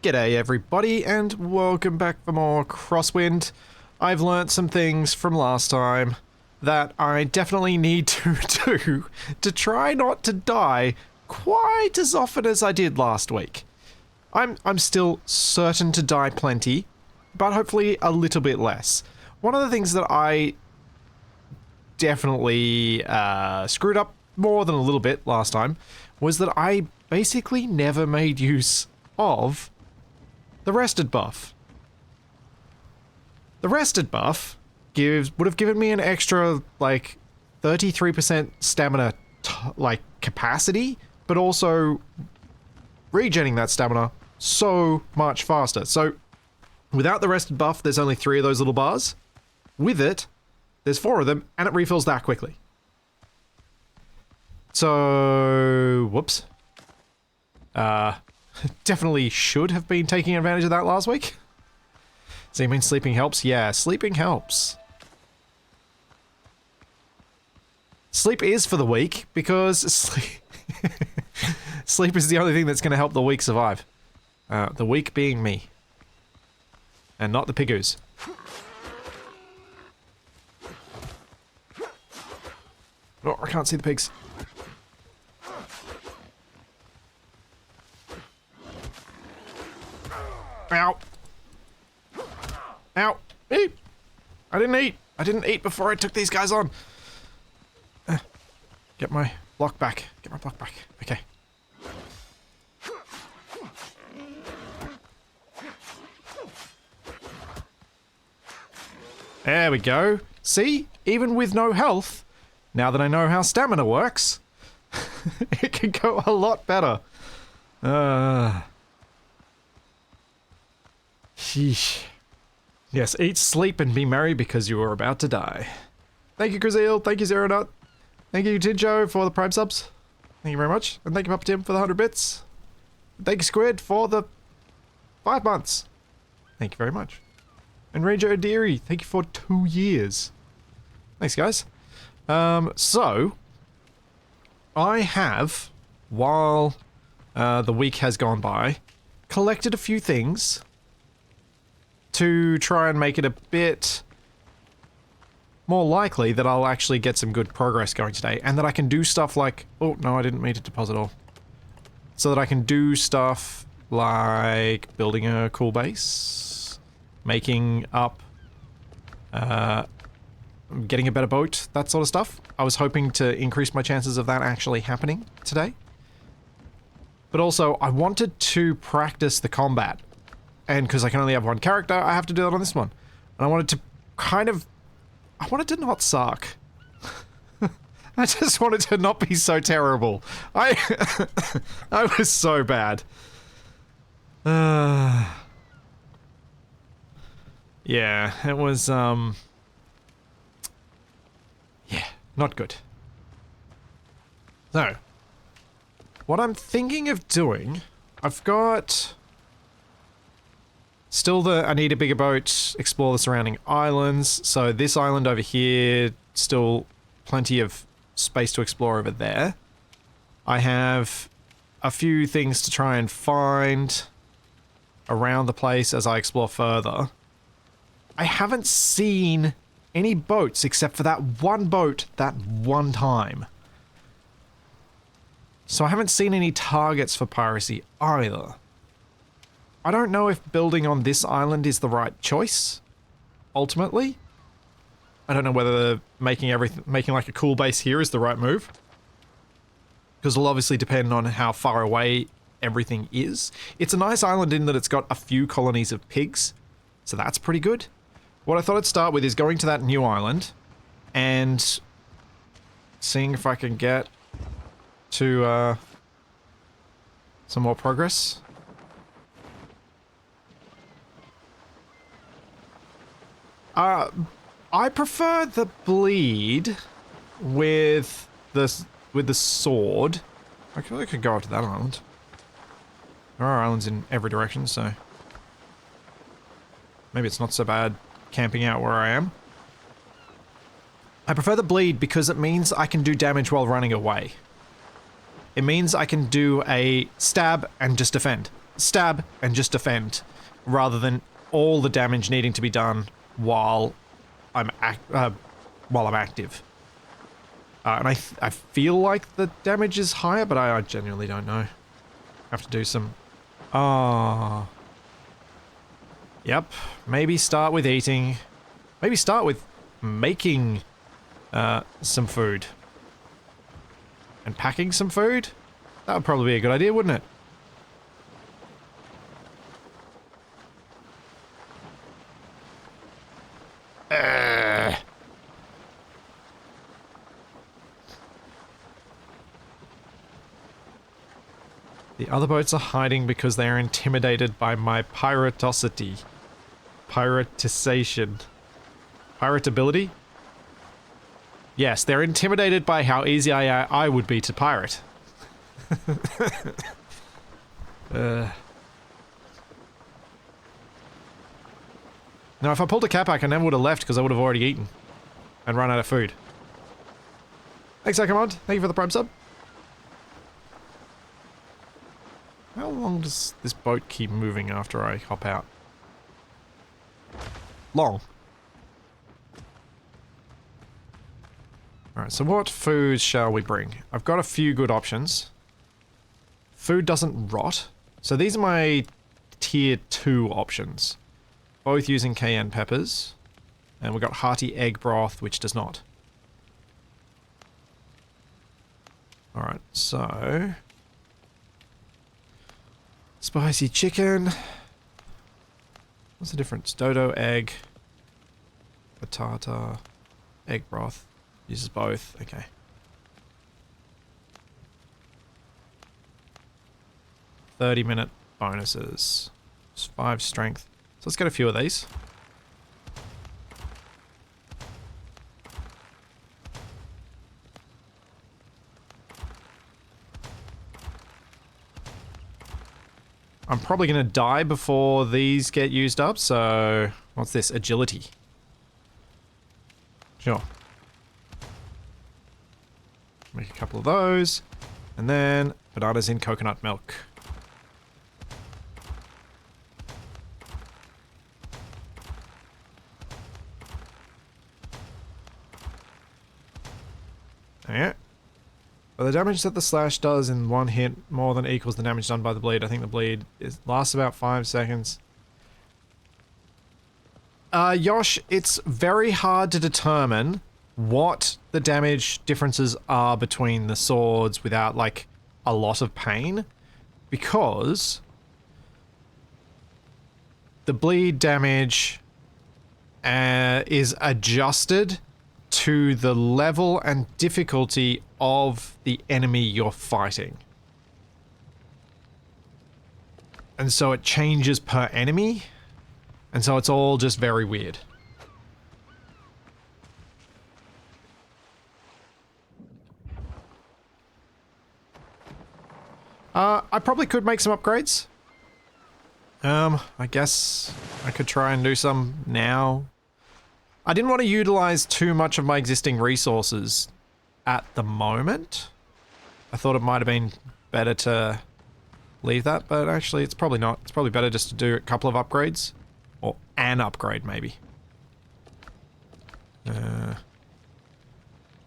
G'day everybody, and welcome back for more Crosswind. I've learnt some things from last time that I definitely need to do to try not to die quite as often as I did last week. I'm still certain to die plenty, but hopefully a little bit less. One of the things that I definitely screwed up more than a little bit last time was that I basically never made use of the rested buff. The rested buff would have given me an extra, like, 33% stamina, capacity, but also regenerating that stamina so much faster. So, without the rested buff, there's only 3 of those little bars. With it, there's 4 of them, and it refills that quickly. So, whoops. Definitely should have been taking advantage of that last week. So you mean sleeping helps? Yeah, sleeping helps. Sleep is for the weak, because sleep is the only thing that's going to help the weak survive. The weak being me. And not the pigoos. Oh, I can't see the pigs. Ow. Ow. Eat. I didn't eat. I didn't eat before I took these guys on. Get my block back. Get my block back. Okay. There we go. See? Even with no health, now that I know how stamina works, it can go a lot better. Sheesh. Yes, eat, sleep, and be merry because you are about to die. Thank you, Grazeel. Thank you, Zeronut. Thank you, Tinjo, for the Prime subs. Thank you very much. And thank you, Papa Tim, for the 100 bits. Thank you, Squid, for the 5 months. Thank you very much. And Ranger Adiri, thank you for 2 years. Thanks, guys. So, I have, while the week has gone by, collected a few things to try and make it a bit more likely that I'll actually get some good progress going today, and that I can do stuff like... Oh, no, I didn't mean to deposit all. So that I can do stuff like building a cool base, making up, getting a better boat, that sort of stuff. I was hoping to increase my chances of that actually happening today. But also, I wanted to practice the combat. And because I can only have one character, I have to do that on this one. And I wanted to kind of... I wanted to not suck. I just wanted to not be so terrible. I was so bad. Yeah, it was, yeah, not good. So, what I'm thinking of doing, I've got... Still I need a bigger boat, explore the surrounding islands. So this island over here, still plenty of space to explore over there. I have a few things to try and find around the place as I explore further. I haven't seen any boats except for that one boat that one time. So I haven't seen any targets for piracy either. I don't know if building on this island is the right choice, ultimately. I don't know whether making like a cool base here is the right move. Because it'll obviously depend on how far away everything is. It's a nice island in that it's got a few colonies of pigs, so that's pretty good. What I thought I'd start with is going to that new island and seeing if I can get to some more progress. I prefer the bleed with the sword. I could go up to that island. There are islands in every direction, so maybe it's not so bad camping out where I am. I prefer the bleed because it means I can do damage while running away. It means I can do a stab and just defend. stab and just defend, rather than all the damage needing to be done while I'm active. And I feel like the damage is higher, but I genuinely don't know. Have to do some... Oh. Yep. Maybe start with eating. Maybe start with making some food. And packing some food? That would probably be a good idea, wouldn't it? The other boats are hiding because they are intimidated by my piratosity. Piratisation. Piratability? Yes, they're intimidated by how easy I would be to pirate. Now, if I pulled a Capac, I never would have left because I would have already eaten. And run out of food. Thanks, Command. Thank you for the Prime sub. How long does this boat keep moving after I hop out? Long. Alright, so what food shall we bring? I've got a few good options. Food doesn't rot. So these are my tier 2 options. Both using cayenne peppers. And we've got hearty egg broth, which does not. Alright, so... Spicy chicken. What's the difference? Dodo, egg, patata, egg broth. Uses both. Okay. 30-minute bonuses. It's 5 strength. So let's get a few of these. I'm probably going to die before these get used up, so... What's this? Agility. Sure. Make a couple of those. And then, bananas in coconut milk. Yeah. But the damage that the slash does in one hit more than equals the damage done by the bleed. I think the bleed lasts about 5 seconds. Yosh, it's very hard to determine what the damage differences are between the swords without, like, a lot of pain. Because the bleed damage is adjusted to the level and difficulty of the enemy you're fighting. And so it changes per enemy, and so it's all just very weird. I probably could make some upgrades. I guess I could try and do some now. I didn't want to utilize too much of my existing resources at the moment. I thought it might have been better to leave that, but actually it's probably not. It's probably better just to do a couple of upgrades. Or an upgrade, maybe. What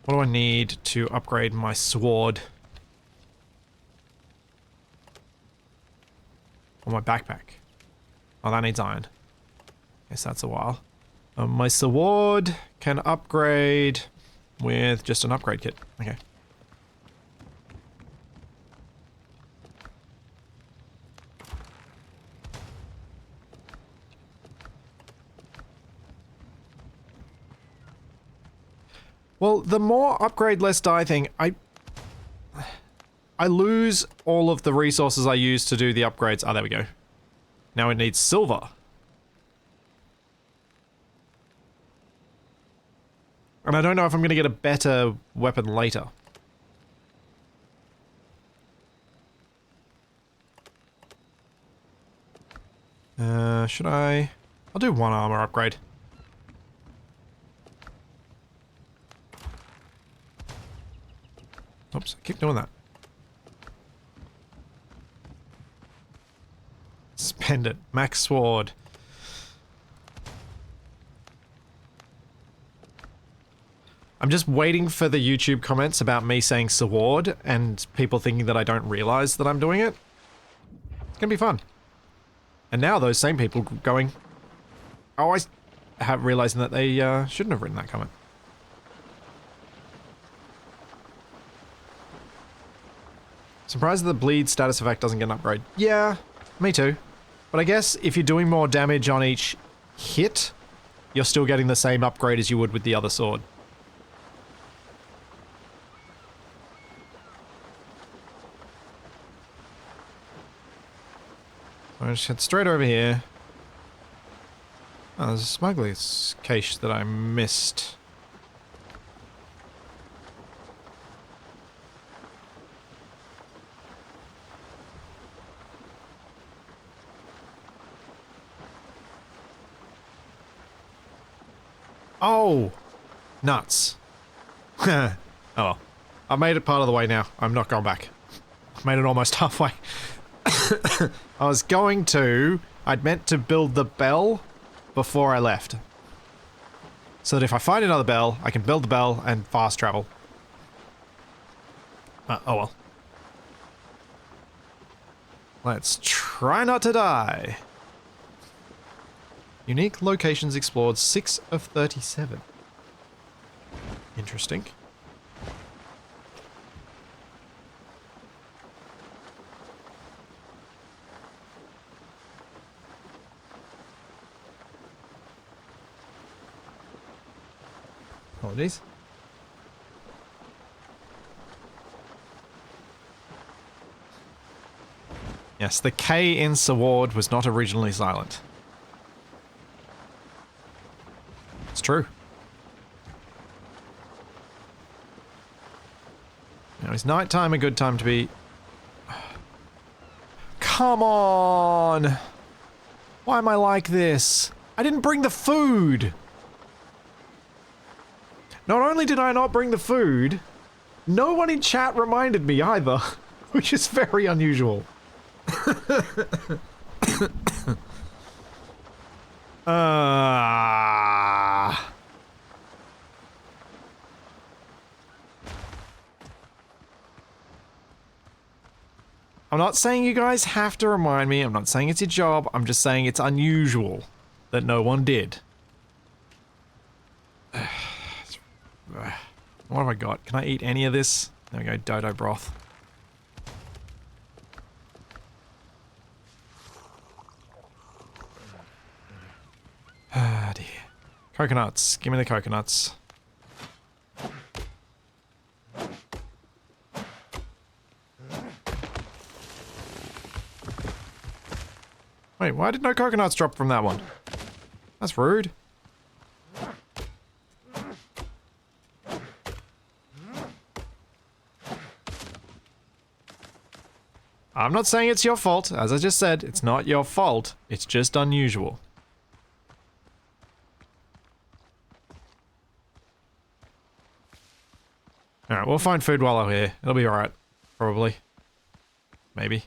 do I need to upgrade my sword? Or my backpack? Oh, that needs iron. Guess that's a while. My sword can upgrade with just an upgrade kit. Okay. Well, the more upgrade, less die thing, I lose all of the resources I use to do the upgrades. Oh, there we go. Now it needs silver. And I don't know if I'm going to get a better weapon later. Should I? I'll do one armor upgrade. Oops, I keep doing that. pendant. Max sword. I'm just waiting for the YouTube comments about me saying sword and people thinking that I don't realize that I'm doing it. It's gonna be fun. And now those same people going, oh, I have realizing that they shouldn't have written that comment. Surprised that the bleed status effect doesn't get an upgrade. Yeah, me too. But I guess if you're doing more damage on each hit, you're still getting the same upgrade as you would with the other sword. I'm just head straight over here. Oh, there's a smuggler's cache that I missed. Oh! Nuts. Oh well. I made it part of the way now. I'm not going back. I made it almost halfway. I was going to... I'd meant to build the bell before I left. So that if I find another bell, I can build the bell and fast travel. Oh well. Let's try not to die. Unique locations explored, 6 of 37. Interesting. Apologies. Yes, the K in sword was not originally silent. It's true. Now, is nighttime a good time to be... Come on! Why am I like this? I didn't bring the food! Not only did I not bring the food, no one in chat reminded me either, which is very unusual. I'm not saying you guys have to remind me, I'm not saying it's your job, I'm just saying it's unusual that no one did. What have I got? Can I eat any of this? There we go, dodo broth. Ah, dear. Coconuts. Give me the coconuts. Wait, why did no coconuts drop from that one? That's rude. I'm not saying it's your fault. As I just said, it's not your fault. It's just unusual. Alright, we'll find food while we're here. It'll be alright. Probably. Maybe.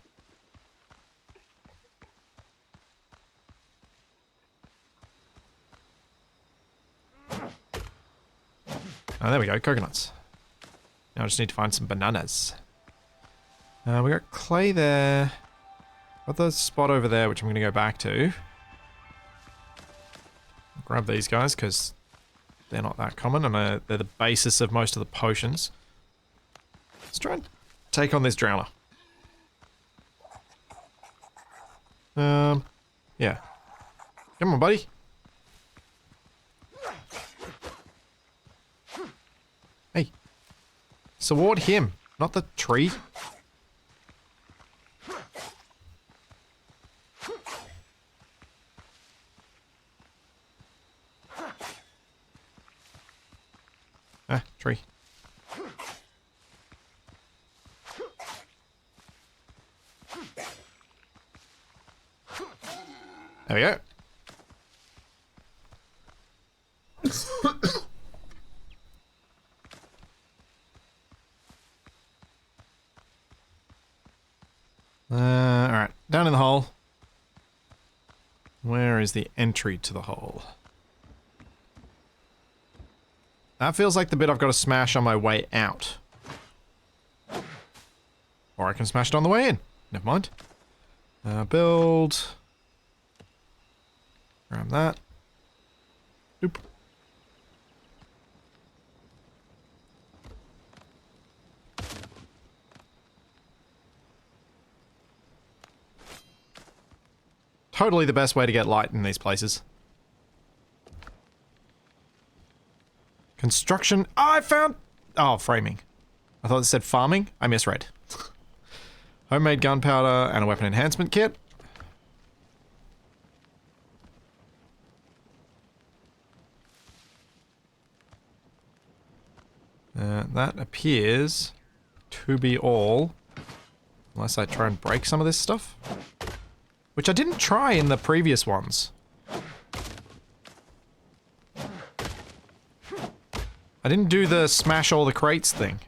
Oh, there we go. Coconuts. Now I just need to find some bananas. We got clay there. Got the spot over there, which I'm going to go back to. Grab these guys, because they're not that common, and they're the basis of most of the potions. Let's try and take on this drowner. Yeah. Come on, buddy. Hey. Sword him, not the tree. Ah, tree. There we go. Alright. Down in the hole. Where is the entry to the hole? That feels like the bit I've got to smash on my way out. Or I can smash it on the way in. Never mind. Build. Grab that. Oop. Totally the best way to get light in these places. Construction. Oh, I found... Oh, framing. I thought it said farming. I misread. Homemade gunpowder and a weapon enhancement kit. That appears to be all. Unless I try and break some of this stuff. Which I didn't try in the previous ones. I didn't do the smash all the crates thing.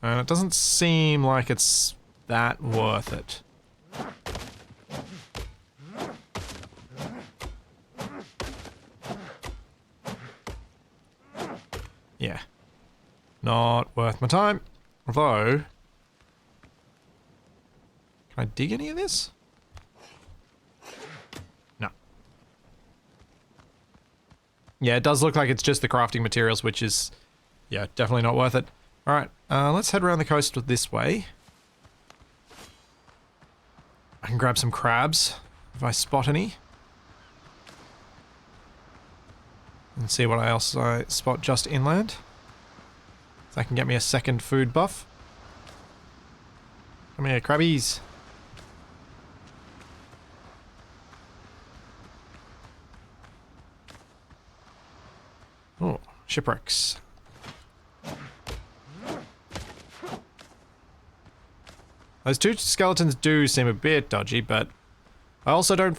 And it doesn't seem like it's that worth it. Yeah. Not worth my time. Although... Can I dig any of this? No. Yeah, it does look like it's just the crafting materials, which is... Yeah, definitely not worth it. Alright, let's head around the coast this way. I can grab some crabs, if I spot any. And see what else I spot just inland. So I can get me a second food buff. Come here, crabbies. Oh, shipwrecks. Those two skeletons do seem a bit dodgy, but I also don't...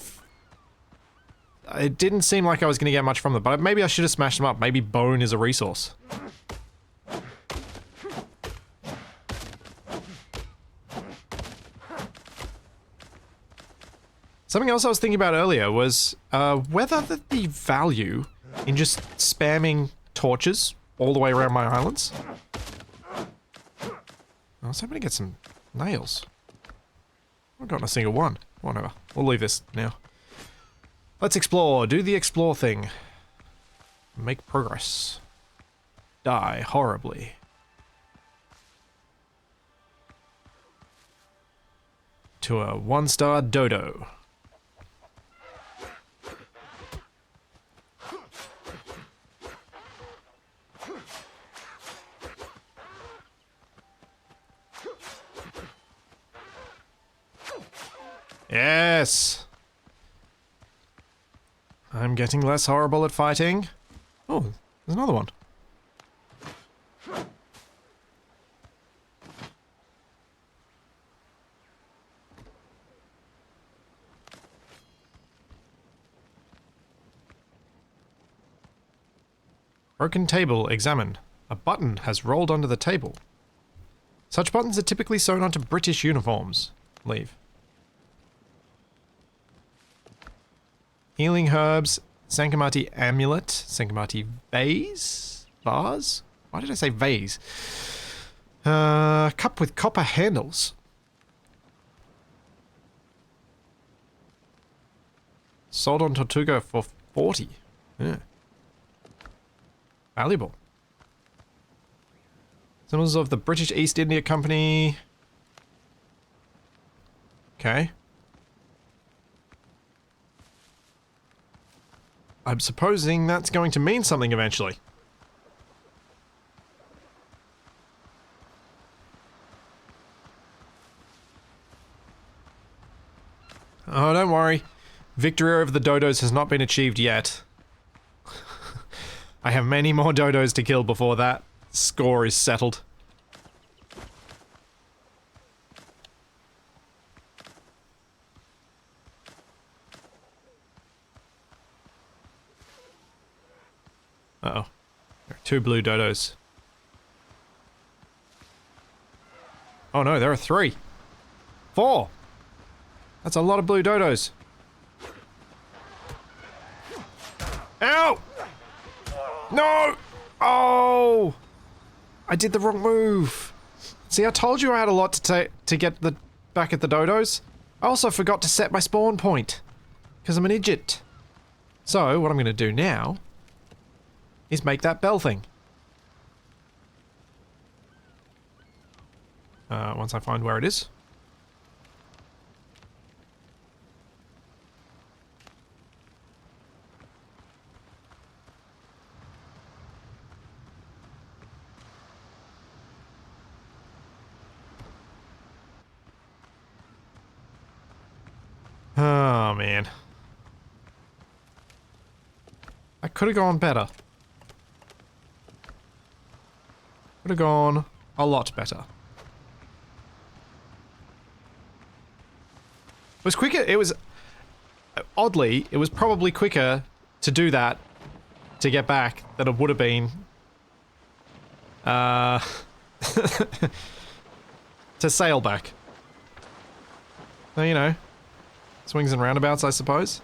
It didn't seem like I was going to get much from them, but maybe I should have smashed them up. Maybe bone is a resource. Something else I was thinking about earlier was whether the value in just spamming torches all the way around my islands. I was hoping to get some nails. I've gotten a single one. Whatever. We'll leave this now. Let's explore. Do the explore thing. Make progress. Die horribly. To a 1-star dodo. Yes! I'm getting less horrible at fighting. Oh, there's another one. Broken table, examine. A button has rolled under the table. Such buttons are typically sewn onto British uniforms. Leave. Healing herbs, Sankamati amulet, Sankamati vase? Vase? Why did I say vase? Cup with copper handles. Sold on Tortuga for 40. Yeah. Valuable. Symbols of the British East India Company. Okay. I'm supposing that's going to mean something eventually. Oh, don't worry. Victory over the dodos has not been achieved yet. I have many more dodos to kill before that score is settled. Uh-oh. There are 2 blue dodos. Oh no, there are 3. 4! That's a lot of blue dodos. Ow! No! Oh! I did the wrong move. See, I told you I had a lot to get back at the dodos. I also forgot to set my spawn point. Because I'm an idiot. So, what I'm going to do now is make that bell thing. Once I find where it is. Oh, man. I could have gone better. Could have gone a lot better. It was quicker, it was... Oddly, it was probably quicker to do that, to get back, than it would have been... to sail back. So, you know... Swings and roundabouts, I suppose.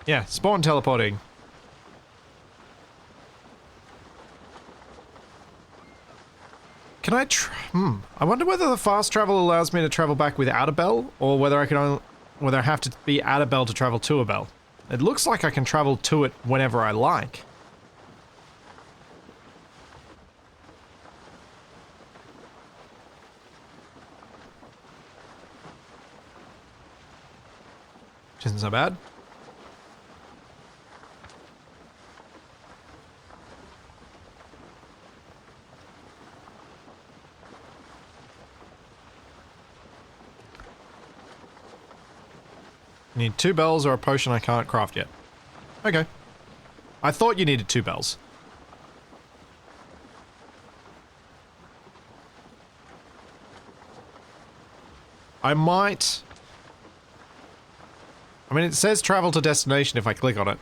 Yeah, spawn teleporting. Can I I wonder whether the fast travel allows me to travel back without a bell, or whether whether I have to be at a bell to travel to a bell. It looks like I can travel to it whenever I like. Which isn't so bad. Need 2 bells or a potion I can't craft yet. Okay. I thought you needed 2 bells. I might... I mean, it says travel to destination if I click on it.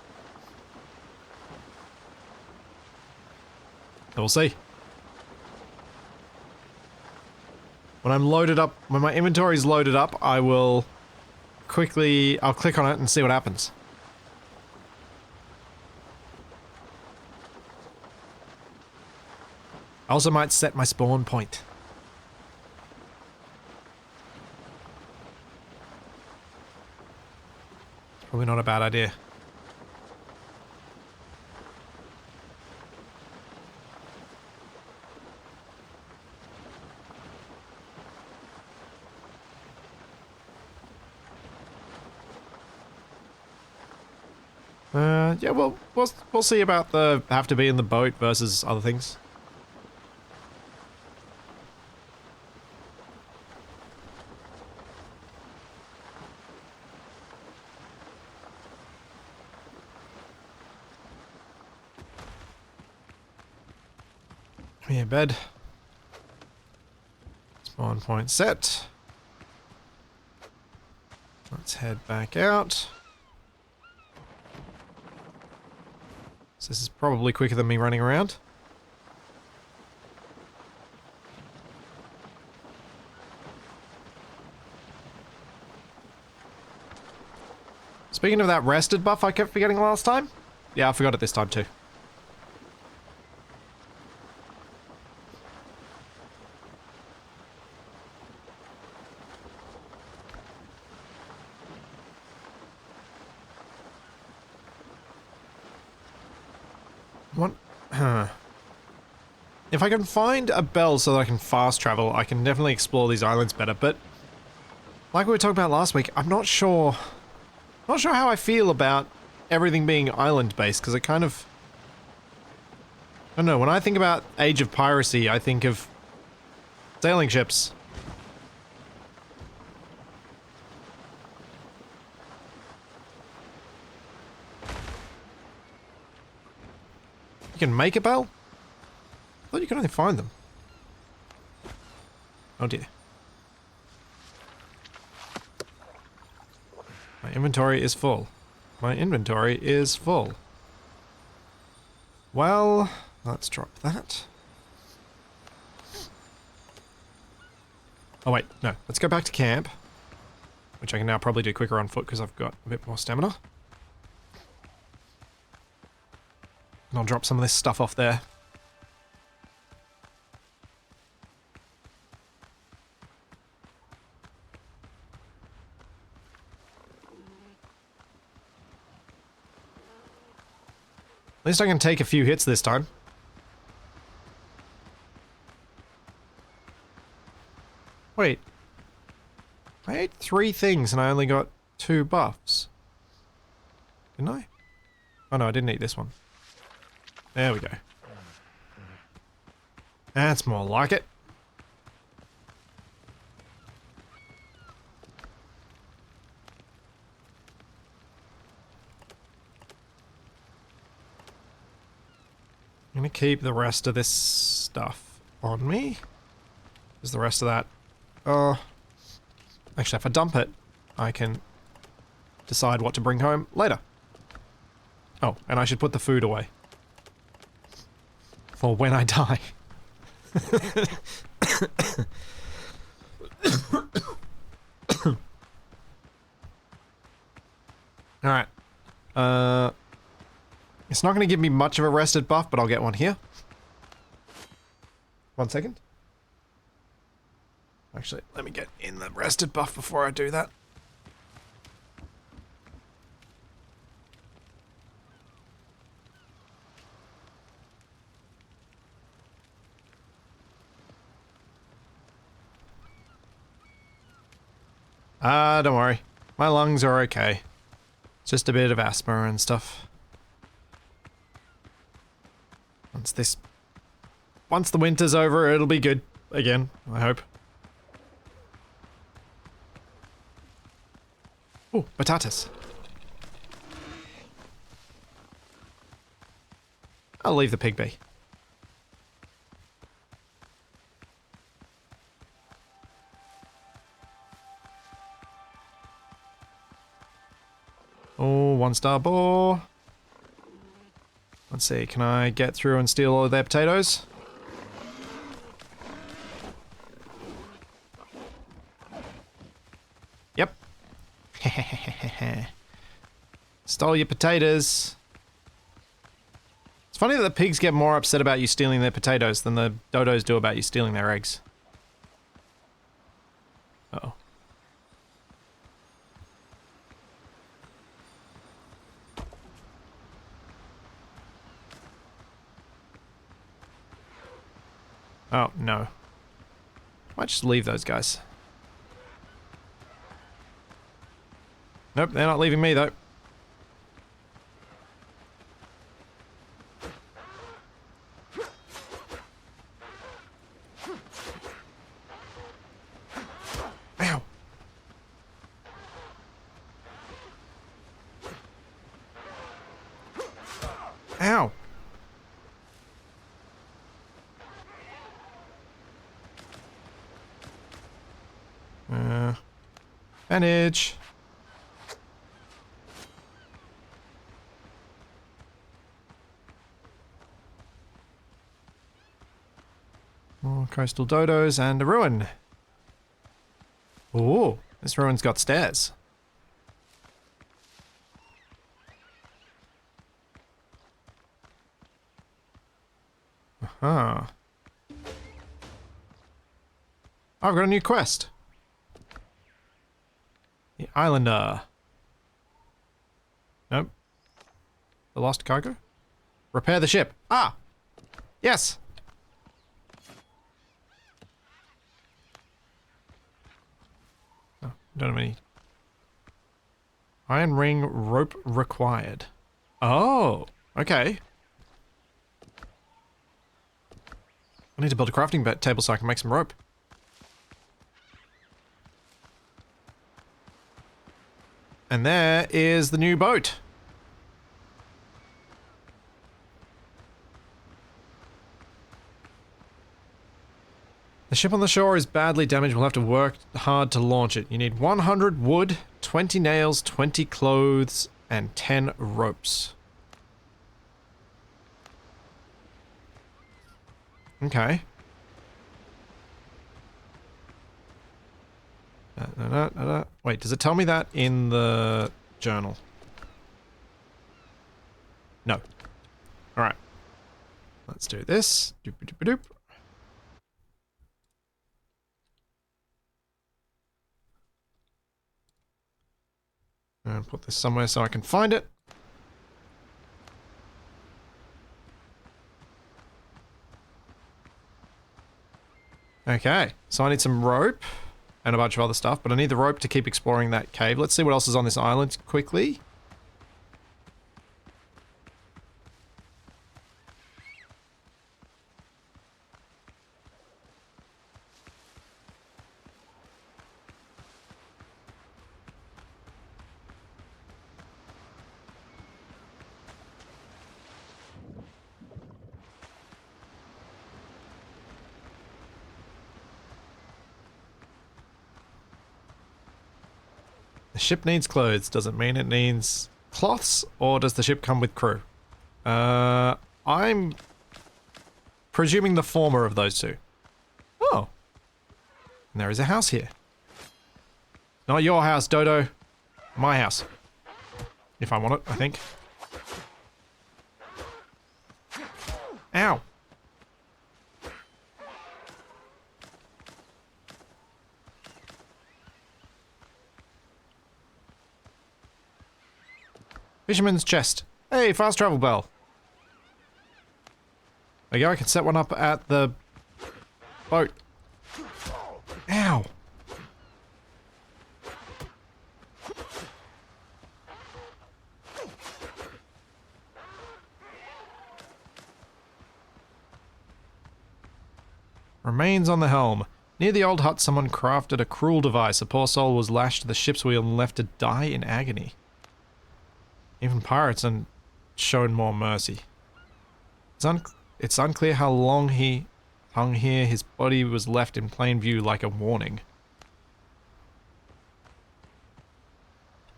So we'll see. When I'm loaded up, when my inventory's loaded up, I will quickly, I'll click on it and see what happens. I also might set my spawn point. Probably not a bad idea. Yeah, well, we'll see about the have to be in the boat versus other things. Come here, bed. Spawn point set. Let's head back out. So this is probably quicker than me running around. Speaking of that rested buff I kept forgetting last time. Yeah, I forgot it this time too. What? If I can find a bell so that I can fast travel, I can definitely explore these islands better, but like we were talking about last week, I'm not sure how I feel about everything being island-based, because it kind of... I don't know, when I think about Age of Piracy, I think of sailing ships. You can make a bell? I thought you could only find them. Oh dear. My inventory is full. My inventory is full. Well, let's drop that. Oh wait, no. Let's go back to camp. Which I can now probably do quicker on foot because I've got a bit more stamina. And I'll drop some of this stuff off there. At least I can take a few hits this time. Wait. I ate 3 things and I only got 2 buffs. Didn't I? Oh no, I didn't eat this one. There we go. That's more like it. I'm gonna keep the rest of this stuff on me. Is the rest of that... actually, if I dump it, I can decide what to bring home later. Oh, and I should put the food away. For when I die. Alright. It's not going to give me much of a rested buff, but I'll get one here. 1 second. Actually, let me get in the rested buff before I do that. Don't worry. My lungs are okay. It's just a bit of asthma and stuff. Once the winter's over, it'll be good again, I hope. Oh, potatoes. I'll leave the pig be. Oh, 1-star boar. Let's see, can I get through and steal all of their potatoes? Yep. Stole your potatoes. It's funny that the pigs get more upset about you stealing their potatoes than the dodos do about you stealing their eggs. Uh-oh. Oh, no. Might just leave those guys. Nope, they're not leaving me, though. Ow! Ow! Bandage. More coastal dodos and a ruin. Ooh, this ruin's got stairs. Aha. I've got a new quest. The Islander. Nope. The lost cargo? Repair the ship. Ah! Yes! Oh, don't have any. Iron ring rope required. Oh! Okay. I need to build a crafting table so I can make some rope. And there is the new boat. The ship on the shore is badly damaged. We'll have to work hard to launch it. You need 100 wood, 20 nails, 20 clothes, and 10 ropes. Okay. Wait, does it tell me that in the journal? No. Alright. Let's do this. Doop-a-doop-a-doop. And put this somewhere so I can find it. Okay, so I need some rope and a bunch of other stuff, but I need the rope to keep exploring that cave. Let's see what else is on this island quickly. The ship needs clothes. Does it mean it needs cloths, or does the ship come with crew? I'm presuming the former of those two. Oh. And there is a house here. Not your house, Dodo. My house. If I want it, I think. Ow. Fisherman's chest. Hey, fast travel bell. There you go, I can set one up at the boat. Ow. Remains on the helm. Near the old hut, someone crafted a cruel device. A poor soul was lashed to the ship's wheel and left to die in agony. Even pirates are shown more mercy. It's unclear how long he hung here. His body was left in plain view like a warning.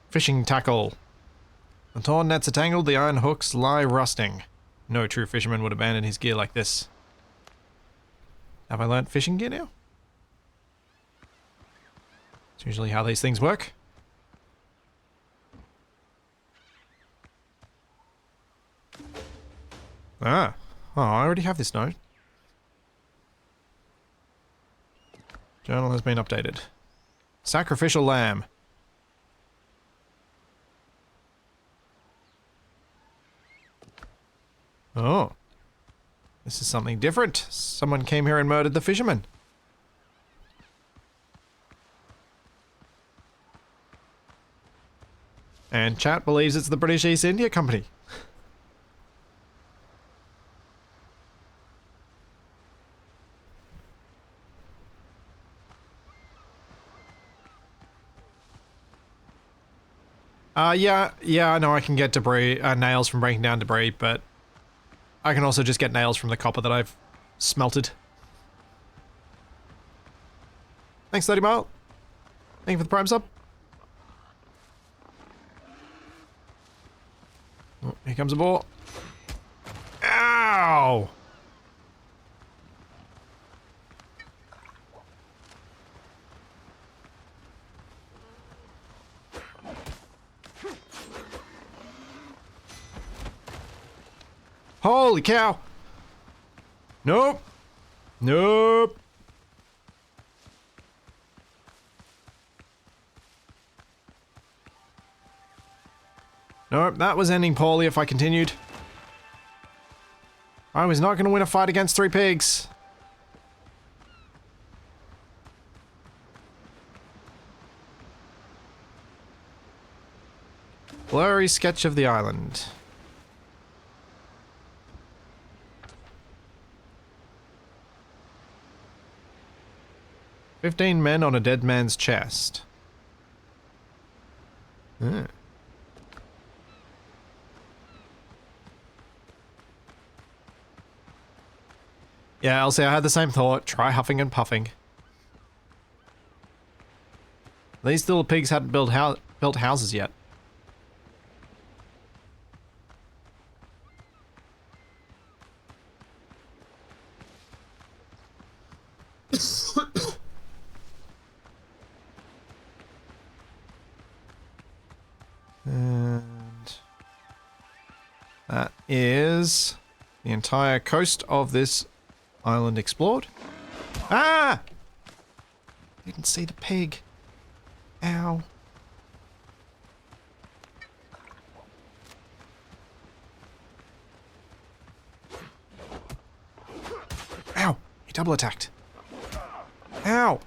Fishing tackle. The torn nets are tangled, the iron hooks lie rusting. No true fisherman would abandon his gear like this. Have I learnt fishing gear now? It's usually how these things work. Ah. Oh, I already have this note. Journal has been updated. Sacrificial lamb. Oh. This is something different. Someone came here and murdered the fisherman. And chat believes it's the British East India Company. Yeah, I know I can get debris, nails from breaking down debris, but I can also just get nails from the copper that I've smelted. Thanks, 30 Mile. Thank you for the prime sub. Oh, here comes a boar. Ow! Holy cow! Nope! Nope! Nope, that was ending poorly if I continued. I was not going to win a fight against 3 pigs. Blurry sketch of the island. "15 men on a dead man's chest." Yeah, Elsie, I had the same thought. Try huffing and puffing. These little pigs hadn't built houses yet. that is the entire coast of this island explored. Ah! Didn't see the pig. Ow. Ow! He double attacked. Ow!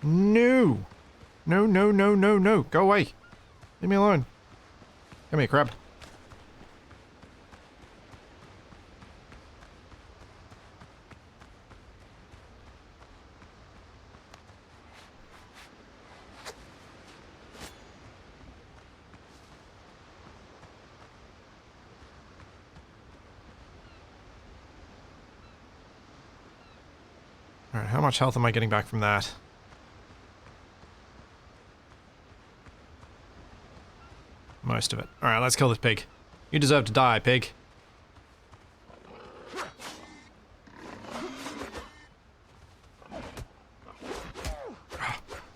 No! No, no, no, no, no. Go away. Leave me alone. Come here, crab. Alright, how much health am I getting back from that? Most of it. Alright, let's kill this pig. You deserve to die, pig.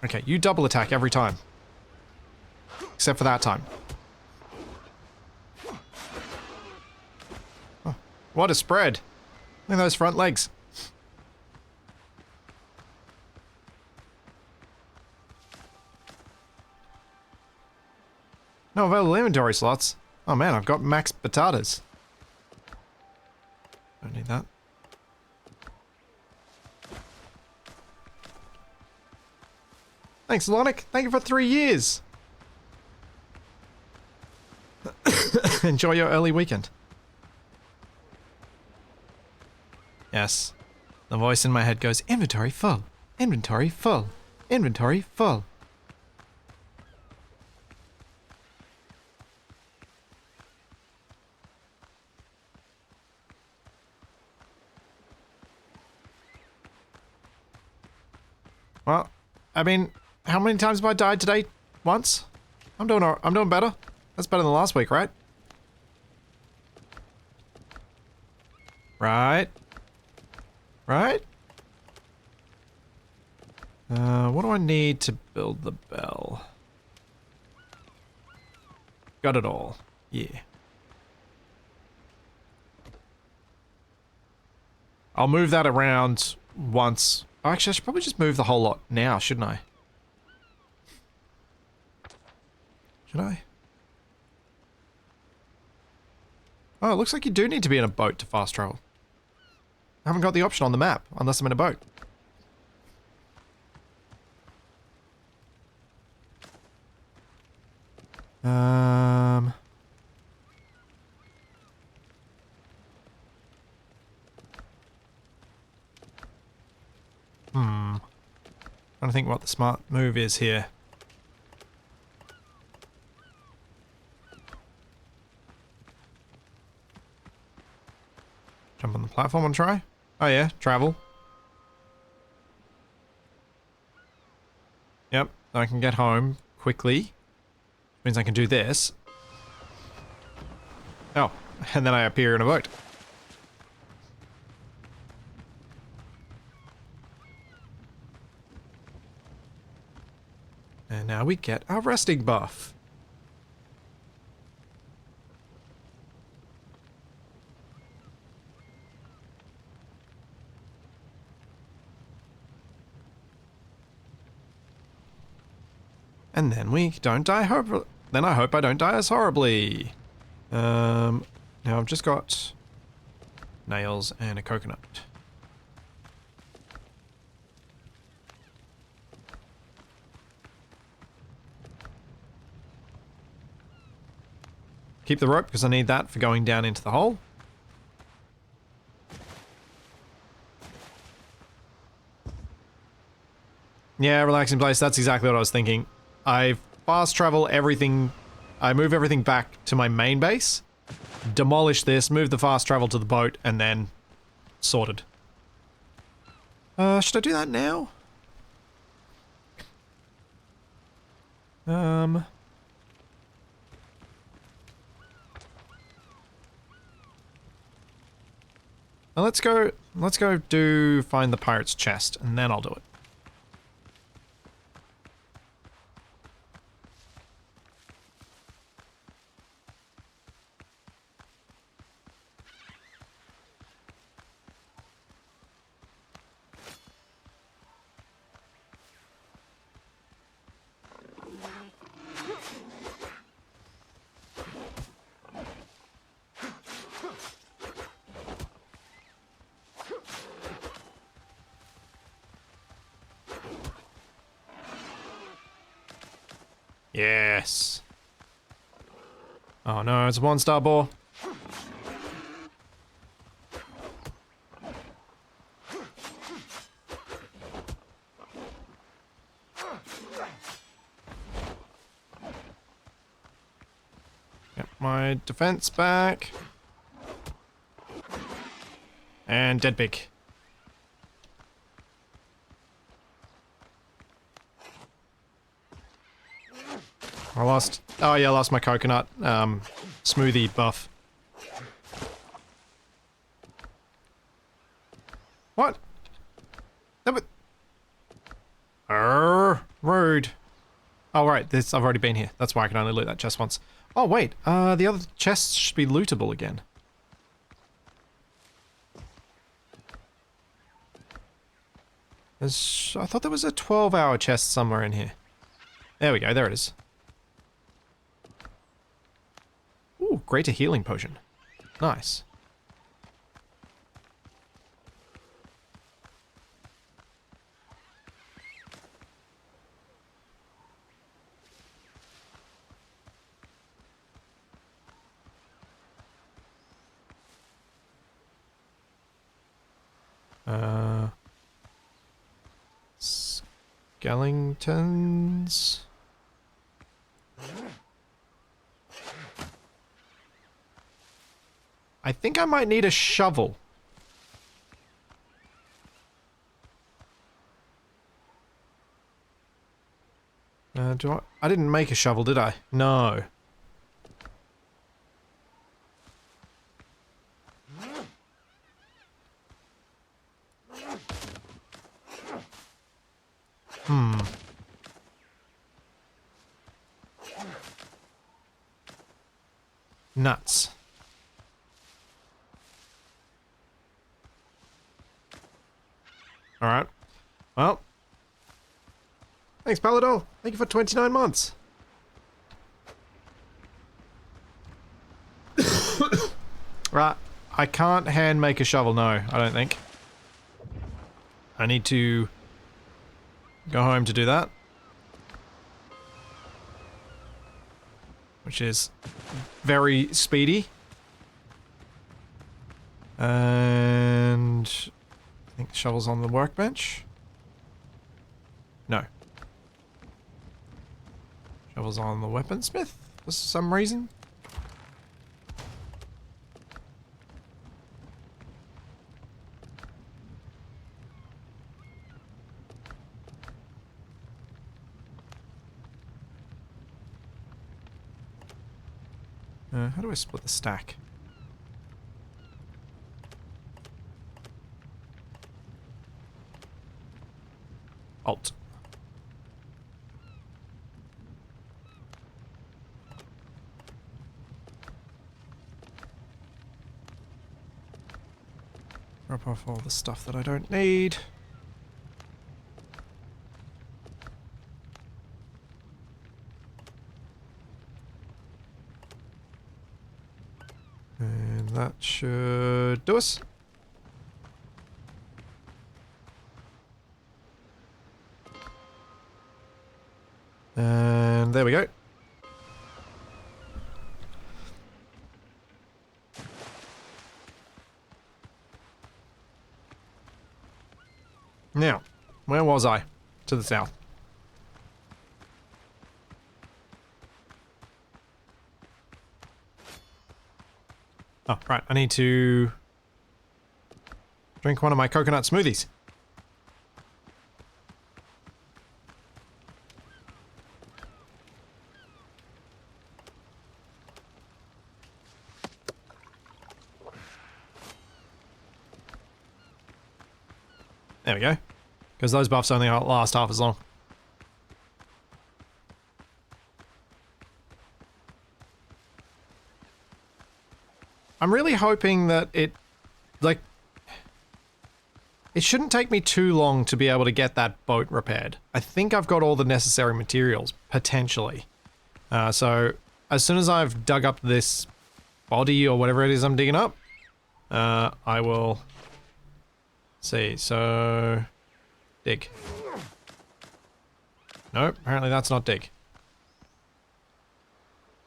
Okay, you double attack every time. Except for that time. Oh, what a spread. Look at those front legs. No available inventory slots. Oh man, I've got max batatas. Don't need that. Thanks, Lonic. Thank you for 3 years. Enjoy your early weekend. Yes. The voice in my head goes, inventory full. Inventory full. Inventory full. Well, I mean, how many times have I died today? Once? I'm doing better. That's better than last week, right? Right? Right? What do I need to build the bell? Got it all. Yeah. I'll move that around once. Actually, I should probably just move the whole lot now, shouldn't I? Should I? Oh, it looks like you do need to be in a boat to fast travel. I haven't got the option on the map, unless I'm in a boat. Trying to think what the smart move is here. Jump on the platform and try? Oh yeah, travel. Yep, I can get home quickly. Means I can do this. Oh, and then I appear in a boat. And now we get our resting buff. And then we don't die horribly. Then I hope I don't die as horribly. Now I've just got nails and a coconut. Keep the rope because I need that for going down into the hole. Yeah, relax in place. That's exactly what I was thinking. I fast travel everything. I move everything back to my main base, demolish this, move the fast travel to the boat, and then sorted. Should I do that now? Well, let's go find the pirate's chest, and then I'll do it. Yes. Oh no, it's a one-star bore. Get my defense back. And dead pig. I lost... Oh yeah, I lost my coconut smoothie buff. What? No, but... Rude. Oh right, this I've already been here. That's why I can only loot that chest once. Oh wait, the other chests should be lootable again. I thought there was a 12-hour chest somewhere in here. There we go, there it is. Ooh, greater healing potion. Nice. Skeletons. I think I might need a shovel. I didn't make a shovel, did I? No. Nuts. Alright. Well. Thanks, Paladol. Thank you for 29 months. Right. I can't hand make a shovel, no, I don't think. I need to go home to do that. Which is very speedy. And I think the shovel's on the workbench. No. Shovel's on the weaponsmith for some reason. How do I split the stack? Alt. Drop off all the stuff that I don't need. And that should do us. And there we go. Now, where was I? To the south. Oh, right, I need to drink one of my coconut smoothies. There we go. Because those buffs only last half as long. I'm really hoping that it, like, it shouldn't take me too long to be able to get that boat repaired. I think I've got all the necessary materials, potentially. So, as soon as I've dug up this body or whatever it is I'm digging up, I will see. So, dig. No, apparently that's not dig.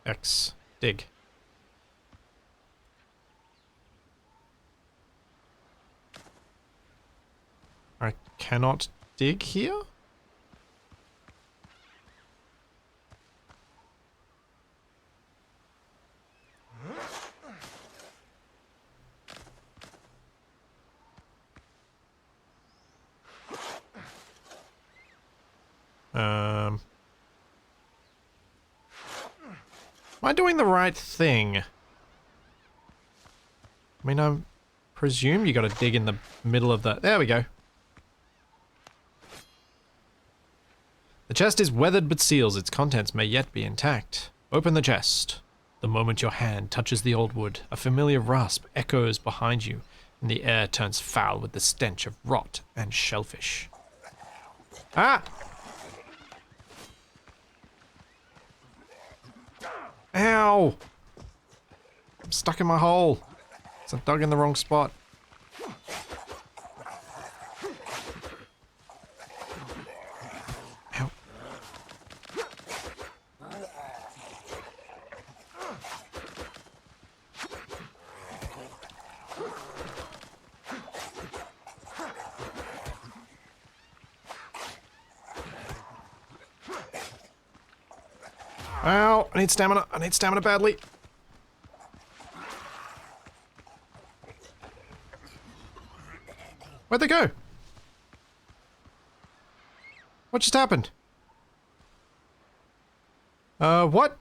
X. Dig. I cannot dig here? Am I doing the right thing? I mean, I presume you gotta dig in the middle of the... There we go. The chest is weathered but seals. Its contents may yet be intact. Open the chest. The moment your hand touches the old wood, a familiar rasp echoes behind you, and the air turns foul with the stench of rot and shellfish. Ah! Ow! I'm stuck in my hole. So I dug in the wrong spot. Ow. Ow! I need stamina. I need stamina badly. Where'd they go? What just happened? What?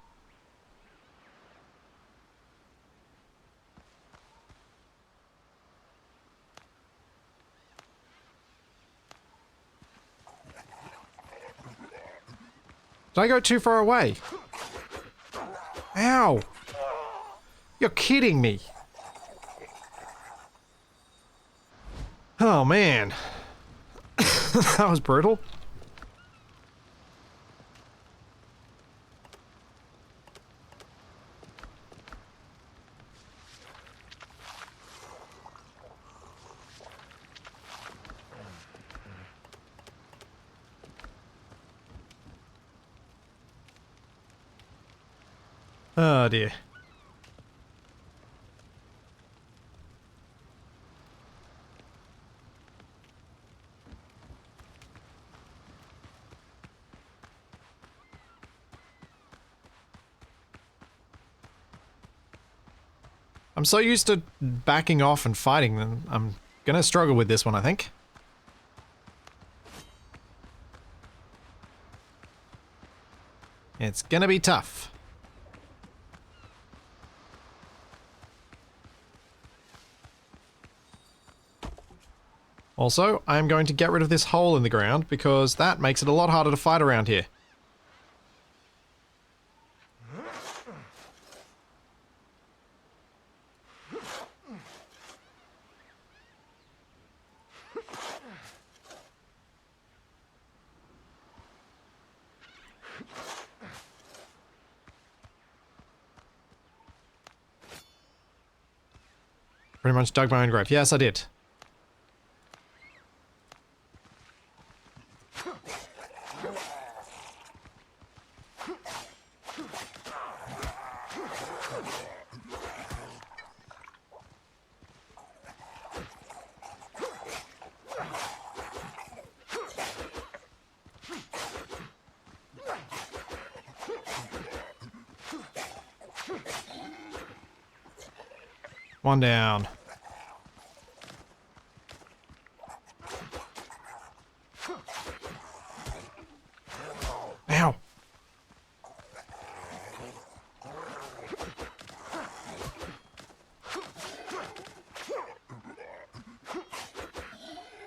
Did I go too far away? Ow! You're kidding me. Oh man. That was brutal. Oh dear. I'm so used to backing off and fighting them. I'm gonna struggle with this one, I think. It's gonna be tough. Also, I'm going to get rid of this hole in the ground because that makes it a lot harder to fight around here. Pretty much dug my own grave. Yes, I did. One down. Ow.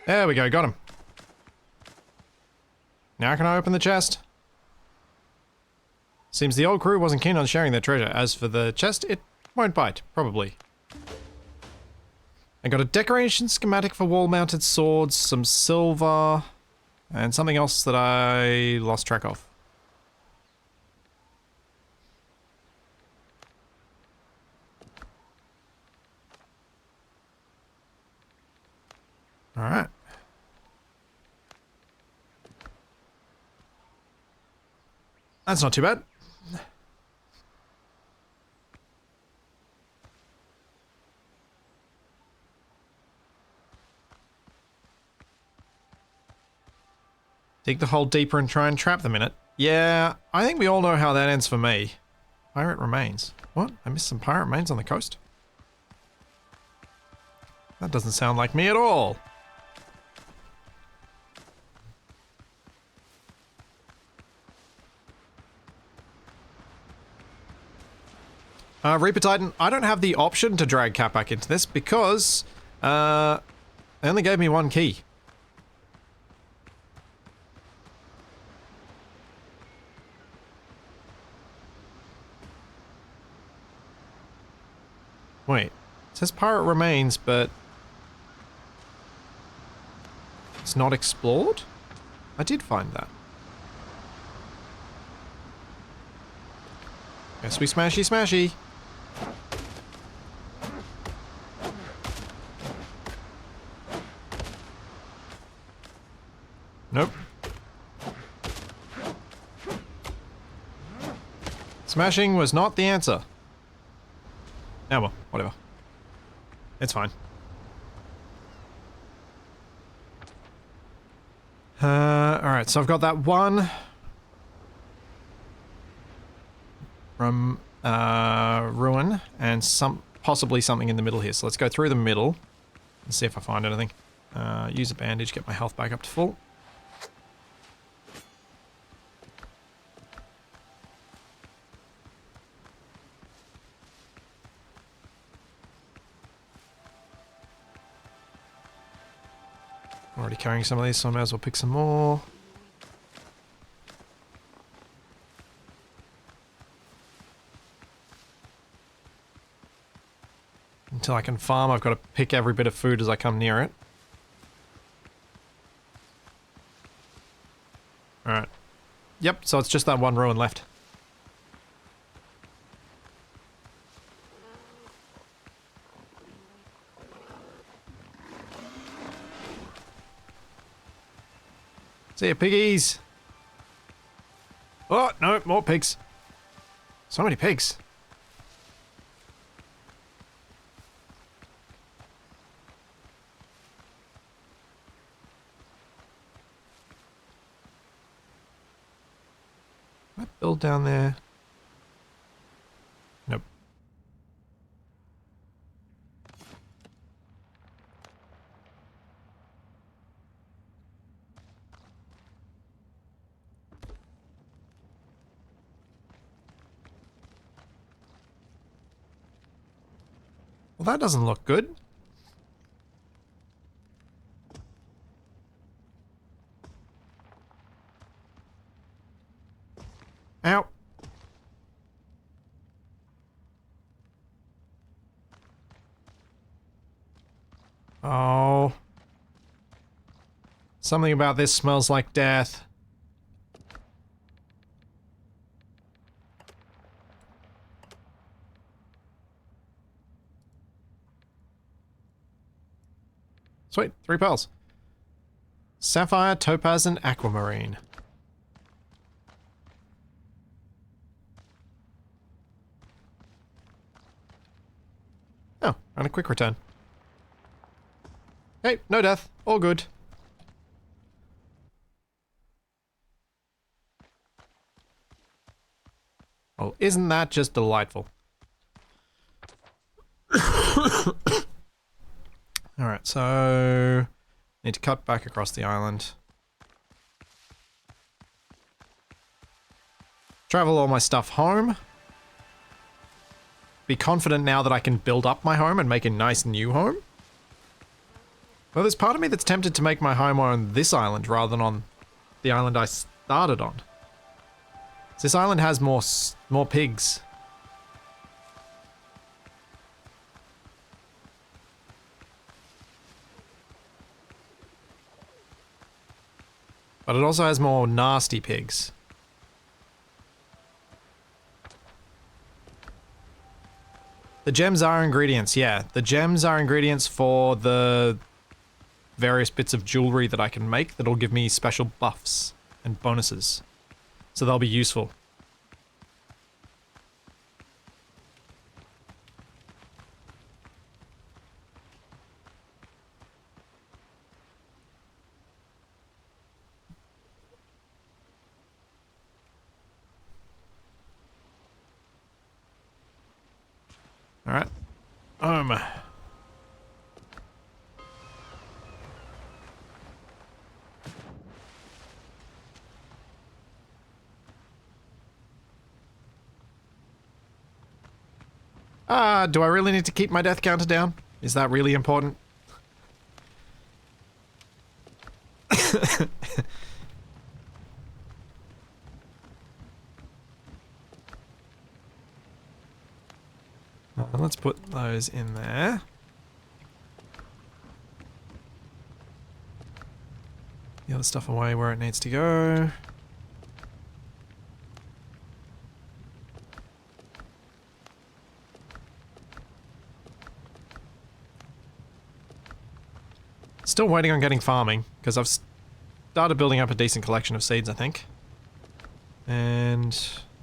There we go, got him. Now can I open the chest? Seems the old crew wasn't keen on sharing their treasure. As for the chest, it won't bite, probably. I got a decoration schematic for wall-mounted swords, some silver, and something else that I lost track of. Alright. That's not too bad. Dig the hole deeper and try and trap them in it. Yeah, I think we all know how that ends for me. Pirate remains. What? I missed some pirate remains on the coast? That doesn't sound like me at all. Reaper Titan, I don't have the option to drag Cat back into this because they only gave me one key. Wait, it says pirate remains, but it's not explored? I did find that. Yes, we smashy smashy. Nope. Smashing was not the answer. Oh well, whatever. It's fine. Alright, so I've got that one from Ruin and possibly something in the middle here. So let's go through the middle and see if I find anything. Use a bandage, get my health back up to full. Already carrying some of these, so I may as well pick some more. Until I can farm, I've got to pick every bit of food as I come near it. Alright. Yep, so it's just that one ruin left. See ya, piggies! Oh, no, more pigs. So many pigs. Can I build down there? Nope. Well, that doesn't look good. Ow. Oh. Something about this smells like death. Sweet, 3 pearls. Sapphire, topaz, and aquamarine. Oh, and a quick return. Hey, no death. All good. Well, isn't that just delightful? Alright, so... need to cut back across the island. Travel all my stuff home. Be confident now that I can build up my home and make a nice new home. Well, there's part of me that's tempted to make my home on this island rather than on the island I started on. This island has more pigs. But it also has more nasty pigs. The gems are ingredients, yeah. The gems are ingredients for the various bits of jewelry that I can make that'll give me special buffs and bonuses. So they'll be useful. Alright. Do I really need to keep my death counter down? Is that really important? Let's put those in there. The other stuff away where it needs to go. Still waiting on getting farming, because I've started building up a decent collection of seeds, I think. And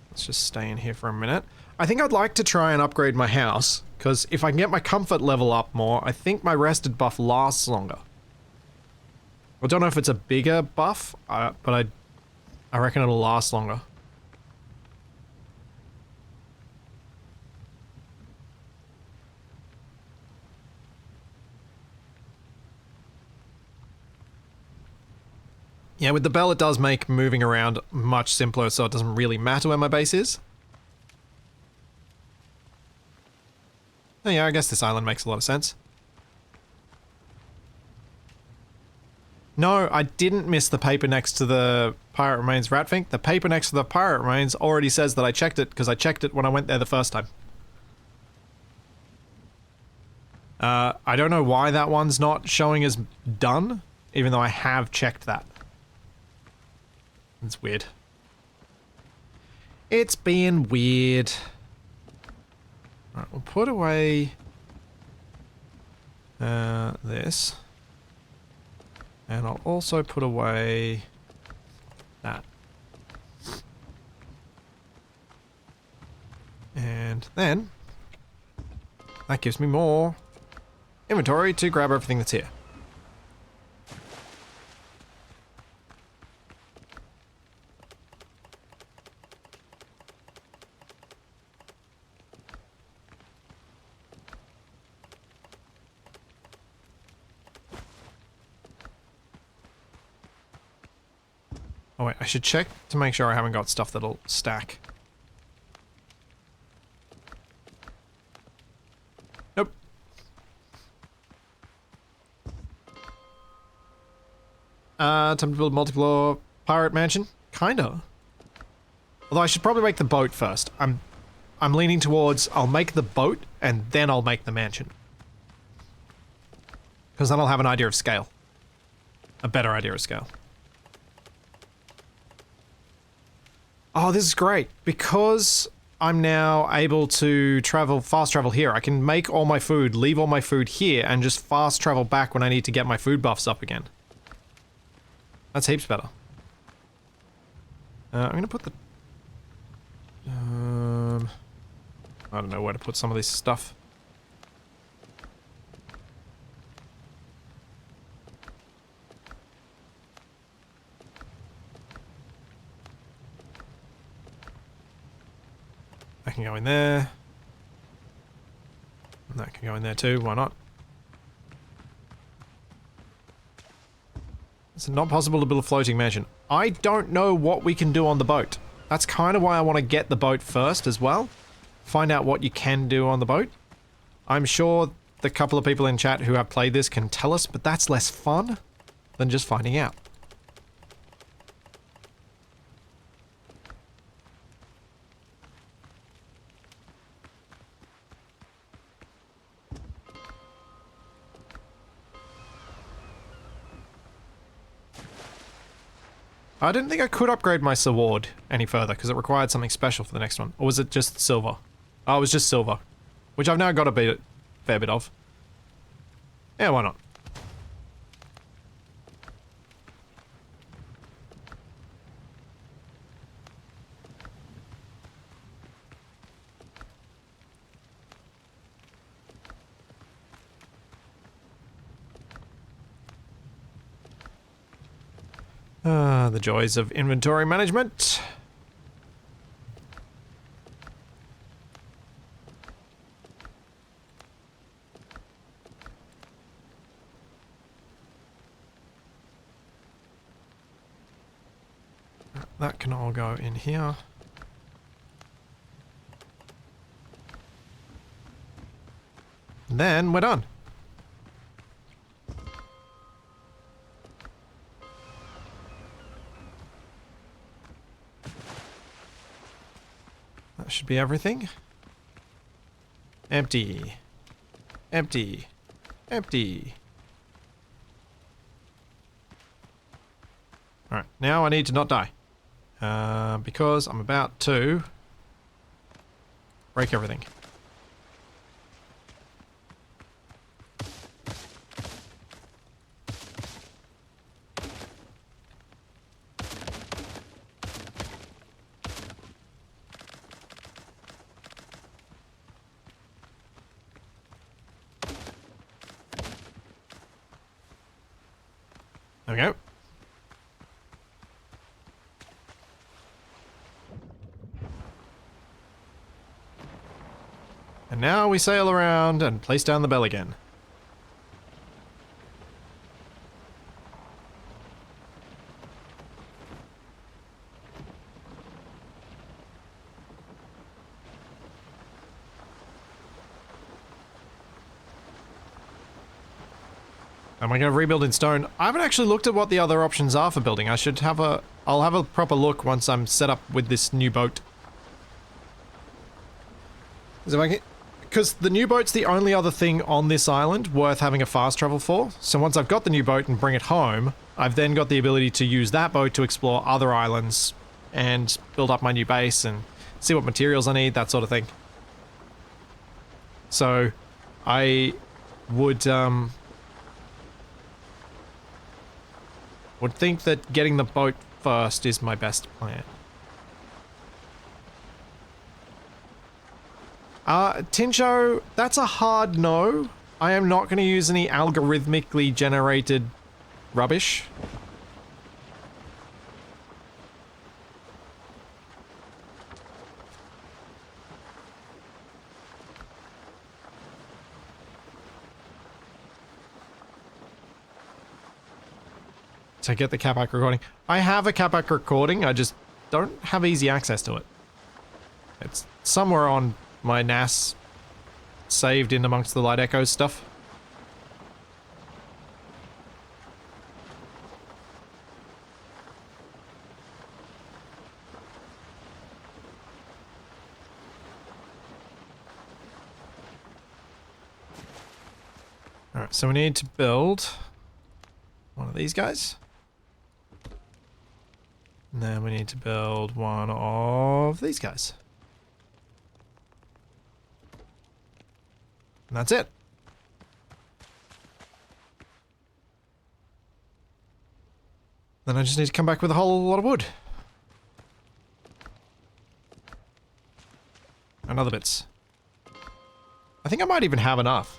let's just stay in here for a minute. I think I'd like to try and upgrade my house, because if I can get my comfort level up more, I think my rested buff lasts longer. I don't know if it's a bigger buff, but I reckon it'll last longer. Yeah, with the bell it does make moving around much simpler, so it doesn't really matter where my base is. Oh yeah, I guess this island makes a lot of sense. No, I didn't miss the paper next to the Pirate Remains Ratfink. The paper next to the Pirate Remains already says that I checked it, because I checked it when I went there the first time. I don't know why that one's not showing as done, even though I have checked that. It's weird. It's being weird. Alright, we'll put away this. And I'll also put away that. And then that gives me more inventory to grab everything that's here. Oh wait, I should check to make sure I haven't got stuff that'll stack. Nope. Time to build a multi-floor pirate mansion? Kinda. Although I should probably make the boat first. I'm leaning towards I'll make the boat and then I'll make the mansion. Because then I'll have an idea of scale. A better idea of scale. Oh, this is great. Because I'm now able to fast travel here, I can make all my food, leave all my food here, and just fast travel back when I need to get my food buffs up again. That's heaps better. I'm gonna put the... I don't know where to put some of this stuff. That can go in there. And that can go in there too, why not? It's not possible to build a floating mansion. I don't know what we can do on the boat. That's kind of why I want to get the boat first as well. Find out what you can do on the boat. I'm sure the couple of people in chat who have played this can tell us, but that's less fun than just finding out. I didn't think I could upgrade my sword any further because it required something special for the next one. Or was it just silver? Oh, it was just silver. Which I've now got a fair bit of. Yeah, why not? The joys of inventory management. that can all go in here. And then we're done. That should be everything. Empty. Empty. Empty. Alright, now I need to not die. Because I'm about to break everything. There we go. And now we sail around and place down the bell again. Am I going to rebuild in stone? I haven't actually looked at what the other options are for building. I should have a... I'll have a proper look once I'm set up with this new boat. Because the new boat's the only other thing on this island worth having a fast travel for. So once I've got the new boat and bring it home, I've then got the ability to use that boat to explore other islands and build up my new base and see what materials I need, that sort of thing. So I would think that getting the boat first is my best plan. Tincho, that's a hard no. I am not going to use any algorithmically generated rubbish. To get the Capac recording. I have a Capac recording, I just don't have easy access to it. It's somewhere on my NAS, saved in amongst the Light Echoes stuff. Alright, so we need to build one of these guys. And then we need to build one of these guys. And that's it. Then I just need to come back with a whole lot of wood. And other bits. I think I might even have enough.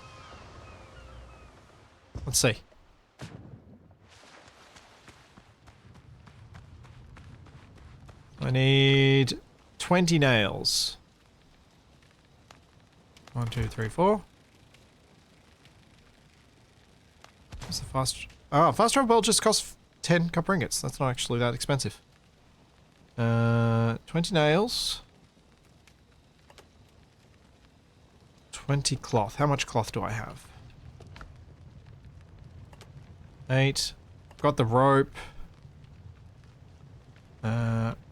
Let's see. I need 20 nails. 1, 2, 3, 4. What's the fast... Oh, fast travel belt just costs 10 copper ingots. That's not actually that expensive. 20 nails. 20 cloth. How much cloth do I have? 8. Got the rope.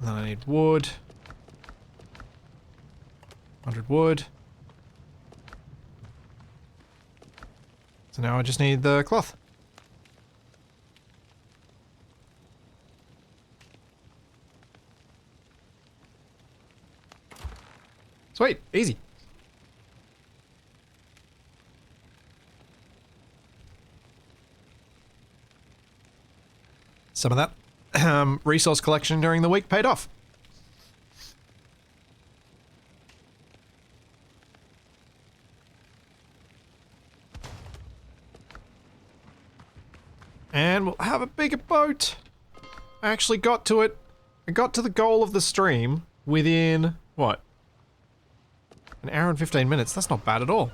Then I need wood. 100 wood. So now I just need the cloth. Sweet, easy. Some of that resource collection during the week paid off. And we'll have a bigger boat. I actually got to it. I got to the goal of the stream within, what? An hour and 15 minutes. That's not bad at all.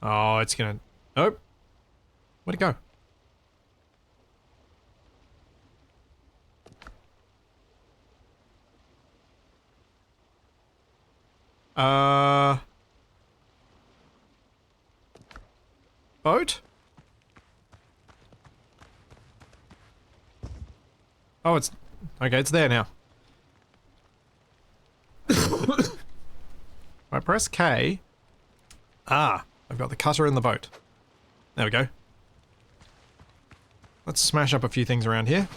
Oh, it's gonna... Nope. Where'd it go? Boat? Oh, it's... Okay, it's there now. I press K. Ah, I've got the cutter in the boat. There we go. Let's smash up a few things around here.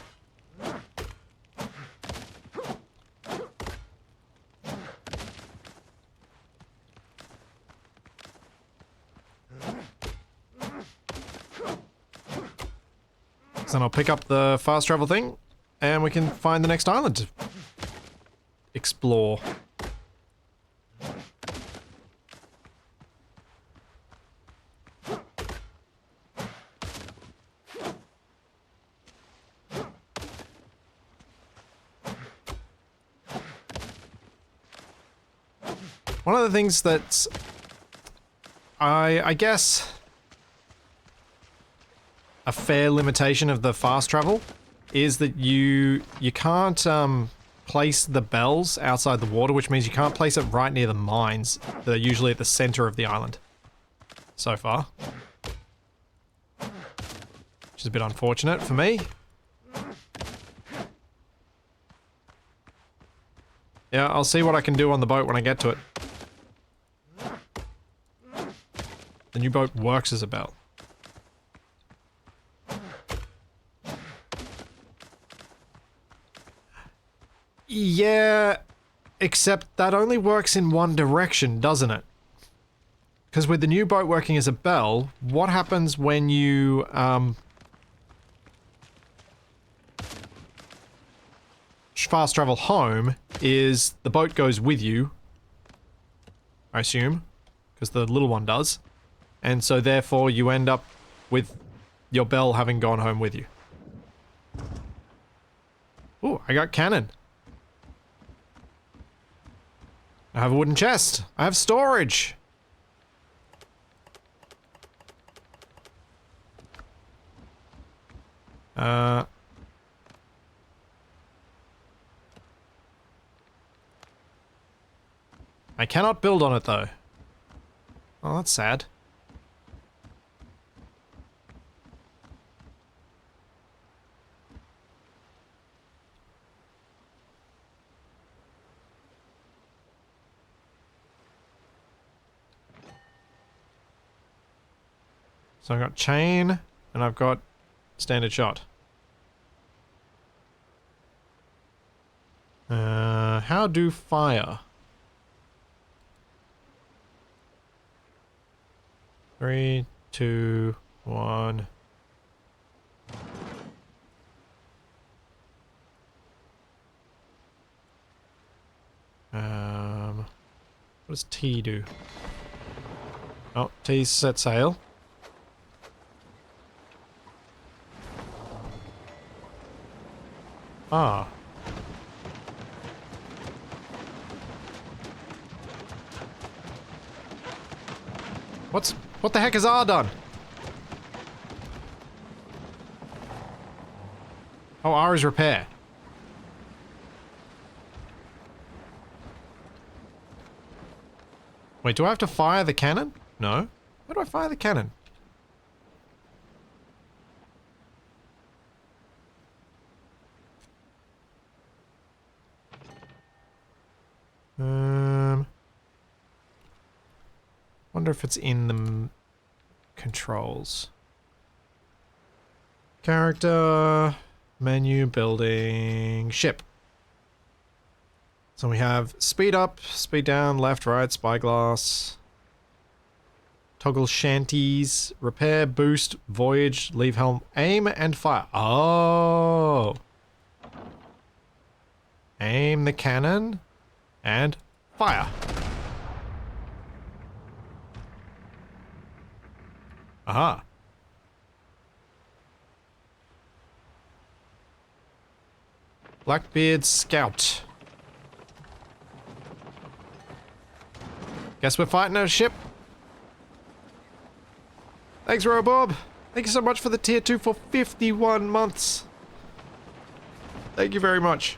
So then I'll pick up the fast travel thing, and we can find the next island to explore. One of the things that I guess a fair limitation of the fast travel is that you can't place the bells outside the water, which means you can't place it right near the mines that are usually at the center of the island. So far. Which is a bit unfortunate for me. Yeah, I'll see what I can do on the boat when I get to it. The new boat works as a bell. Yeah, except that only works in one direction, doesn't it? Because with the new boat working as a bell, what happens when you, fast travel home is the boat goes with you, I assume, because the little one does. And so therefore you end up with your bell having gone home with you. Ooh, I got cannon. I have a wooden chest. I have storage. I cannot build on it though. Oh, that's sad. So I've got chain, and I've got standard shot. How do fire? 3, 2, 1. What does T do? Oh, T set sail. Ah. What the heck has R done? Oh, R is repair. Wait, do I have to fire the cannon? No. Where do I fire the cannon? Wonder if it's in the controls. Character, menu, building, ship. So we have speed up, speed down, left, right, spyglass, toggle shanties, repair, boost, voyage, leave helm, aim, and fire. Oh. Aim the cannon and fire. Aha. Blackbeard Scout. Guess we're fighting a ship. Thanks, Robob. Thank you so much for the tier 2 for 51 months. Thank you very much.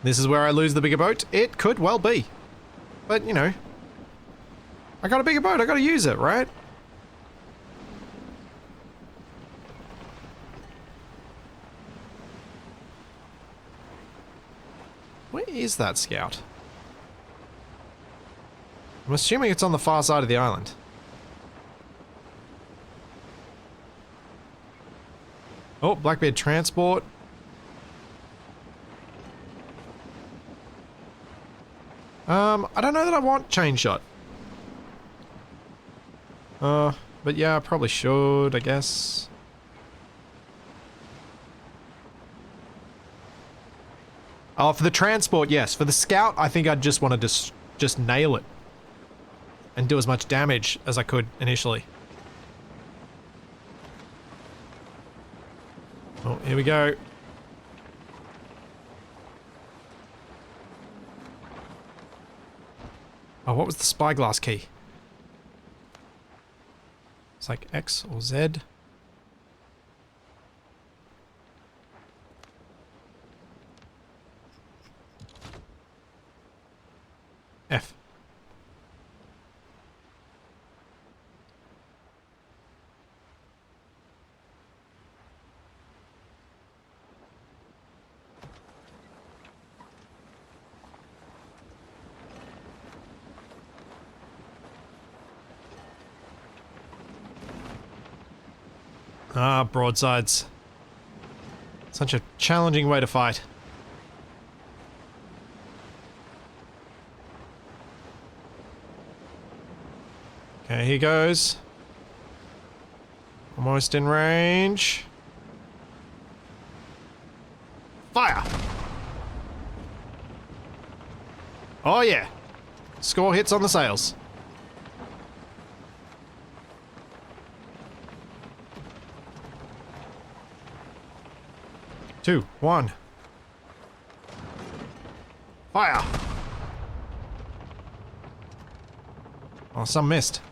This is where I lose the bigger boat? It could well be. But, you know, I got a bigger boat, I gotta use it, right? Where is that scout? I'm assuming it's on the far side of the island. Oh, Blackbeard transport. I don't know that I want chain shot. But yeah, I probably should, I guess. Oh, for the transport, yes. For the scout, I think I'd just want to just nail it. And do as much damage as I could initially. Oh, here we go. Oh, what was the spyglass key? It's like X or Z. F. Ah, broadsides. Such a challenging way to fight. Okay, here goes. Almost in range. Fire! Oh yeah. Score hits on the sails. Two, one. Fire! Oh, some missed.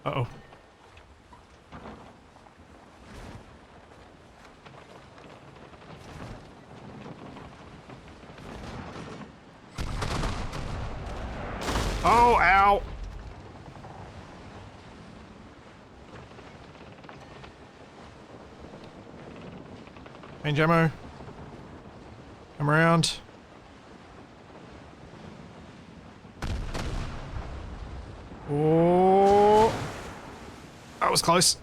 Uh-oh. Oh, ow! Range ammo. Come around. Oh, that was close.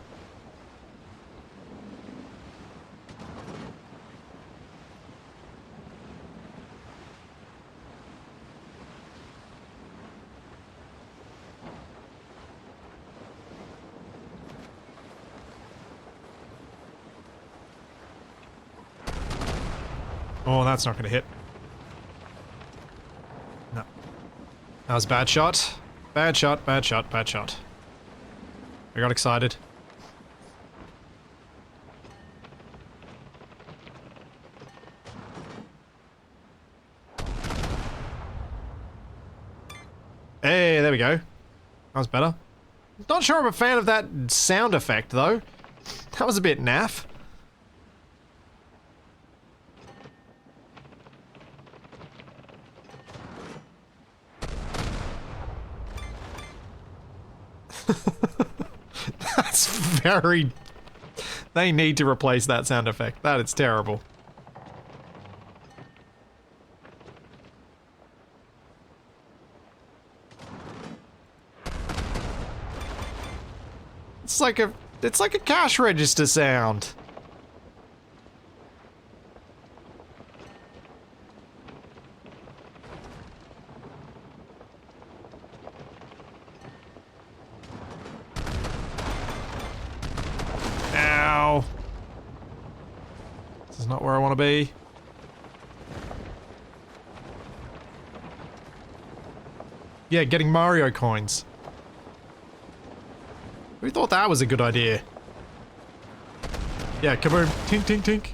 Oh, that's not going to hit. No. That was a bad shot. Bad shot, bad shot, bad shot. I got excited. Hey, there we go. That was better. Not sure I'm a fan of that sound effect, though. That was a bit naff. That's very... They need to replace that sound effect. That is terrible. It's like a cash register sound. Ow. This is not where I want to be. Yeah, getting Mario coins. Who thought that was a good idea? Yeah, kaboom. Tink, tink, tink.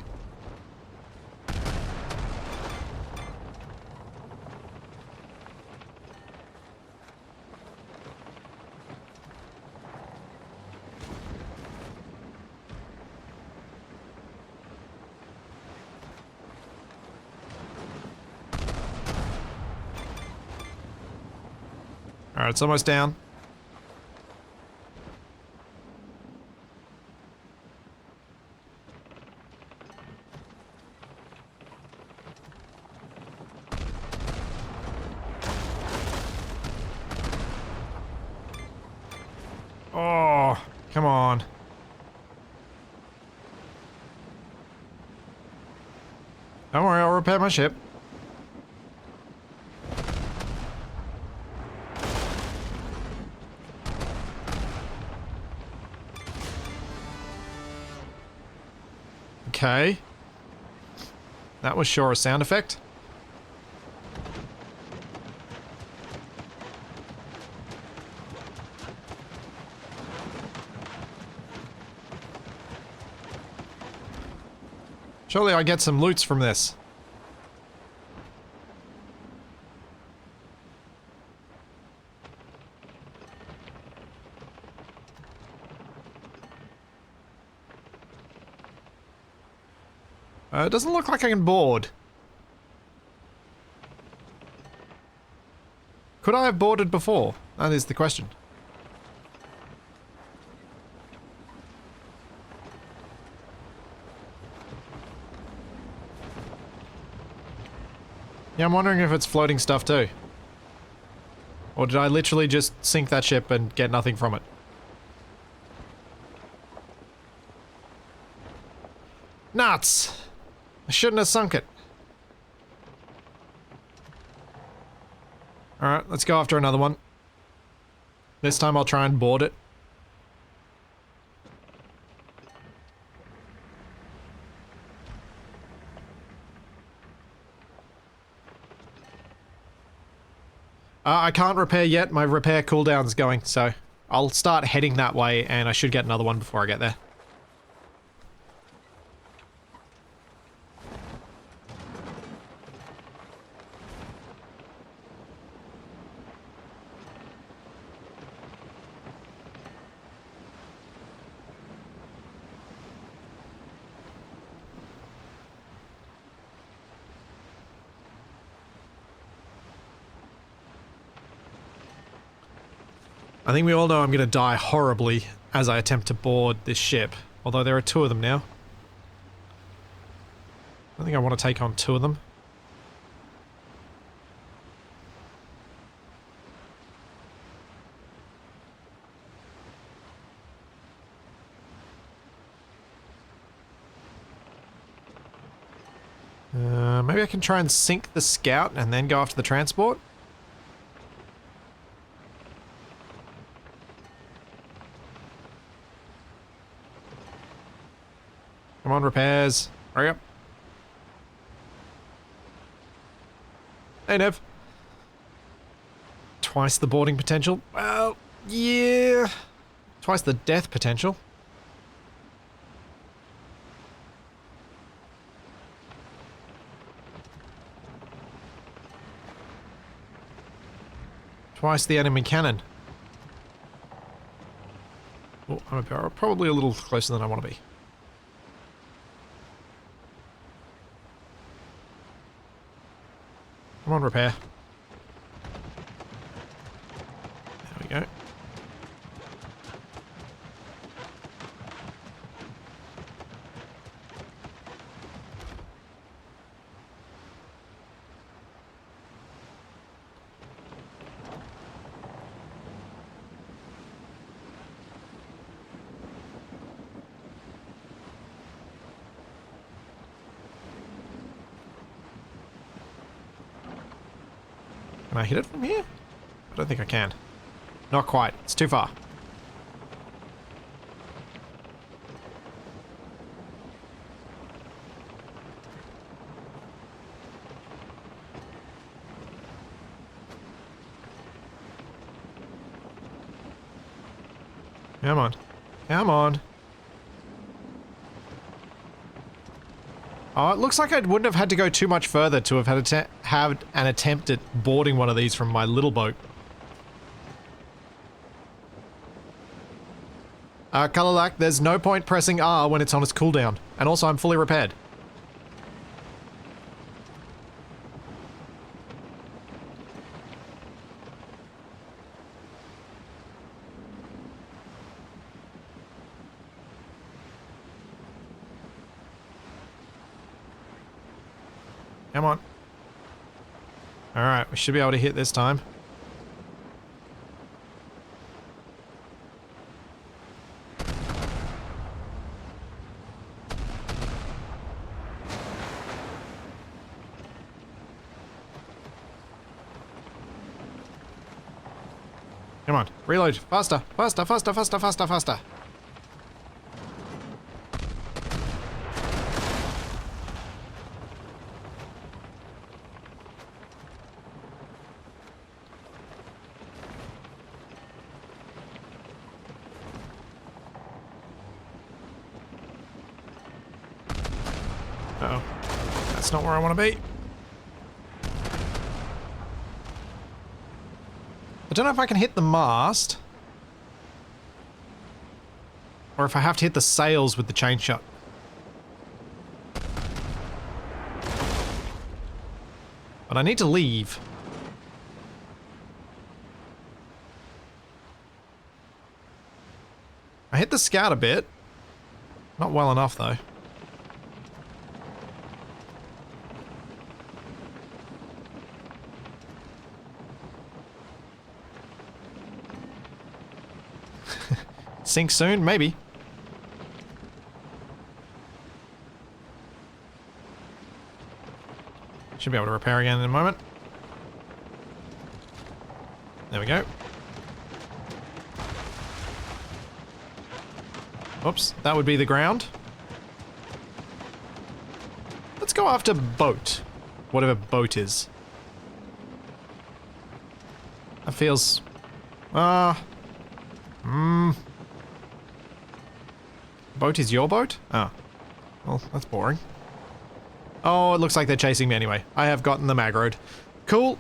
Alright, it's almost down. Oh, come on. Don't worry, I'll repair my ship. Okay. That was sure a sound effect. Surely I get some loots from this. It doesn't look like I can board. Could I have boarded before? That is the question. Yeah, I'm wondering if it's floating stuff too. Or did I literally just sink that ship and get nothing from it? Nuts! I shouldn't have sunk it. Alright, let's go after another one. This time I'll try and board it. I can't repair yet, my repair cooldown's going, so I'll start heading that way and I should get another one before I get there. I think we all know I'm going to die horribly as I attempt to board this ship, although there are two of them now. I think I want to take on two of them. Maybe I can try and sink the scout and then go after the transport? Come on, repairs. Hurry up. Hey, Nev. Twice the boarding potential? Well, yeah. Twice the death potential. Twice the enemy cannon. Oh, I'm probably a little closer than I want to be. Come on, repair. There we go. Can I hit it from here? I don't think I can. Not quite. It's too far. Come on. Come on. Oh, it looks like I wouldn't have had to go too much further to have had an attempt at boarding one of these from my little boat. Colorlac, there's no point pressing R when it's on its cooldown. And also, I'm fully repaired. Come on. Alright, we should be able to hit this time. Come on, reload. Faster, faster, faster, faster, faster, faster. Uh-oh. That's not where I want to be. I don't know if I can hit the mast. Or if I have to hit the sails with the chain shot. But I need to leave. I hit the scout a bit. Not well enough, though. Sink soon? Maybe. Should be able to repair again in a moment. There we go. Oops, that would be the ground. Let's go after boat. Whatever boat is. That feels... Boat is your boat? Oh. Well, that's boring. Oh, it looks like they're chasing me anyway. I have gotten them aggroed. Cool.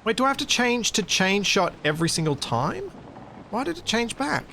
Wait, do I have to change to chain shot every single time? Why did it change back?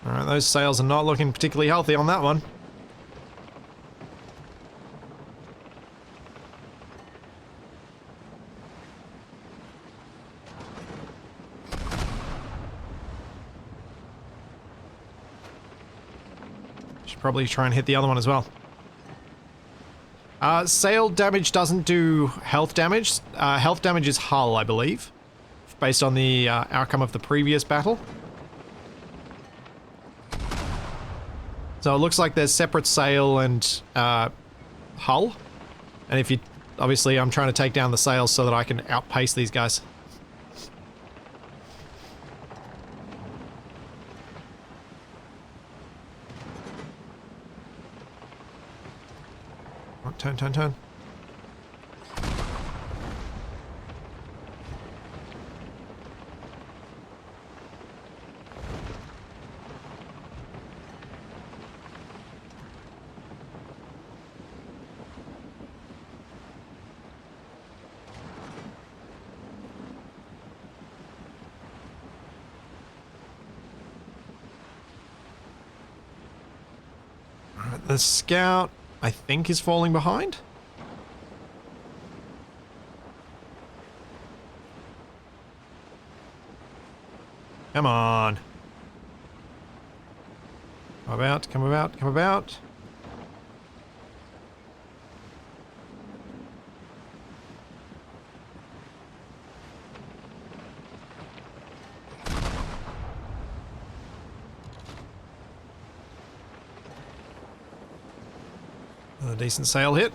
Alright, those sails are not looking particularly healthy on that one. Should probably try and hit the other one as well. Sail damage doesn't do health damage. Health damage is hull, I believe, based on the outcome of the previous battle. So it looks like there's separate sail and hull. And if you... Obviously, I'm trying to take down the sails so that I can outpace these guys. Oh, turn, turn, turn. The scout, I think, is falling behind. Come on. Come about, come about, come about. A decent sail hit.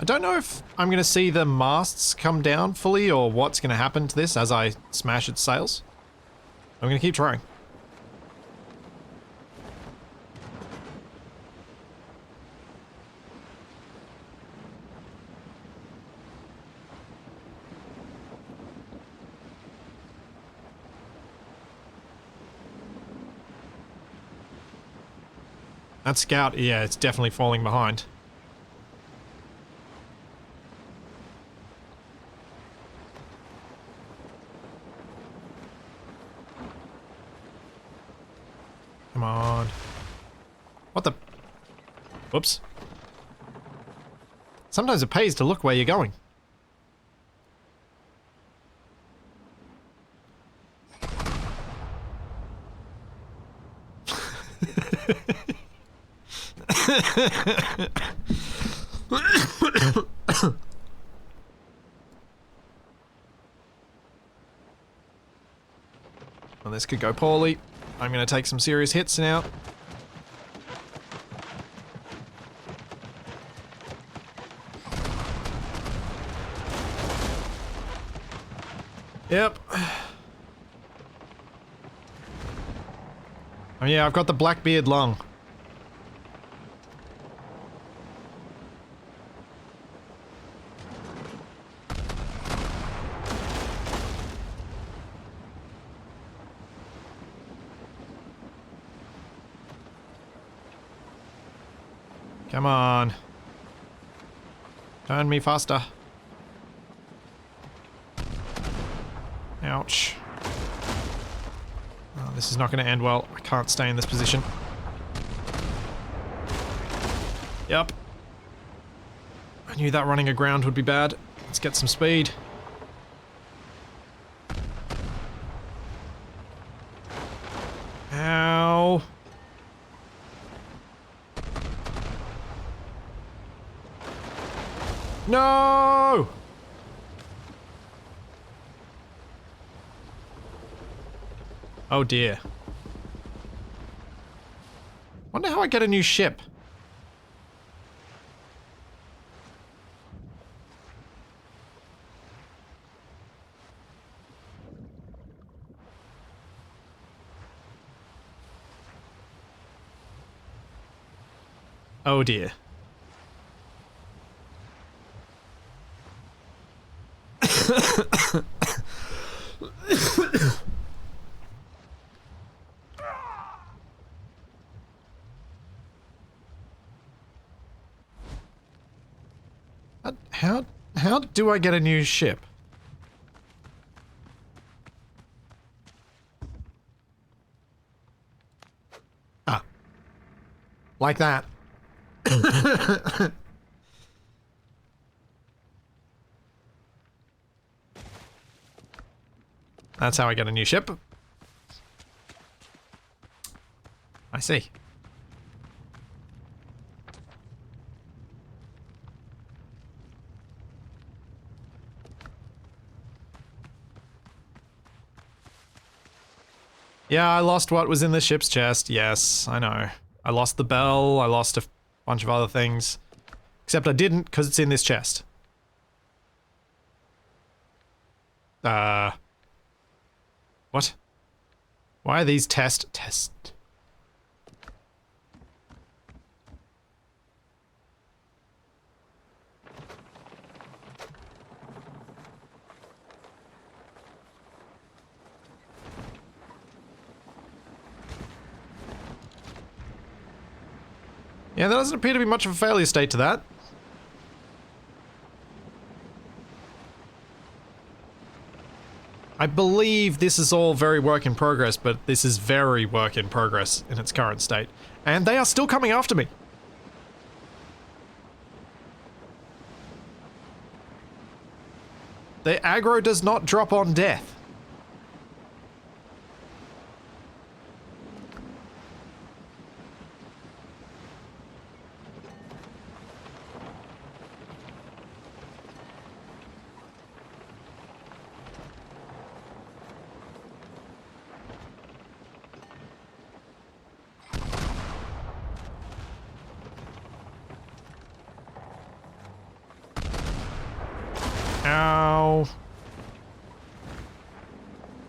I don't know if I'm going to see the masts come down fully or what's going to happen to this as I smash its sails. I'm going to keep trying. That scout, yeah, it's definitely falling behind. Come on. What the? Whoops. Sometimes it pays to look where you're going. Well, this could go poorly. I'm going to take some serious hits now. Yep. Oh yeah, I've got the Blackbeard lung. Come on. Turn me faster. Ouch. Oh, this is not going to end well. I can't stay in this position. Yep. I knew that running aground would be bad. Let's get some speed. Ow. No! Oh dear. Wonder how I get a new ship. Oh dear. How do I get a new ship? Ah. Like that. That's how I get a new ship. I see. Yeah, I lost what was in the ship's chest. Yes, I know. I lost the bell, I lost a bunch of other things. Except I didn't, because it's in this chest. What? Why are these tests? Yeah, there doesn't appear to be much of a failure state to that. I believe this is all very work in progress, but this is very work in progress in its current state. And they are still coming after me. The aggro does not drop on death.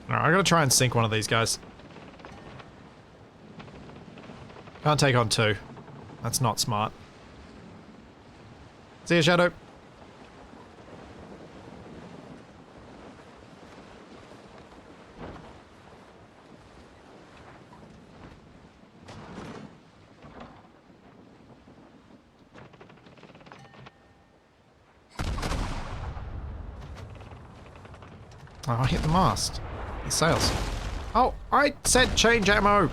Alright, I gotta try and sink one of these guys. Can't take on two. That's not smart. See ya, Shadow. Oh, I hit the mast. The sails. Oh, I said change ammo!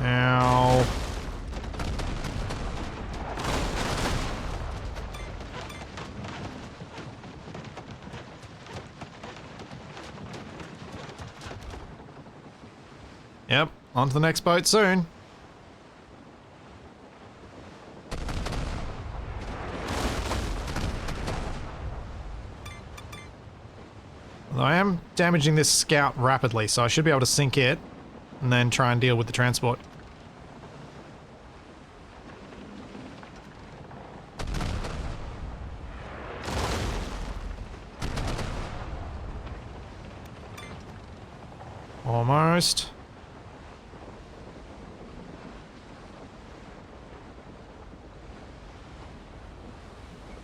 Ow. Yep, on to the next boat soon. Although I am damaging this scout rapidly, so I should be able to sink it and then try and deal with the transport. Almost.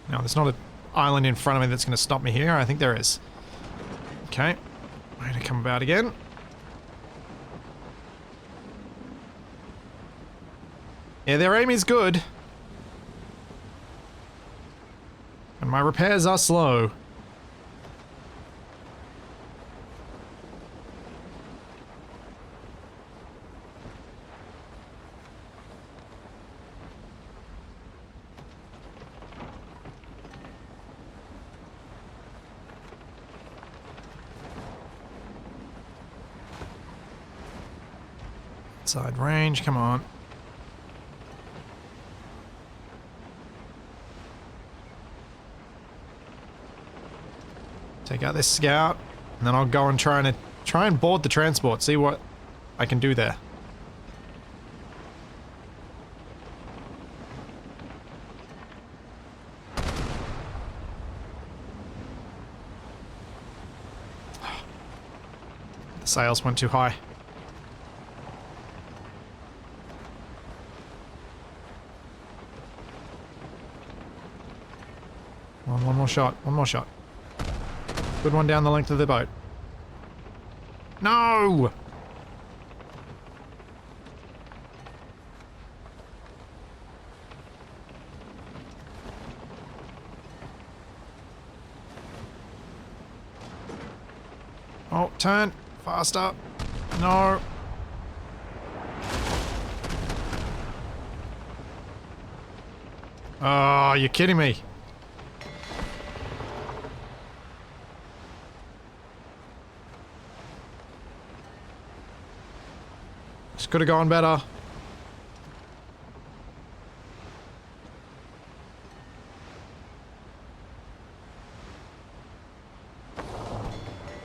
No, there's not an island in front of me that's going to stop me here. I think there is. Okay. I'm going to come about again. Yeah, their aim is good. And my repairs are slow. Side range, come on. Take out this scout, and then I'll go and try and board the transport, see what I can do there. The sails went too high. One more shot, one more shot. Good one down the length of the boat. No! Oh, turn. Faster. No. Oh, you're kidding me. This could have gone better.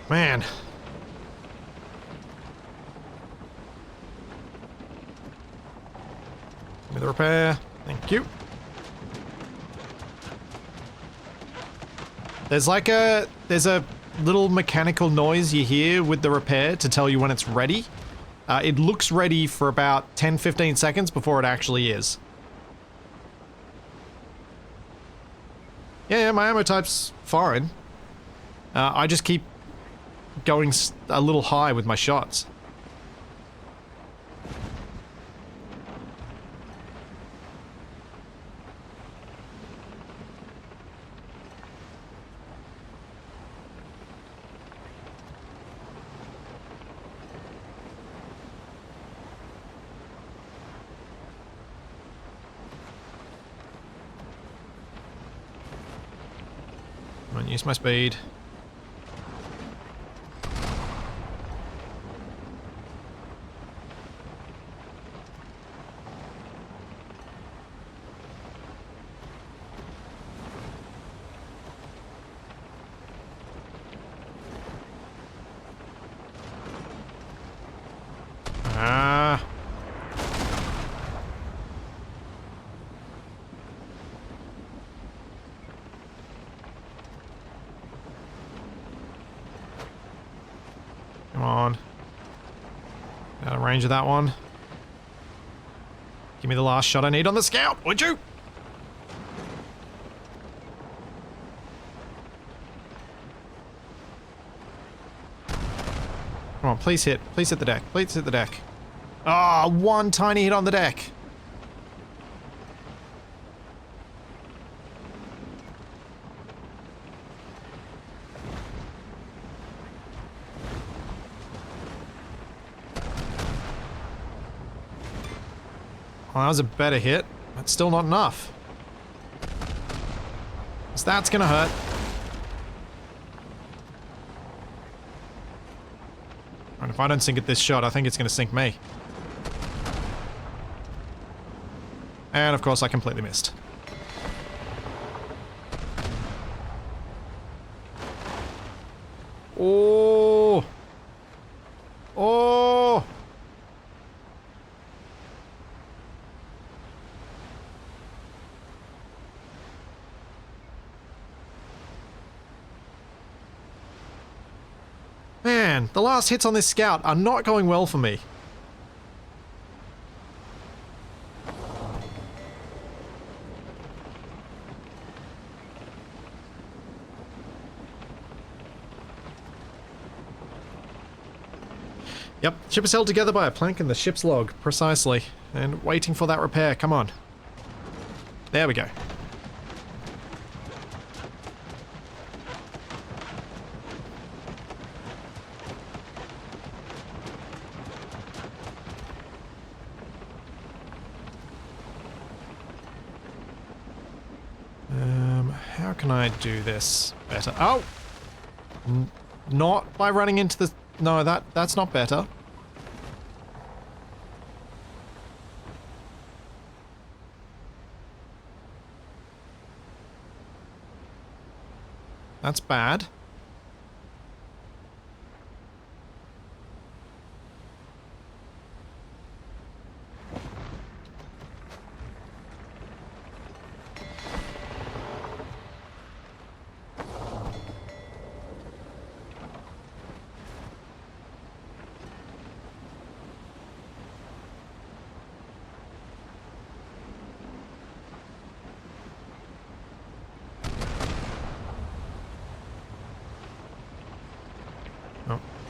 Man. Give me the repair. Thank you. There's a little mechanical noise you hear with the repair to tell you when it's ready. It looks ready for about 10-15 seconds before it actually is. Yeah, my ammo type's fine. I just keep going a little high with my shots. Use my speed. Out of range of that one. Give me the last shot I need on the scout, would you? Come on, please hit. Please hit the deck. Please hit the deck. Ah, oh, one tiny hit on the deck. Well, that was a better hit. That's still not enough. 'Cause that's gonna hurt. And if I don't sink at this shot, I think it's gonna sink me. And of course I completely missed. Oh! Oh! Man, the last hits on this scout are not going well for me. Yep, ship is held together by a plank in the ship's log, precisely. And waiting for that repair, come on. There we go. How can I do this better? Oh! Not by running into the... No, that's not better. That's bad.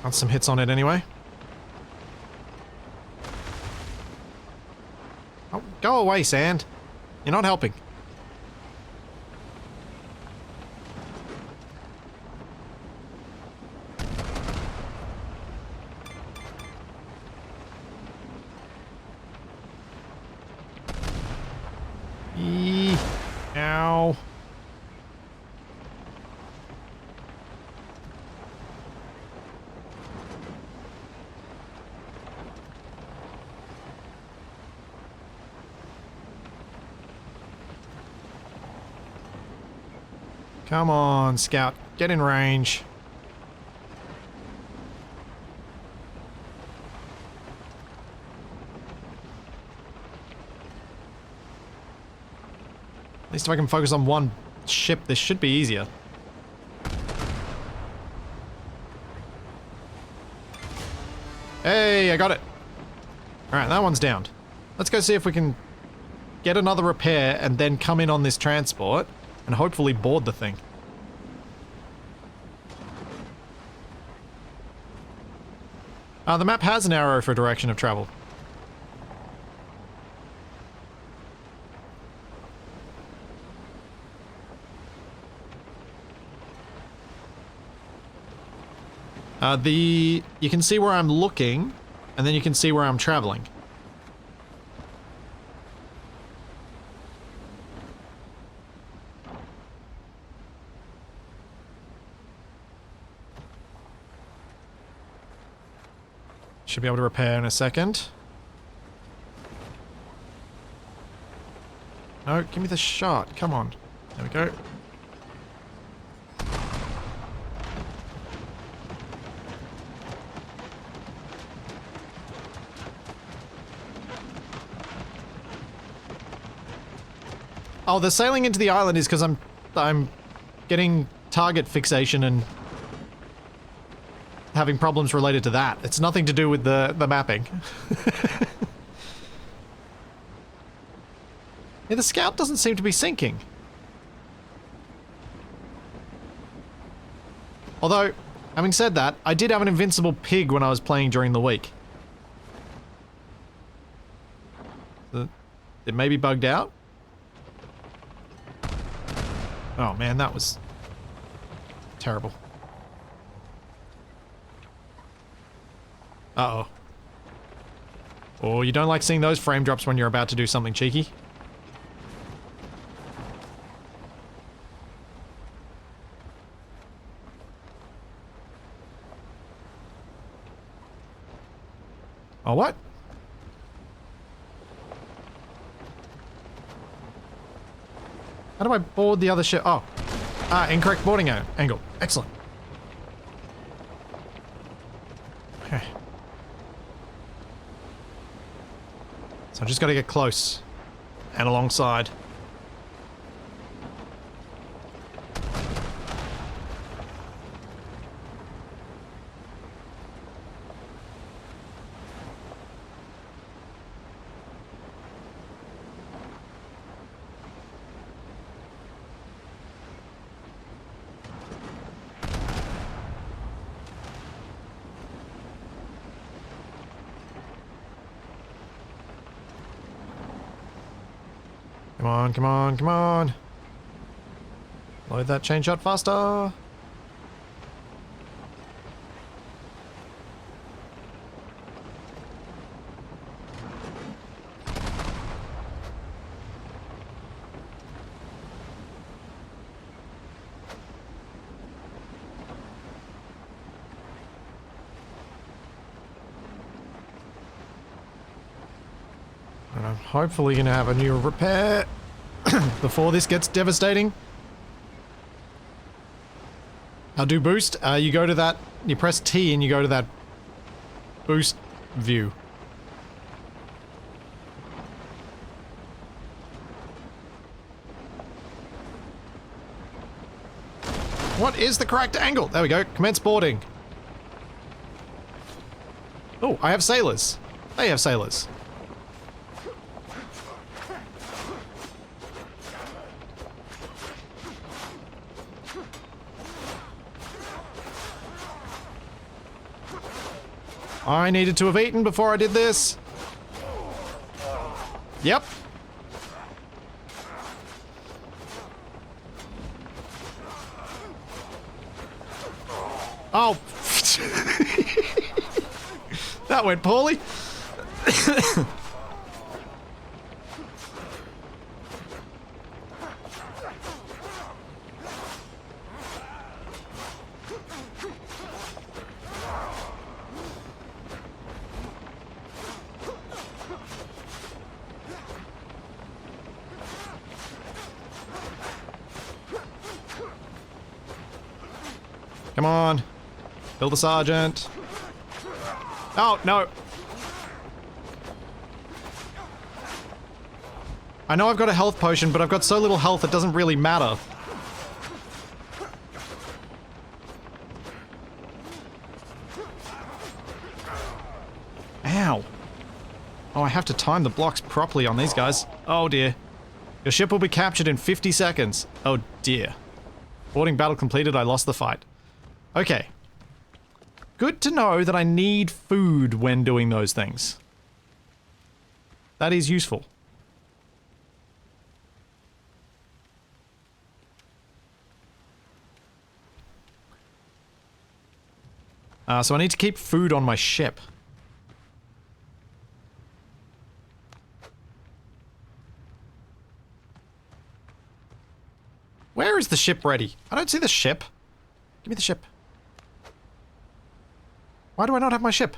Got some hits on it anyway. Oh, go away, sand. You're not helping. Eee. Ow. Come on, Scout. Get in range. At least if I can focus on one ship, this should be easier. Hey, I got it. Alright, that one's down. Let's go see if we can get another repair and then come in on this transport and hopefully board the thing. The map has an arrow for direction of travel. You can see where I'm looking, and then you can see where I'm traveling. Should be able to repair in a second. No, give me the shot. Come on. There we go. Oh, the sailing into the island is because I'm getting target fixation and having problems related to that. It's nothing to do with the mapping. Yeah, the scout doesn't seem to be sinking. Although, having said that, I did have an invincible pig when I was playing during the week. It may be bugged out. Oh man, that was terrible. Uh-oh. Oh, you don't like seeing those frame drops when you're about to do something cheeky? Oh, what? How do I board the other ship? Oh. Incorrect boarding angle. Excellent. Okay. So I just gotta get close. And alongside. Come on, come on, come on. Load that chain shot faster. And I'm hopefully gonna have a new repair before this gets devastating. I'll do boost. You go to that, you press T and you go to that boost view. What is the correct angle? There we go. Commence boarding. Oh, I have sailors. They have sailors. I needed to have eaten before I did this. Yep. Oh. That went poorly. Come on. Build the sergeant. Oh, no. I know I've got a health potion, but I've got so little health it doesn't really matter. Ow. Oh, I have to time the blocks properly on these guys. Oh dear. Your ship will be captured in 50 seconds. Oh dear. Boarding battle completed, I lost the fight. Okay. Good to know that I need food when doing those things. That is useful. So I need to keep food on my ship. Where is the ship ready? I don't see the ship. Give me the ship. Why do I not have my ship?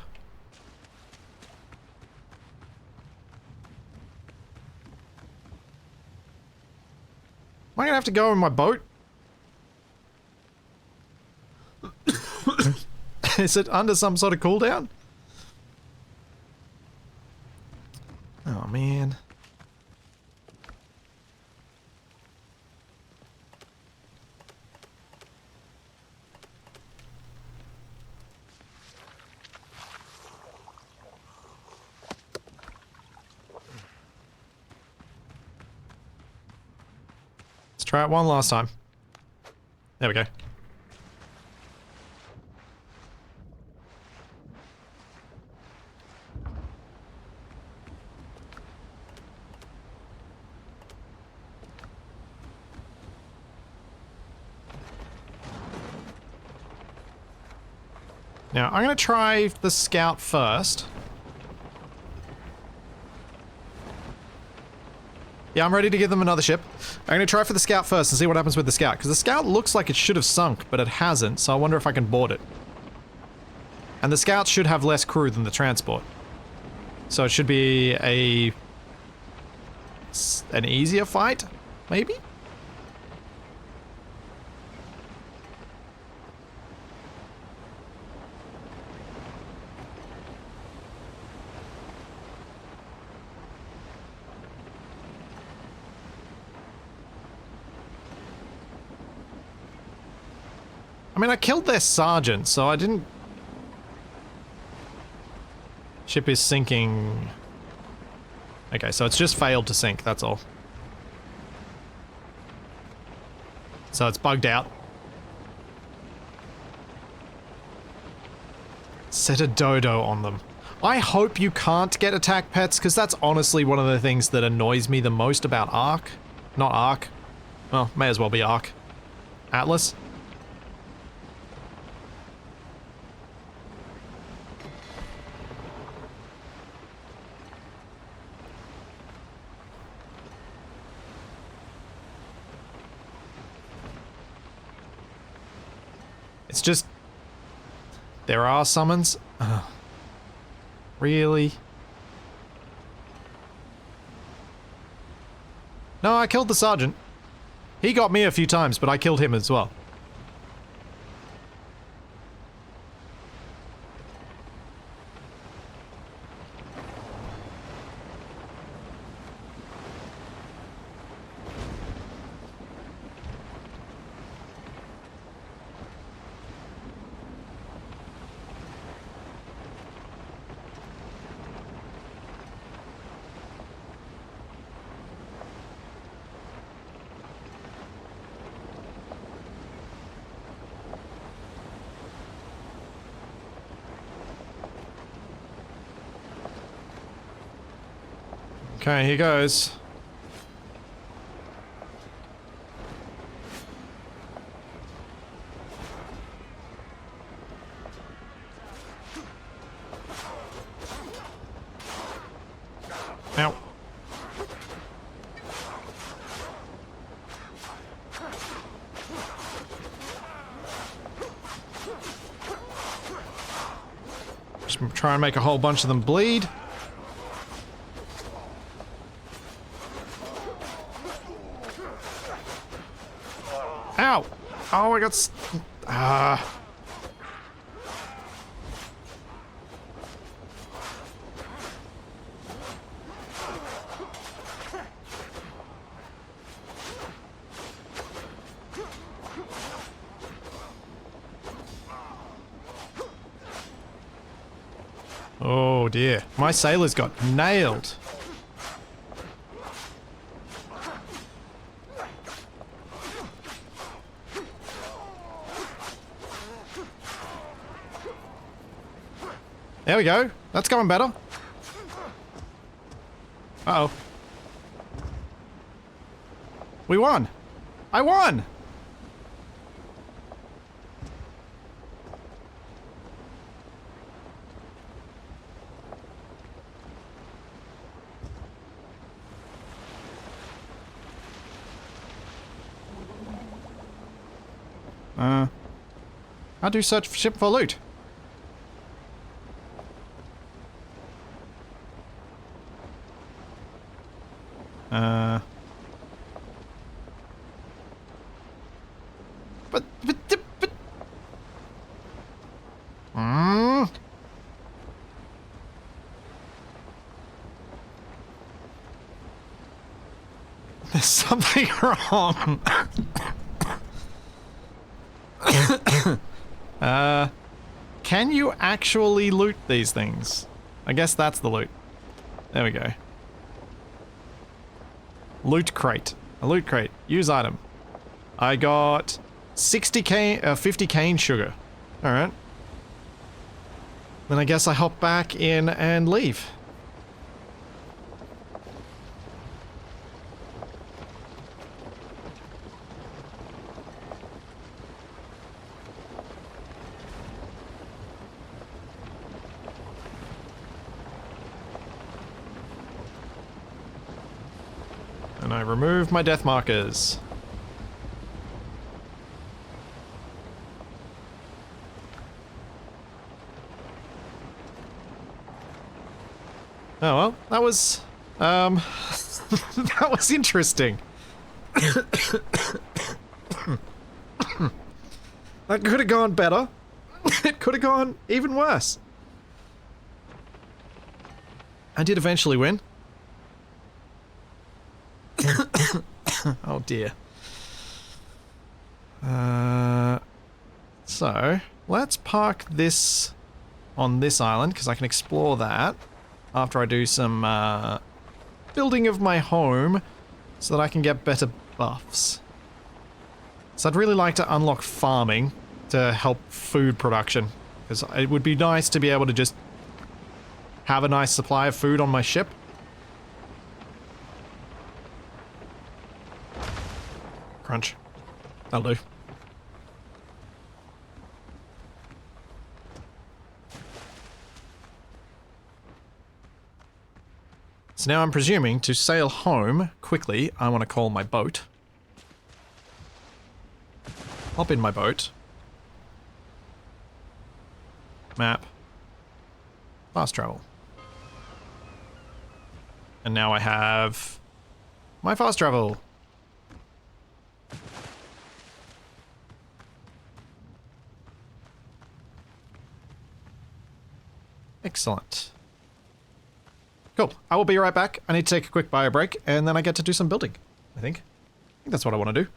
Am I gonna have to go in my boat? Is it under some sort of cooldown? Oh man. Try it one last time. There we go. Now, I'm going to try the scout first. Yeah, I'm ready to give them another ship. I'm going to try for the scout first and see what happens with the scout. Because the scout looks like it should have sunk, but it hasn't, so I wonder if I can board it. And the scout should have less crew than the transport. So it should be an easier fight, maybe? I mean, I killed their sergeant, so I didn't... Ship is sinking... Okay, so it's just failed to sink, that's all. So it's bugged out. Set a dodo on them. I hope you can't get attack pets, because that's honestly one of the things that annoys me the most about Ark. Not Ark. Well, may as well be Ark. Atlas. It's just... There are summons. Really? No, I killed the sergeant. He got me a few times, but I killed him as well. Okay, here goes. Ow. Just try and make a whole bunch of them bleed. Ow! Oh, I got Oh dear. My sailors got nailed. There we go. That's going better. Uh-oh. We won. I won! How do you search for ship for loot? But there's something wrong. Can you actually loot these things? I guess that's the loot. There we go. Loot crate. A loot crate. Use item. I got 50 cane sugar. Alright. Then I guess I hop back in and leave. And I remove my death markers. Oh well, that was, that was interesting. That could have gone better. It could have gone even worse. I did eventually win. Oh dear. So, let's park this on this island, because I can explore that after I do some building of my home so that I can get better buffs. So I'd really like to unlock farming to help food production, because it would be nice to be able to just have a nice supply of food on my ship. Crunch. That'll do. So now I'm presuming to sail home quickly, I want to call my boat. Hop in my boat. Map. Fast travel. And now I have my fast travel. Excellent. Cool. I will be right back. I need to take a quick bio break, and then I get to do some building, I think. I think that's what I want to do.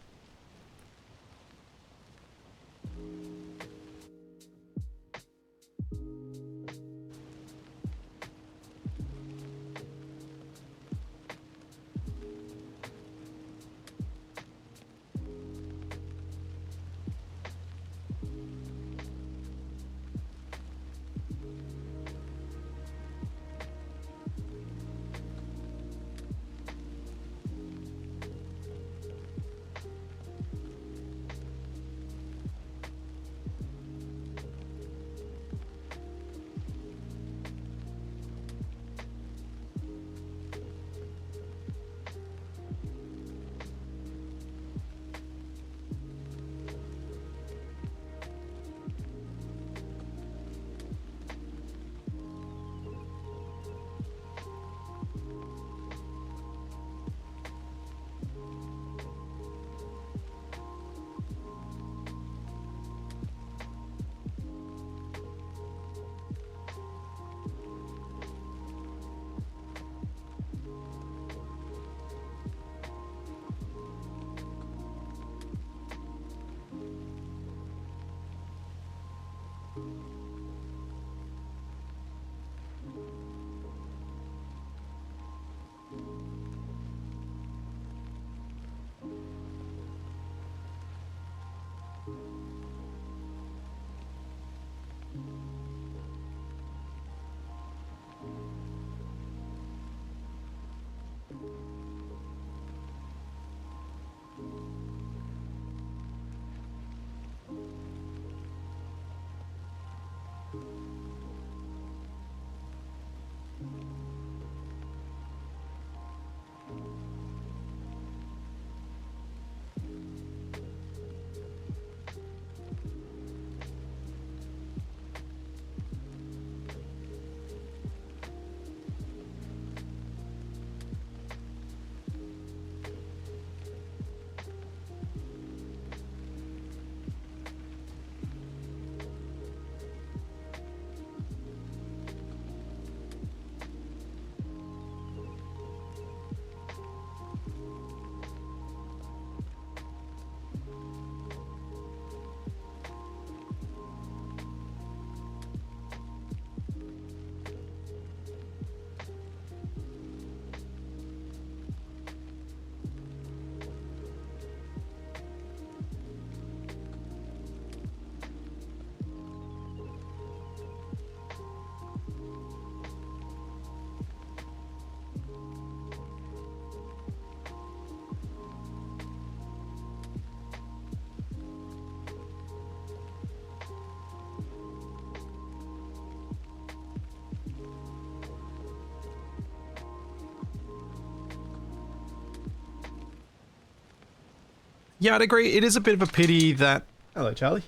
Yeah, I'd agree. It is a bit of a pity that... Hello, Charlie.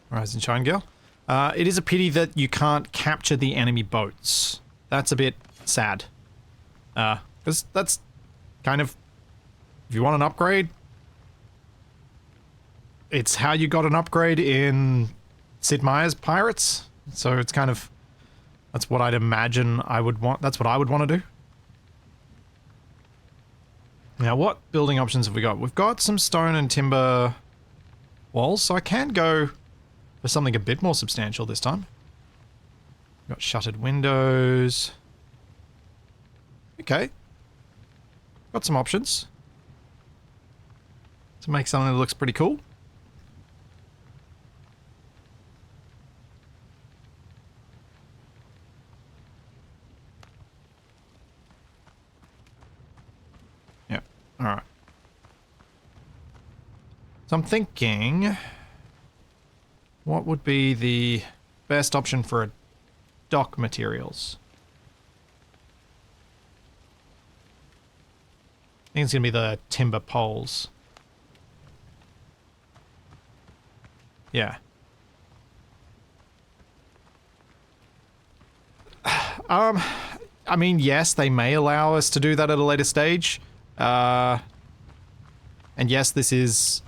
Rise and shine, girl. It is a pity that you can't capture the enemy boats. That's a bit sad. Because that's kind of... If you want an upgrade... It's how you got an upgrade in Sid Meier's Pirates. So it's kind of... That's what I'd imagine I would want. That's what I would want to do. Now, what building options have we got? We've got some stone and timber walls, so I can go for something a bit more substantial this time. We've got shuttered windows. Okay. Got some options to make something that looks pretty cool. Alright. So I'm thinking... What would be the best option for a dock materials? I think it's going to be the timber poles. Yeah. I mean, yes, they may allow us to do that at a later stage. And yes, this is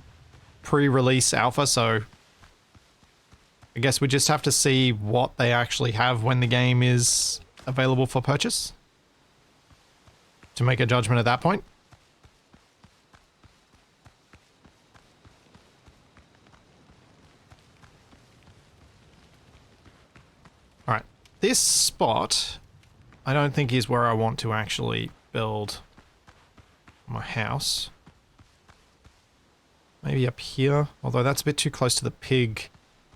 pre-release alpha, so I guess we just have to see what they actually have when the game is available for purchase to make a judgment at that point. Alright, this spot I don't think is where I want to actually build my house. Maybe up here, although that's a bit too close to the pig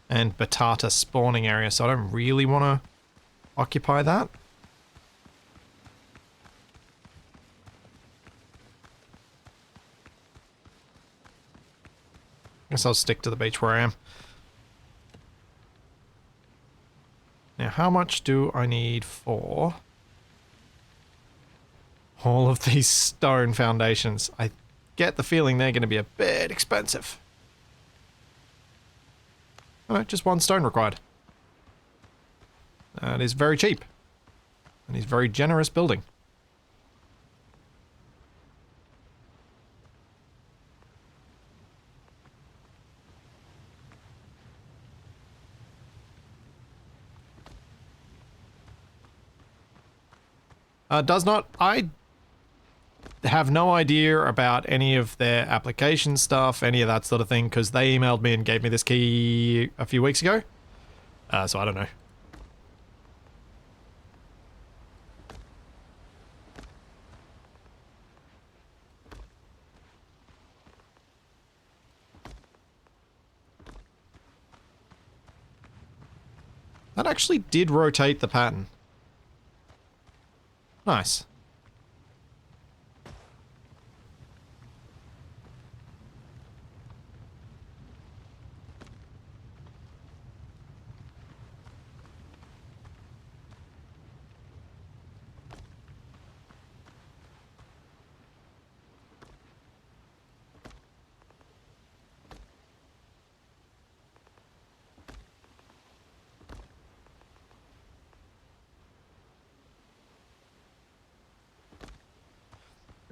and batata spawning area, so I don't really want to occupy that. Guess I'll stick to the beach where I am. Now, how much do I need for all of these stone foundations? I get the feeling they're going to be a bit expensive. Oh, no, just one stone required. That is very cheap. And he's very generous building. Does not... I have no idea about any of their application stuff, any of that sort of thing, because they emailed me and gave me this key a few weeks ago. So I don't know. That actually did rotate the pattern. Nice.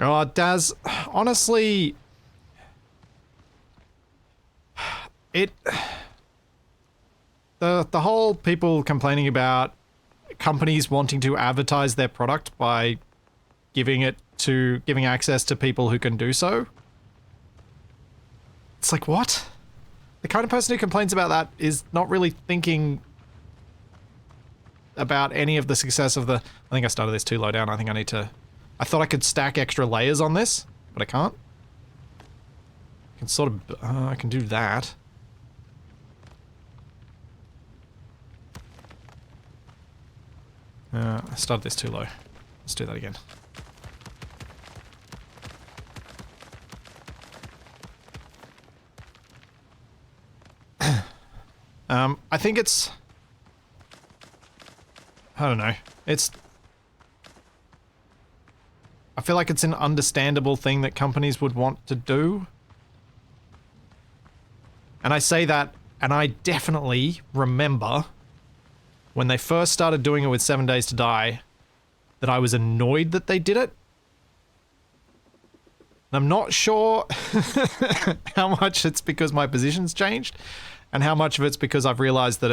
Oh, Daz, honestly, the whole people complaining about companies wanting to advertise their product by giving access to people who can do so. It's like, what? The kind of person who complains about that is not really thinking about any of the success of the... I think I started this too low down. I think I need to... I thought I could stack extra layers on this, but I can't. I can sort of... I can do that. I started this too low. Let's do that again. I think it's... I don't know. It's... I feel like it's an understandable thing that companies would want to do. And I say that, and I definitely remember when they first started doing it with 7 Days to Die, that I was annoyed that they did it. And I'm not sure how much it's because my position's changed, and how much of it's because I've realized that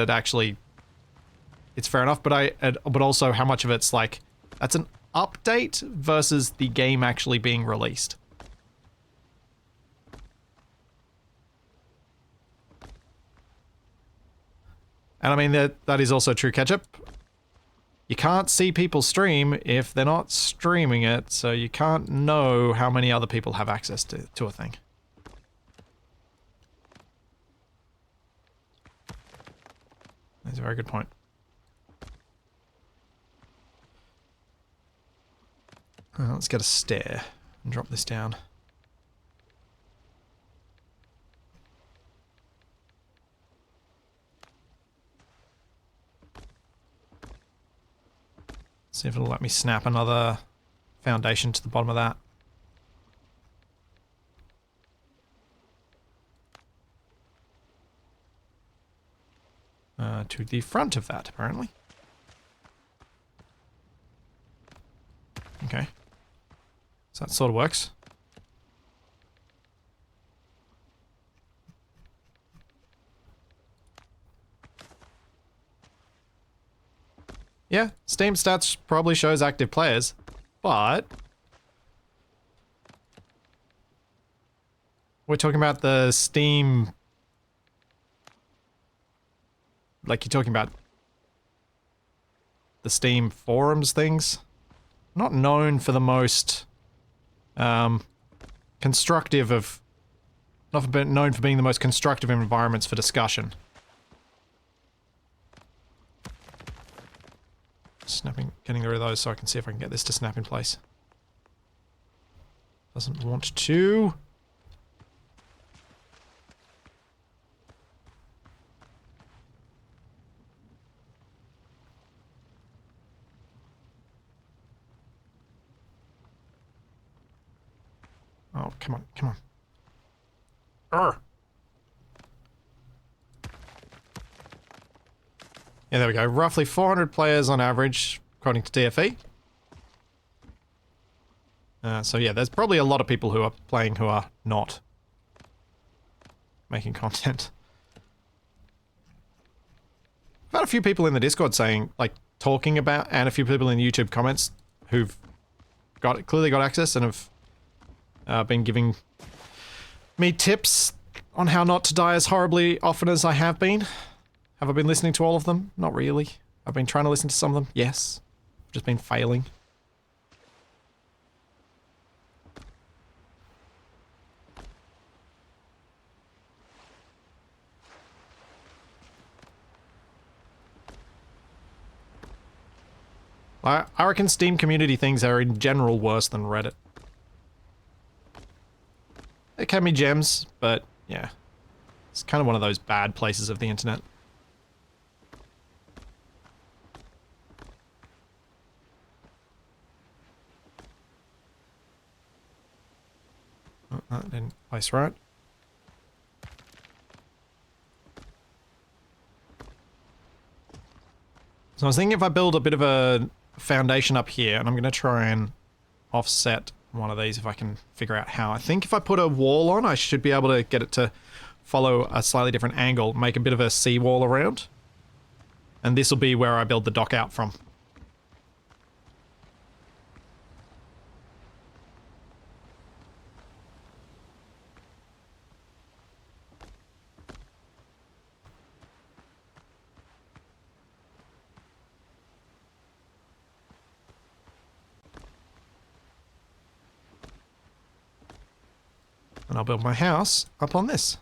it's fair enough, but also how much of it's like, that's an update versus the game actually being released. And I mean, that is also true, Ketchup. You can't see people stream if they're not streaming it, so you can't know how many other people have access to a thing. That's a very good point. Let's get a stair and drop this down. See if it'll let me snap another foundation to the bottom of that. To the front of that, apparently. Okay. So that sort of works. Yeah, Steam stats probably shows active players, but we're talking about the Steam, like you're talking about the Steam forums things. Not known for the most constructive of, not known for being the most constructive environments for discussion. Snapping, getting rid of those so I can see if I can get this to snap in place. Doesn't want to. Oh, come on, come on. Urgh. Yeah, there we go. Roughly 400 players on average, according to TFE. So yeah, there's probably a lot of people who are playing who are not making content. I've had a few people in the Discord saying, like, talking about, and a few people in the YouTube comments who've clearly got access and have been giving me tips on how not to die as horribly often as I have been. Have I been listening to all of them? Not really. I've been trying to listen to some of them. Yes. I've just been failing. I reckon Steam community things are in general worse than Reddit. It can be gems, but yeah. It's kind of one of those bad places of the internet. Oh, that didn't place right. So I was thinking if I build a bit of a foundation up here, and I'm going to try and offset one of these if I can figure out how. I think if I put a wall on, I should be able to get it to follow a slightly different angle, make a bit of a seawall around. And this will be where I build the dock out from. And I'll build my house up on this.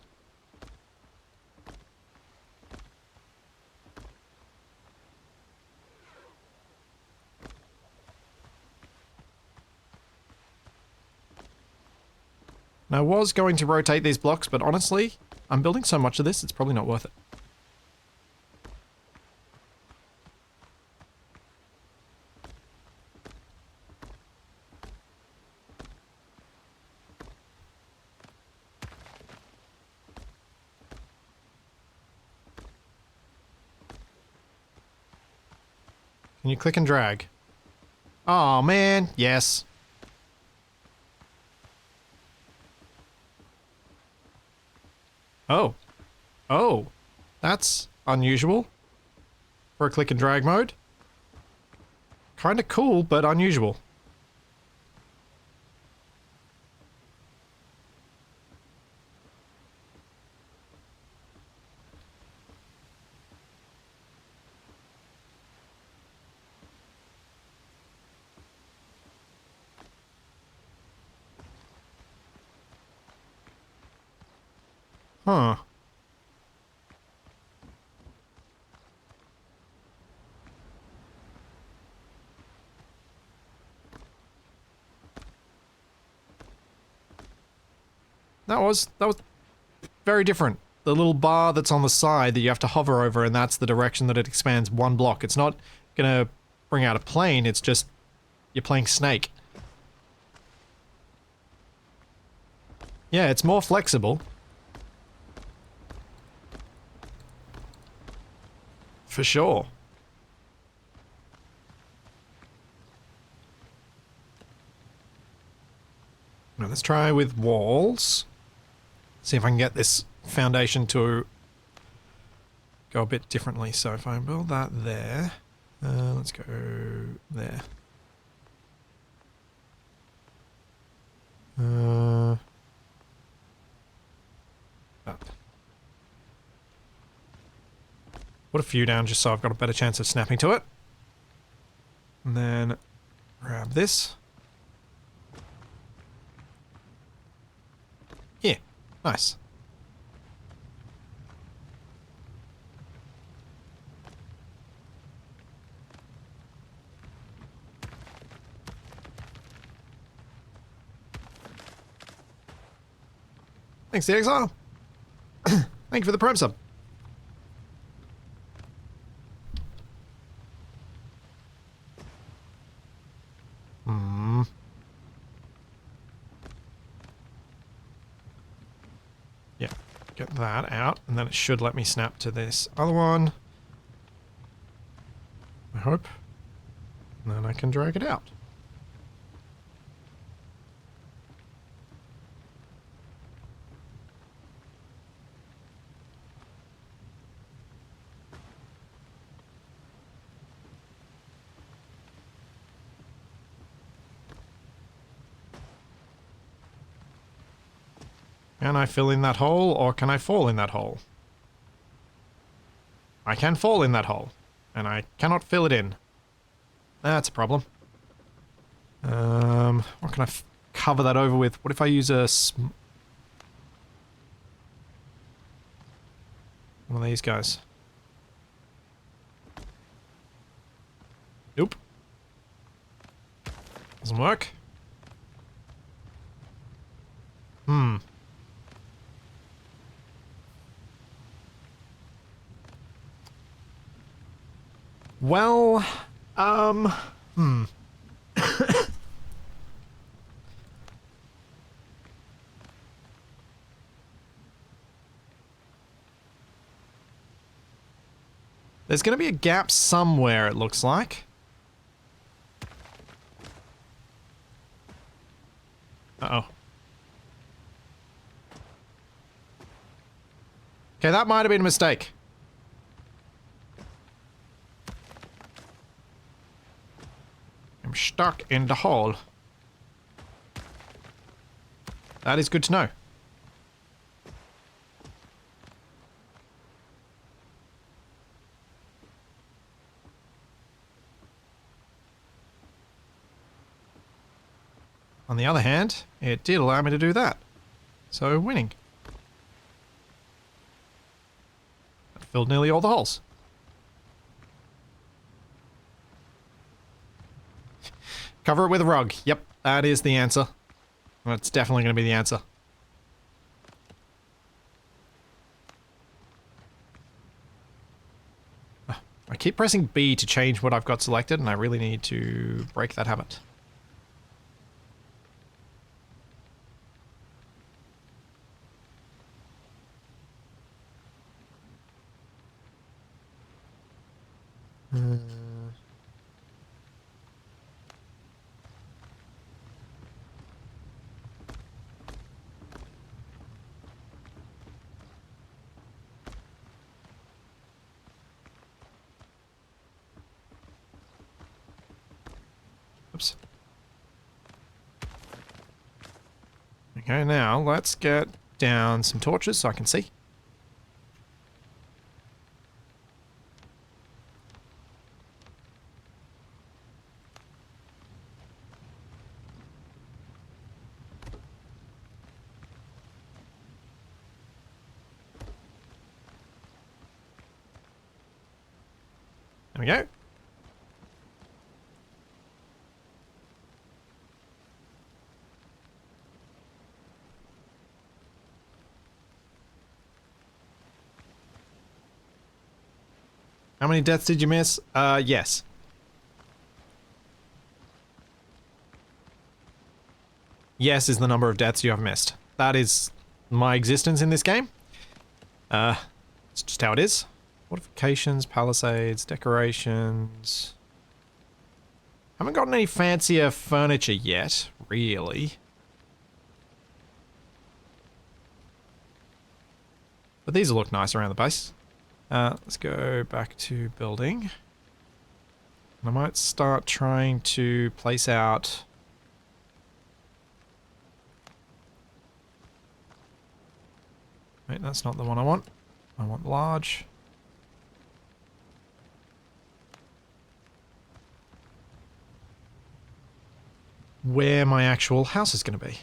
Now, I was going to rotate these blocks, but honestly, I'm building so much of this, it's probably not worth it. Can you click and drag? Oh man, yes. Oh. Oh. That's unusual. For a click and drag mode. Kinda cool, but unusual. Huh. That was very different. The little bar that's on the side that you have to hover over, and that's the direction that it expands one block. It's not gonna bring out a plane, it's just you're playing Snake. Yeah, it's more flexible. For sure. Now let's try with walls. See if I can get this foundation to go a bit differently. So if I build that there, let's go there. That. Put a few down just so I've got a better chance of snapping to it. And then grab this. Yeah, nice. Thanks, the Exile. Thank you for the Prime sub. Yeah, get that out, and then it should let me snap to this other one. I hope. And then I can drag it out. Can I fill in that hole, or can I fall in that hole? I can fall in that hole, and I cannot fill it in. That's a problem. What can I cover that over with? What if I use a one of these guys? Nope. Doesn't work. Well, there's gonna be a gap somewhere, it looks like. Uh-oh. Okay, that might have been a mistake. I'm stuck in the hole. That is good to know. On the other hand, it did allow me to do that. So, winning. That filled nearly all the holes. Cover it with a rug. Yep, that is the answer. That's definitely going to be the answer. I keep pressing B to change what I've got selected, and I really need to break that habit. Oops. Okay, now let's get down some torches so I can see. There we go. How many deaths did you miss? Yes. Yes is the number of deaths you have missed. That is my existence in this game. It's just how it is. Fortifications, palisades, decorations. Haven't gotten any fancier furniture yet, really. But these will look nice around the base. Let's go back to building. I might start trying to place out... Wait, that's not the one I want. I want large. Where my actual house is going to be.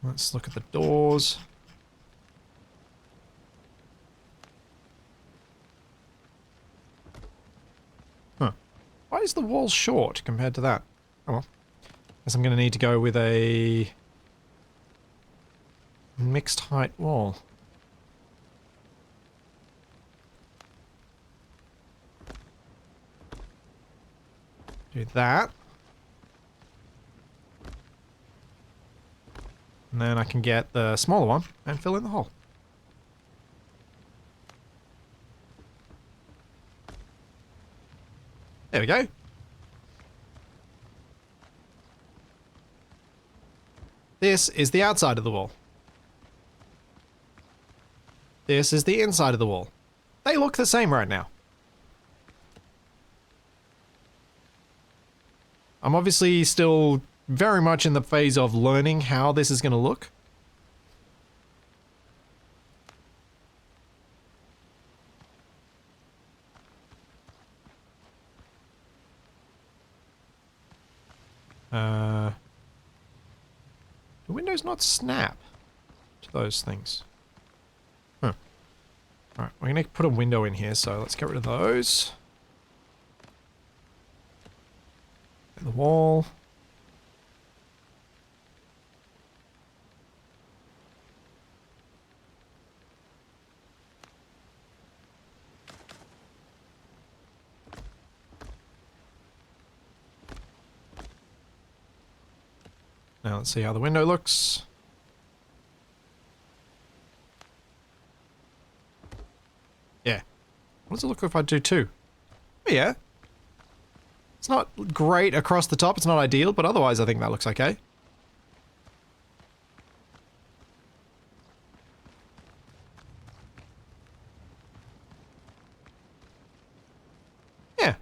Let's look at the doors. Huh. Why is the wall short compared to that? Oh well. Guess I'm going to need to go with a mixed height wall. Do that. And then I can get the smaller one and fill in the hole. There we go. This is the outside of the wall. This is the inside of the wall. They look the same right now. I'm obviously still very much in the phase of learning how this is going to look. Do windows not snap to those things? Huh. Alright, we're going to put a window in here, so let's get rid of those. The wall. Now let's see how the window looks. Yeah. What does it look like if I do two? Oh, yeah. It's not great across the top, it's not ideal, but otherwise I think that looks okay. Yeah.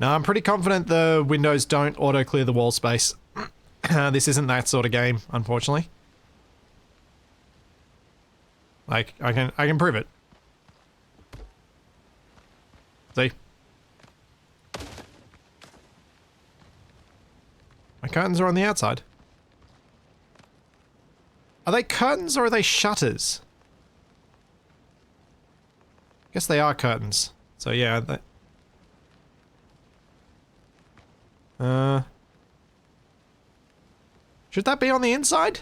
Now I'm pretty confident the windows don't auto-clear the wall space. This isn't that sort of game, unfortunately. Like, I can prove it. See? My curtains are on the outside. Are they curtains or are they shutters? Guess they are curtains. So yeah, should that be on the inside?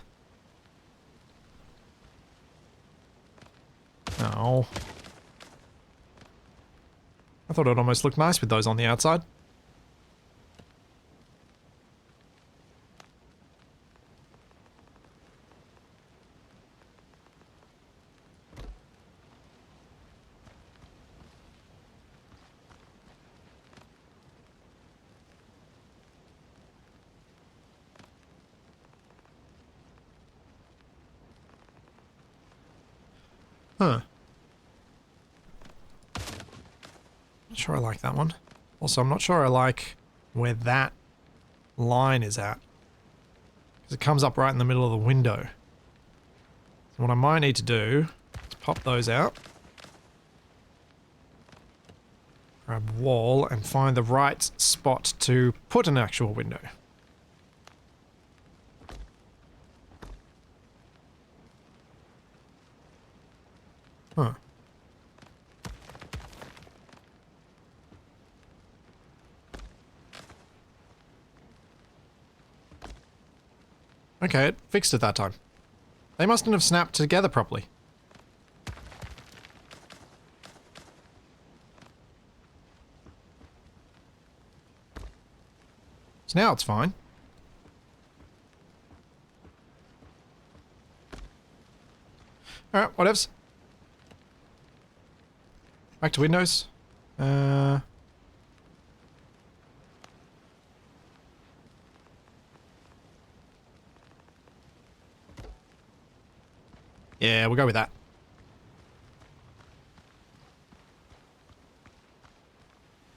No. I thought it almost looked nice with those on the outside. Huh. Not sure I like that one. Also, I'm not sure I like where that line is at. Because it comes up right in the middle of the window. So what I might need to do is pop those out. Grab wall and find the right spot to put an actual window. Huh. Okay, it fixed it that time. They mustn't have snapped together properly. So now it's fine. Alright, whatevs. Back to Windows. Yeah, we'll go with that.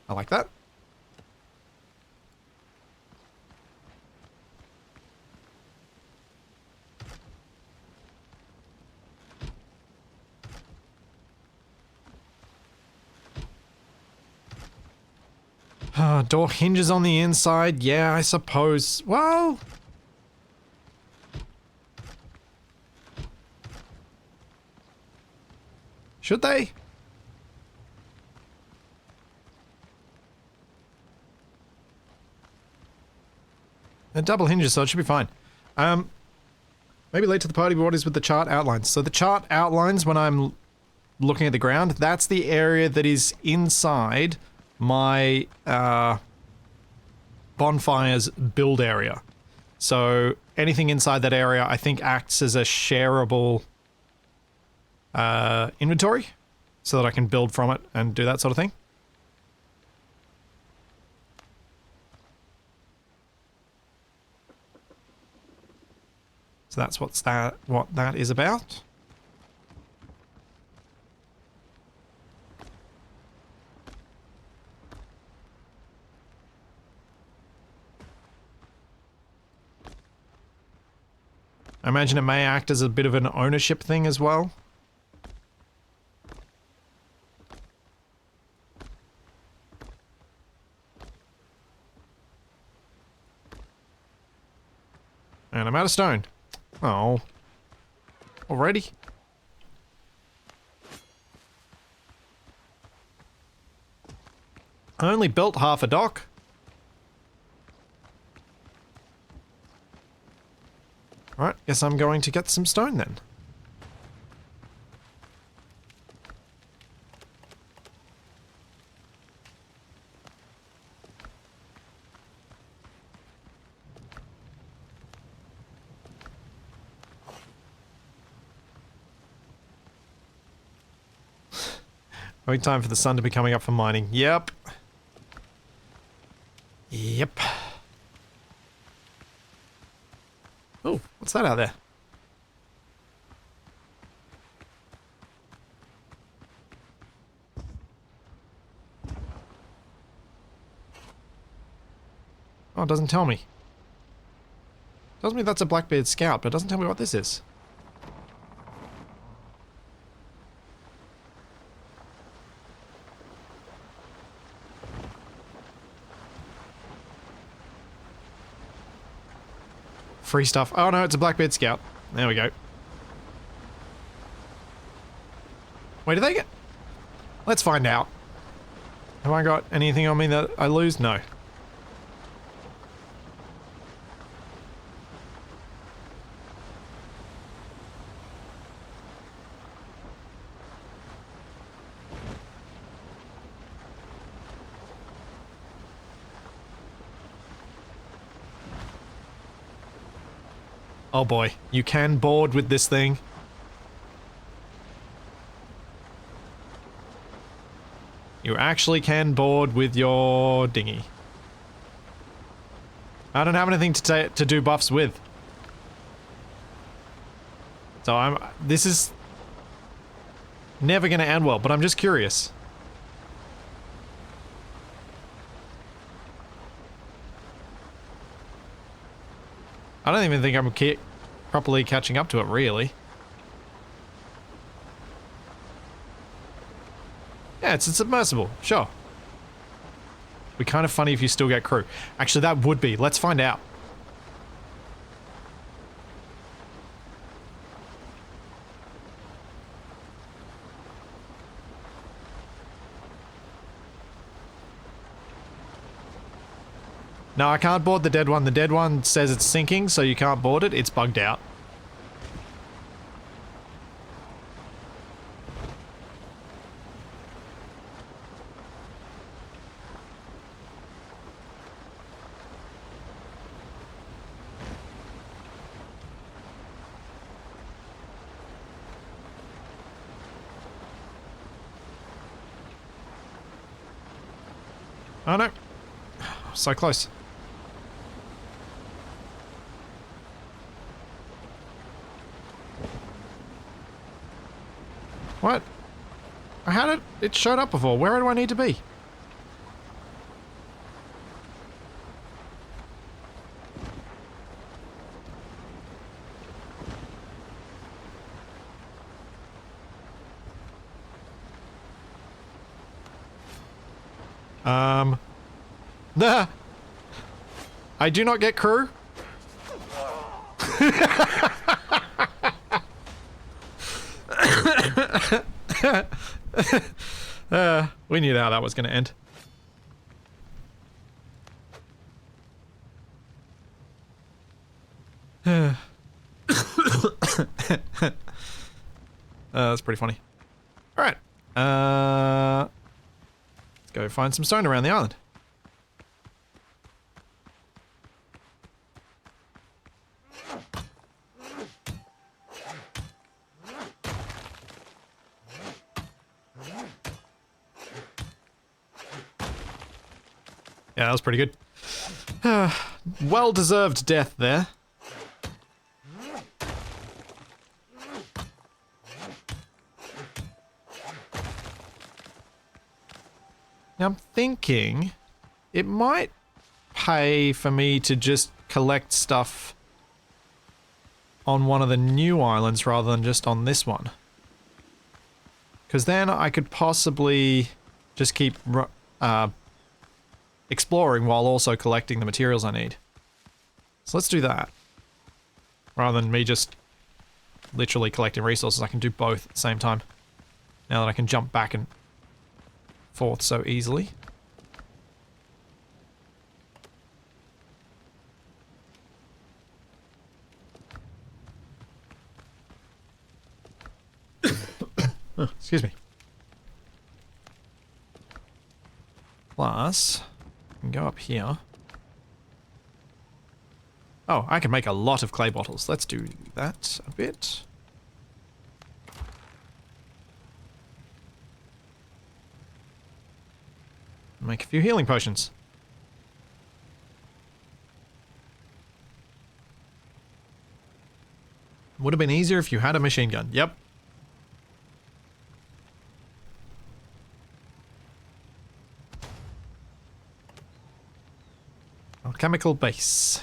I like that. Door hinges on the inside. Yeah, I suppose. Well... should they? They're double hinges, so it should be fine. Maybe late to the party, but what is with the chart outlines? So the chart outlines, when I'm looking at the ground, that's the area that is inside my bonfire's build area. So anything inside that area, I think, acts as a shareable inventory, so that I can build from it and do that sort of thing. So that's what that is about. I imagine it may act as a bit of an ownership thing as well. And I'm out of stone. Oh. Already? I only built half a dock. Alright, guess I'm going to get some stone then. Wait time for the sun to be coming up for mining. Yep. Yep. Oh, what's that out there? Oh, it doesn't tell me. Tells me that's a Blackbeard Scout, but it doesn't tell me what this is. Free stuff. Oh no, it's a Blackbeard Scout. There we go. Wait, do they get... Let's find out. Have I got anything on me that I lose? No. Oh boy, you can board with this thing. You actually can board with your dinghy. I don't have anything to do buffs with. So this is never going to end well, but I'm just curious. I don't even think I'm properly catching up to it, really. Yeah, it's a submersible, sure. Be kind of funny if you still get crew. Actually, that would be. Let's find out. No, I can't board the dead one. The dead one says it's sinking, so you can't board it. It's bugged out. Oh no. So close. What? I had it. It showed up before. Where do I need to be? Nah. I do not get crew. We knew how that was going to end. That's pretty funny. Alright. Let's go find some stone around the island. Yeah, that was pretty good. Well-deserved death there. Now I'm thinking it might pay for me to just collect stuff on one of the new islands rather than just on this one. Because then I could possibly just keep exploring while also collecting the materials I need. So let's do that. Rather than me just literally collecting resources, I can do both at the same time. Now that I can jump back and forth so easily. Oh, excuse me. Plus, I can go up here. Oh, I can make a lot of clay bottles. Let's do that a bit. Make a few healing potions. Would have been easier if you had a machine gun. Yep. Chemical base.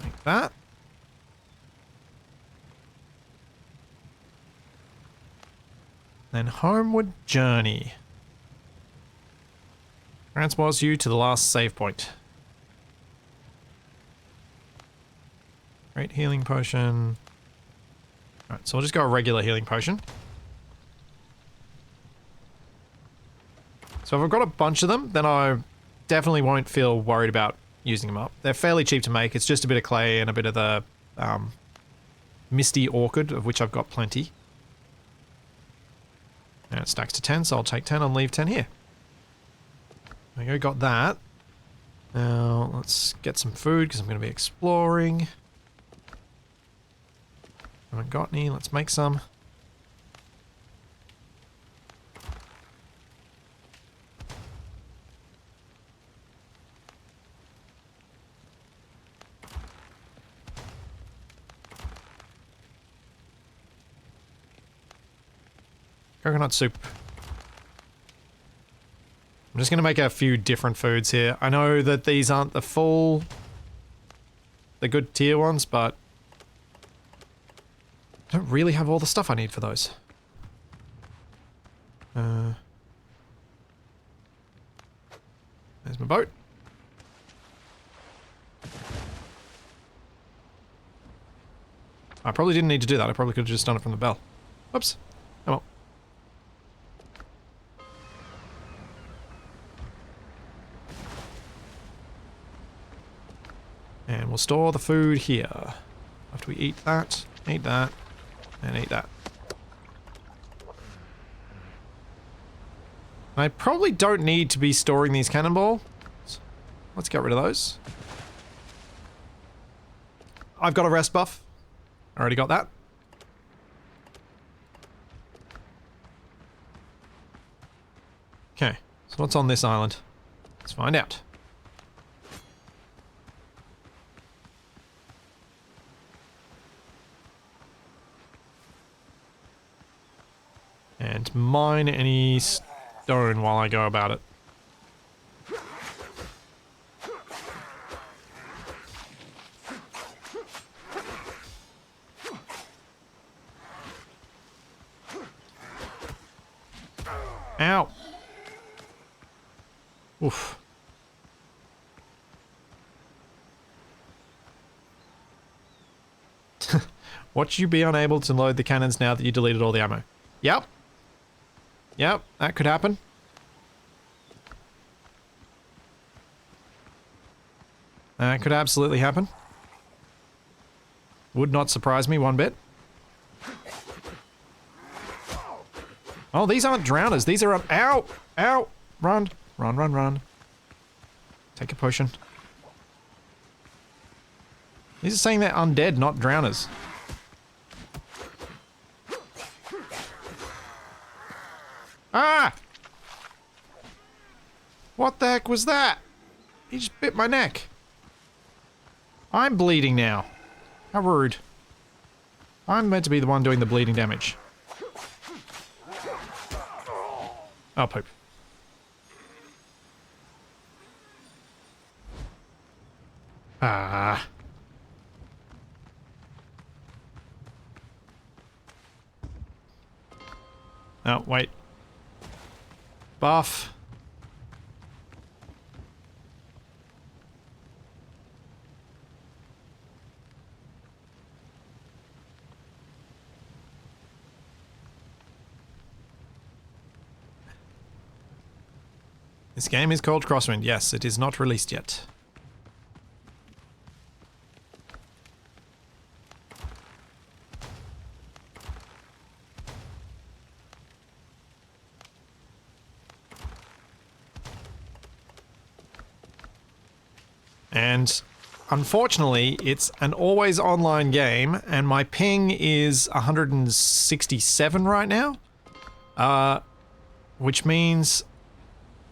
Like that. Then homeward journey. Transports you to the last save point. Great healing potion. Alright, so I'll just go a regular healing potion. So if I've got a bunch of them, then I definitely won't feel worried about using them up. They're fairly cheap to make. It's just a bit of clay and a bit of the misty orchid, of which I've got plenty. And it stacks to 10, so I'll take 10 and leave 10 here. There we go, got that. Now, let's get some food, because I'm going to be exploring. Haven't got any, let's make some. Coconut soup. I'm just going to make a few different foods here. I know that these aren't the good tier ones, but I don't really have all the stuff I need for those. There's my boat. I probably didn't need to do that. I probably could have just done it from the bell. Whoops. Oh well. And we'll store the food here. After we eat that, and eat that. I probably don't need to be storing these cannonballs. Let's get rid of those. I've got a rest buff. I already got that. Okay, so what's on this island? Let's find out. And mine any stone while I go about it. Ow! Oof. Watch you be unable to load the cannons now that you deleted all the ammo. Yep. Yep, that could happen. That could absolutely happen. Would not surprise me one bit. Oh, these aren't drowners. These are... Ow! Ow! Run. Run, run, run. Take a potion. These are saying they're undead, not drowners. Ah! What the heck was that? He just bit my neck. I'm bleeding now. How rude. I'm meant to be the one doing the bleeding damage. Oh, poop. Ah. Oh, wait. Buff. This game is called Crosswind. Yes, it is not released yet. And unfortunately, it's an always online game, and my ping is 167 right now. Which means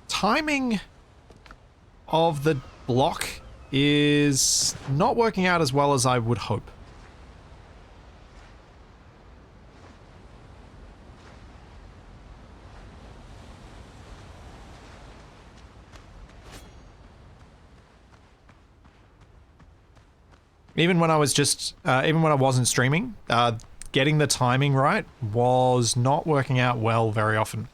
timing of the block is not working out as well as I would hope. Even when I was just, even when I wasn't streaming, getting the timing right was not working out well very often.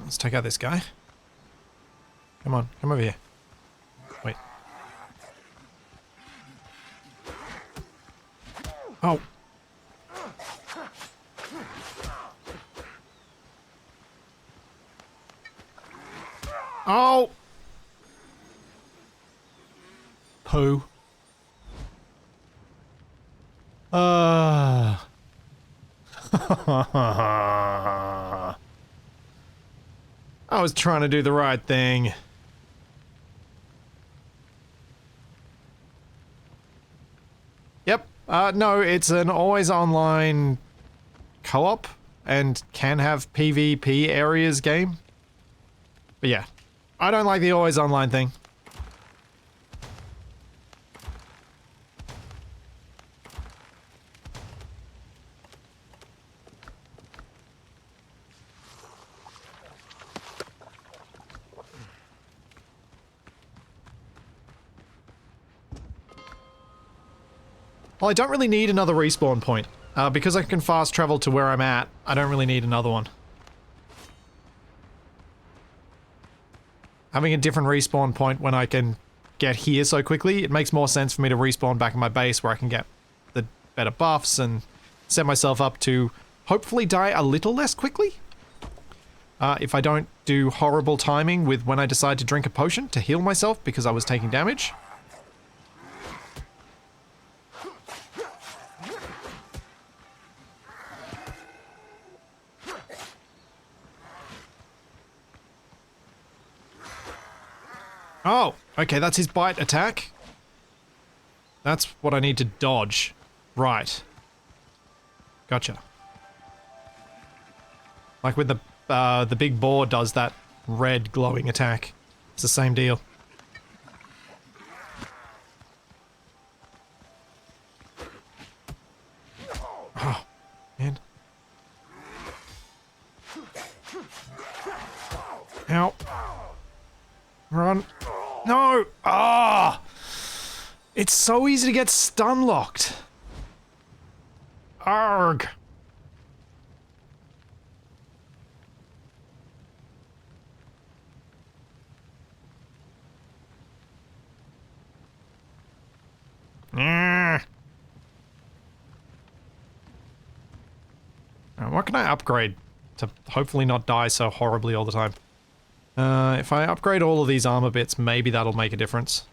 Let's take out this guy. Come on, come over here. Wait. Oh. Oh! Poo. I was trying to do the right thing. Yep. No, it's an always online co-op and can have PvP areas game. But yeah, I don't like the always online thing. Well, I don't really need another respawn point. Because I can fast travel to where I'm at, I don't really need another one. Having a different respawn point when I can get here so quickly, it makes more sense for me to respawn back in my base where I can get the better buffs and set myself up to hopefully die a little less quickly. If I don't do horrible timing with when I decide to drink a potion to heal myself because I was taking damage. Oh, okay, that's his bite attack. That's what I need to dodge. Right. Gotcha. Like with the big boar does that red glowing attack. It's the same deal. Oh, man. Ow. Run. No! Ah! It's so easy to get stun locked. Arg. What can I upgrade to hopefully not die so horribly all the time? If I upgrade all of these armor bits, maybe that'll make a difference.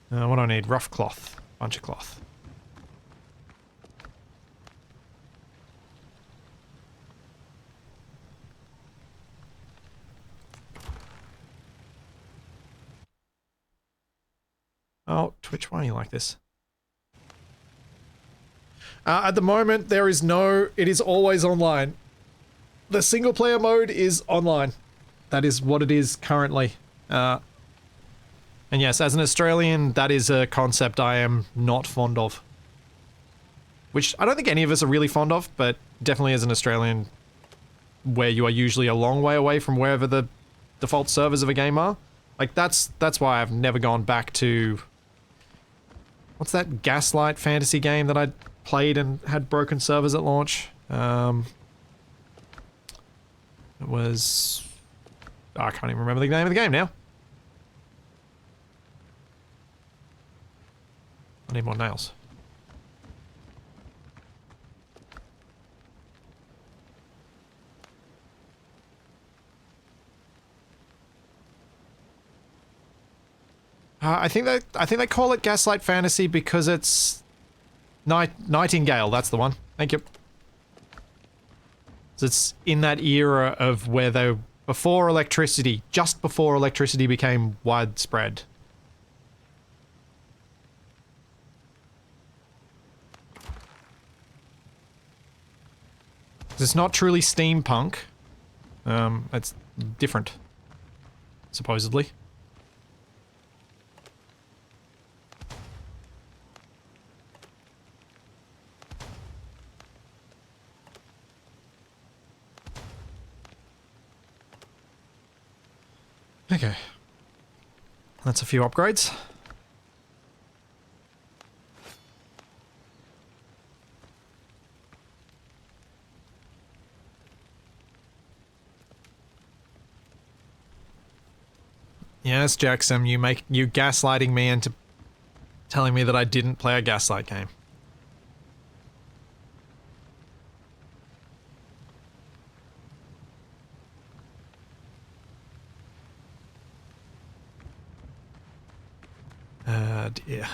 What do I need? Rough cloth. Bunch of cloth. Oh, Twitch, why are you like this? At the moment, there is no... It is always online. The single player mode is online. That is what it is currently. And yes, as an Australian, that is a concept I am not fond of. Which I don't think any of us are really fond of, but definitely as an Australian, where you are usually a long way away from wherever the default servers of a game are. Like, that's why I've never gone back to... What's that Gaslight fantasy game that I played and had broken servers at launch? It was... I can't even remember the name of the game now. I need more nails. I think they call it Gaslight Fantasy because it's Nightingale. That's the one. Thank you. So it's in that era of where they before electricity, just before electricity became widespread. It's not truly steampunk. It's different, supposedly. Okay. That's a few upgrades. Yes, Jackson, you gaslighting me into telling me that I didn't play a Gaslight game. Dear.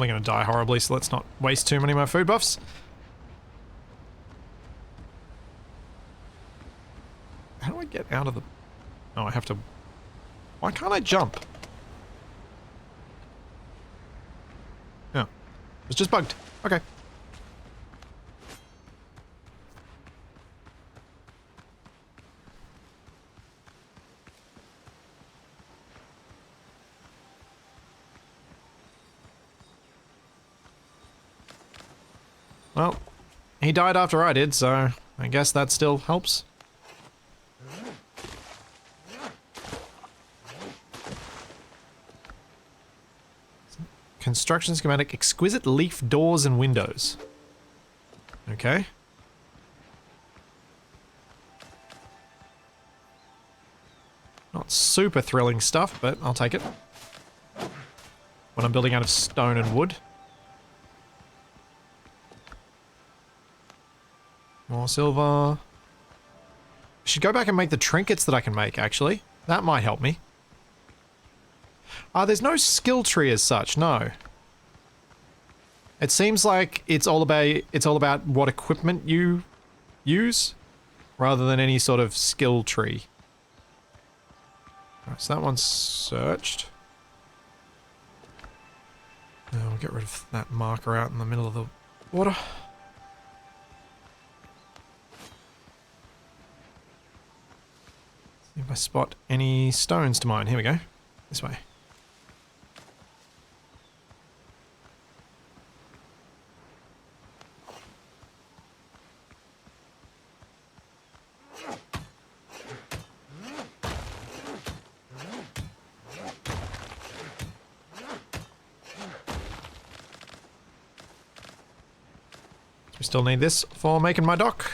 probably going to die horribly, so let's not waste too many of my food buffs. How do I get out of the... Oh, I have to... Why can't I jump? Oh. It's just bugged. Okay. Well, he died after I did, so I guess that still helps. Construction schematic, exquisite leaf doors and windows. Okay. Not super thrilling stuff, but I'll take it. When I'm building out of stone and wood. More silver. I should go back and make the trinkets that I can make, actually. That might help me. There's no skill tree as such, no. It seems like it's all about what equipment you use, rather than any sort of skill tree. Alright, so that one's searched. Now we'll get rid of that marker out in the middle of the water. See if I spot any stones to mine. Here we go. This way. We still need this for making my dock.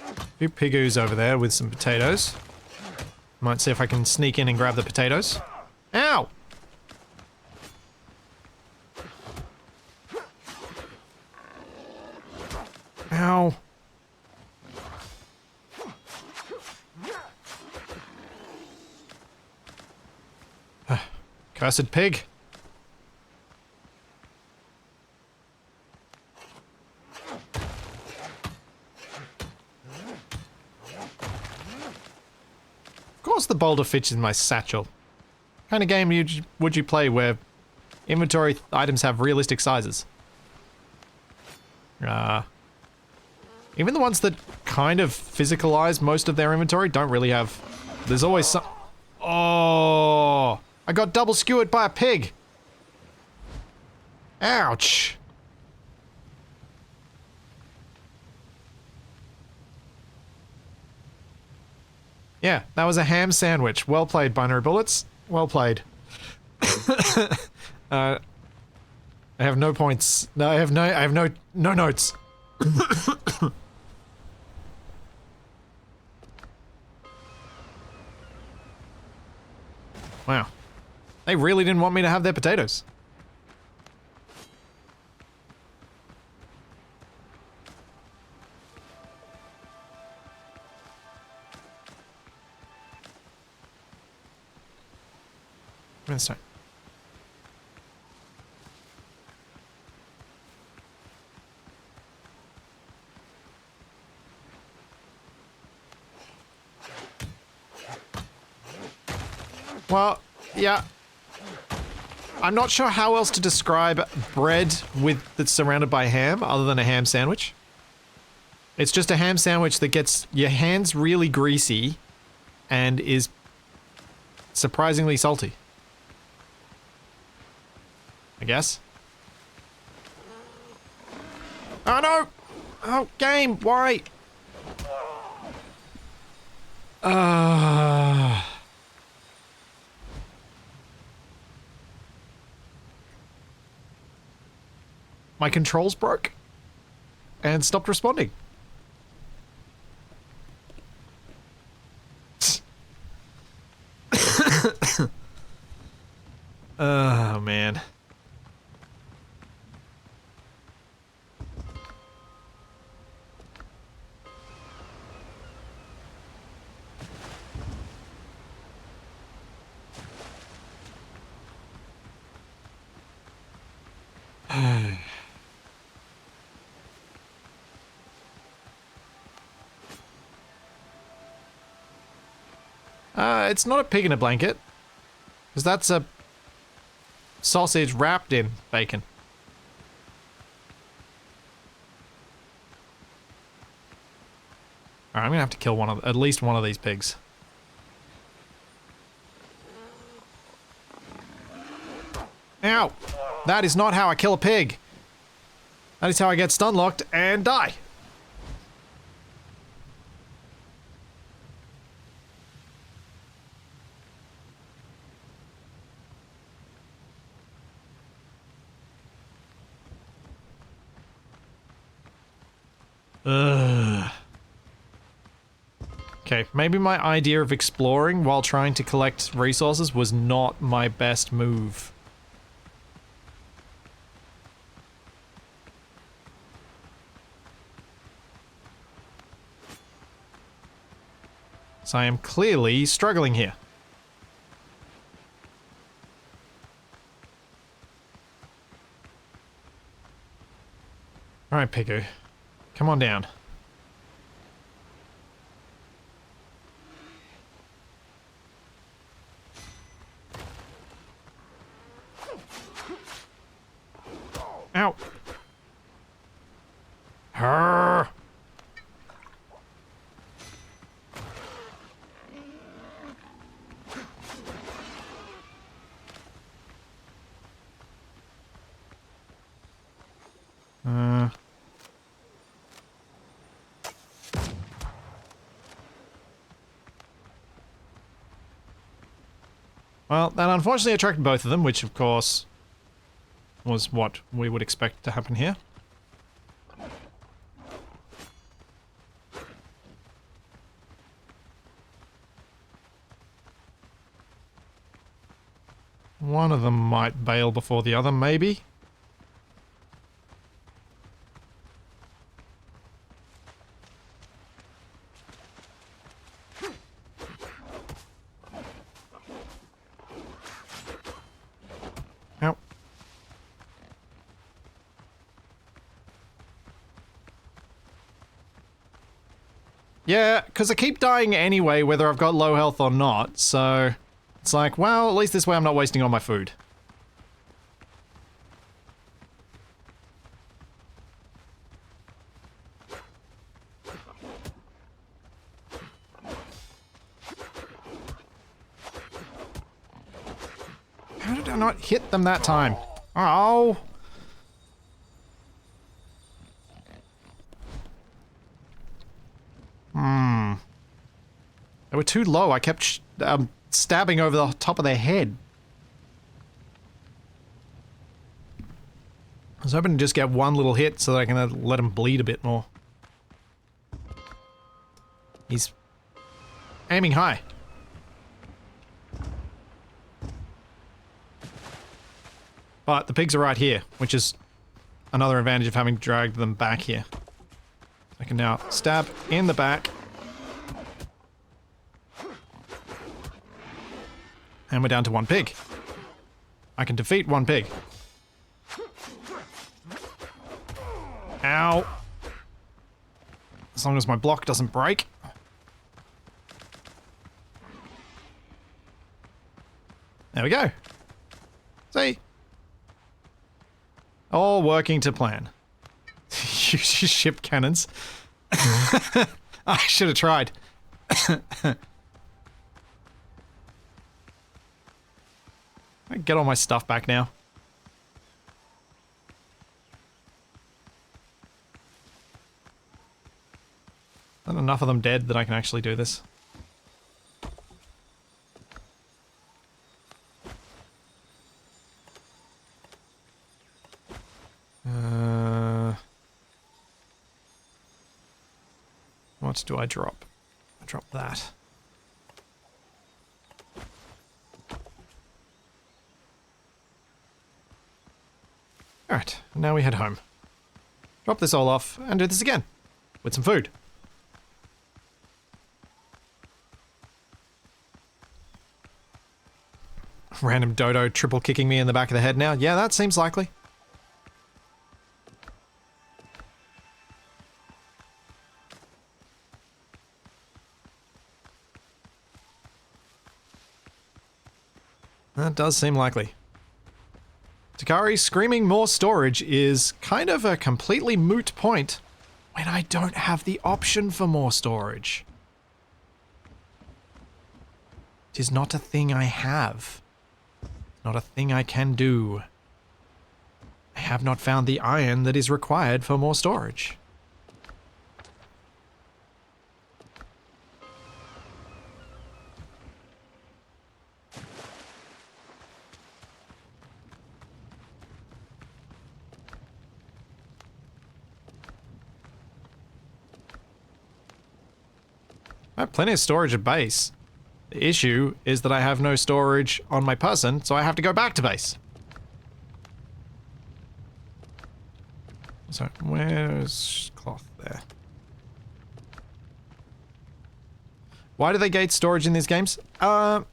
A few pigoos over there with some potatoes. Might see if I can sneak in and grab the potatoes. Ow! Ow. Cursed pig. Of course the boulder fits in my satchel. What kind of game would you play where inventory items have realistic sizes? Even the ones that kind of physicalize most of their inventory don't really have... There's always some... Oh... I got double skewered by a pig. Ouch. Yeah, that was a ham sandwich. Well played, Binary Bullets. Well played. I have no points. No, I have no notes. Wow. They really didn't want me to have their potatoes. Stone. Well, yeah. I'm not sure how else to describe bread that's surrounded by ham other than a ham sandwich. It's just a ham sandwich that gets your hands really greasy and is surprisingly salty. I guess. Oh no! Oh, game, why? My controls broke and stopped responding. Oh, man. It's not a pig in a blanket. Because that's a sausage wrapped in bacon. Alright, I'm gonna have to kill at least one of these pigs. Ow! That is not how I kill a pig. That is how I get stun locked and die. Ugh. Okay, maybe my idea of exploring while trying to collect resources was not my best move. So I am clearly struggling here. Alright, Piku. Come on down. Ow! Arrgh. Well, that unfortunately attracted both of them, which of course was what we would expect to happen here. One of them might bail before the other, maybe. Ow. Yeah, because I keep dying anyway, whether I've got low health or not, so it's like, well, at least this way I'm not wasting all my food. How did I not hit them that time? Oh! They were too low. I kept stabbing over the top of their head. I was hoping to just get one little hit so that I can let him bleed a bit more. He's aiming high. But the pigs are right here, which is another advantage of having dragged them back here. I can now stab in the back. And we're down to one pig. I can defeat one pig. Ow. As long as my block doesn't break. There we go. See? All working to plan. Use your ship cannons. I should have tried. I get all my stuff back now. Not enough of them dead that I can actually do this. What do I drop? I drop that. Alright, now we head home. Drop this all off and do this again. With some food. Random dodo triple kicking me in the back of the head now. Yeah, that seems likely. That does seem likely. Takari, screaming more storage is kind of a completely moot point when I don't have the option for more storage. It is not a thing I have. Not a thing I can do. I have not found the iron that is required for more storage. I have plenty of storage at base. The issue is that I have no storage on my person, so I have to go back to base. So, where's cloth there? Why do they gate storage in these games? Honestly,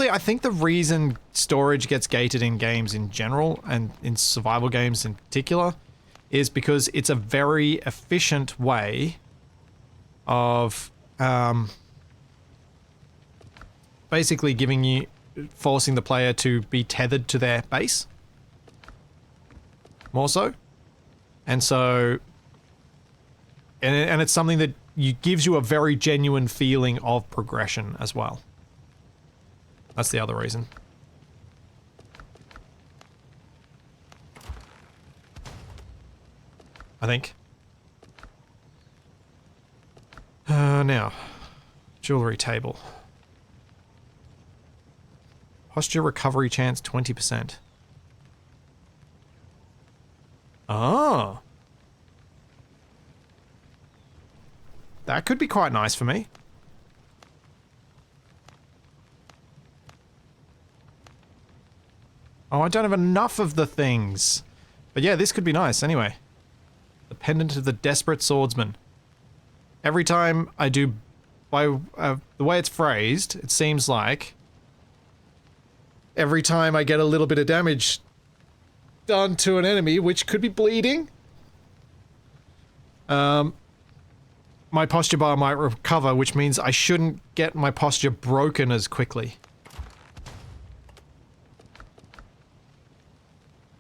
I think the reason storage gets gated in games in general, and in survival games in particular, is because it's a very efficient way of basically forcing the player to be tethered to their base. More so. And so, and it's something that gives you a very genuine feeling of progression as well. That's the other reason. I think. Now, jewelry table. Posture recovery chance 20%. Oh. That could be quite nice for me. Oh, I don't have enough of the things. But yeah, this could be nice anyway. The Pendant of the Desperate Swordsman. Every time I do, the way it's phrased, it seems like every time I get a little bit of damage done to an enemy, which could be bleeding, my posture bar might recover, which means I shouldn't get my posture broken as quickly.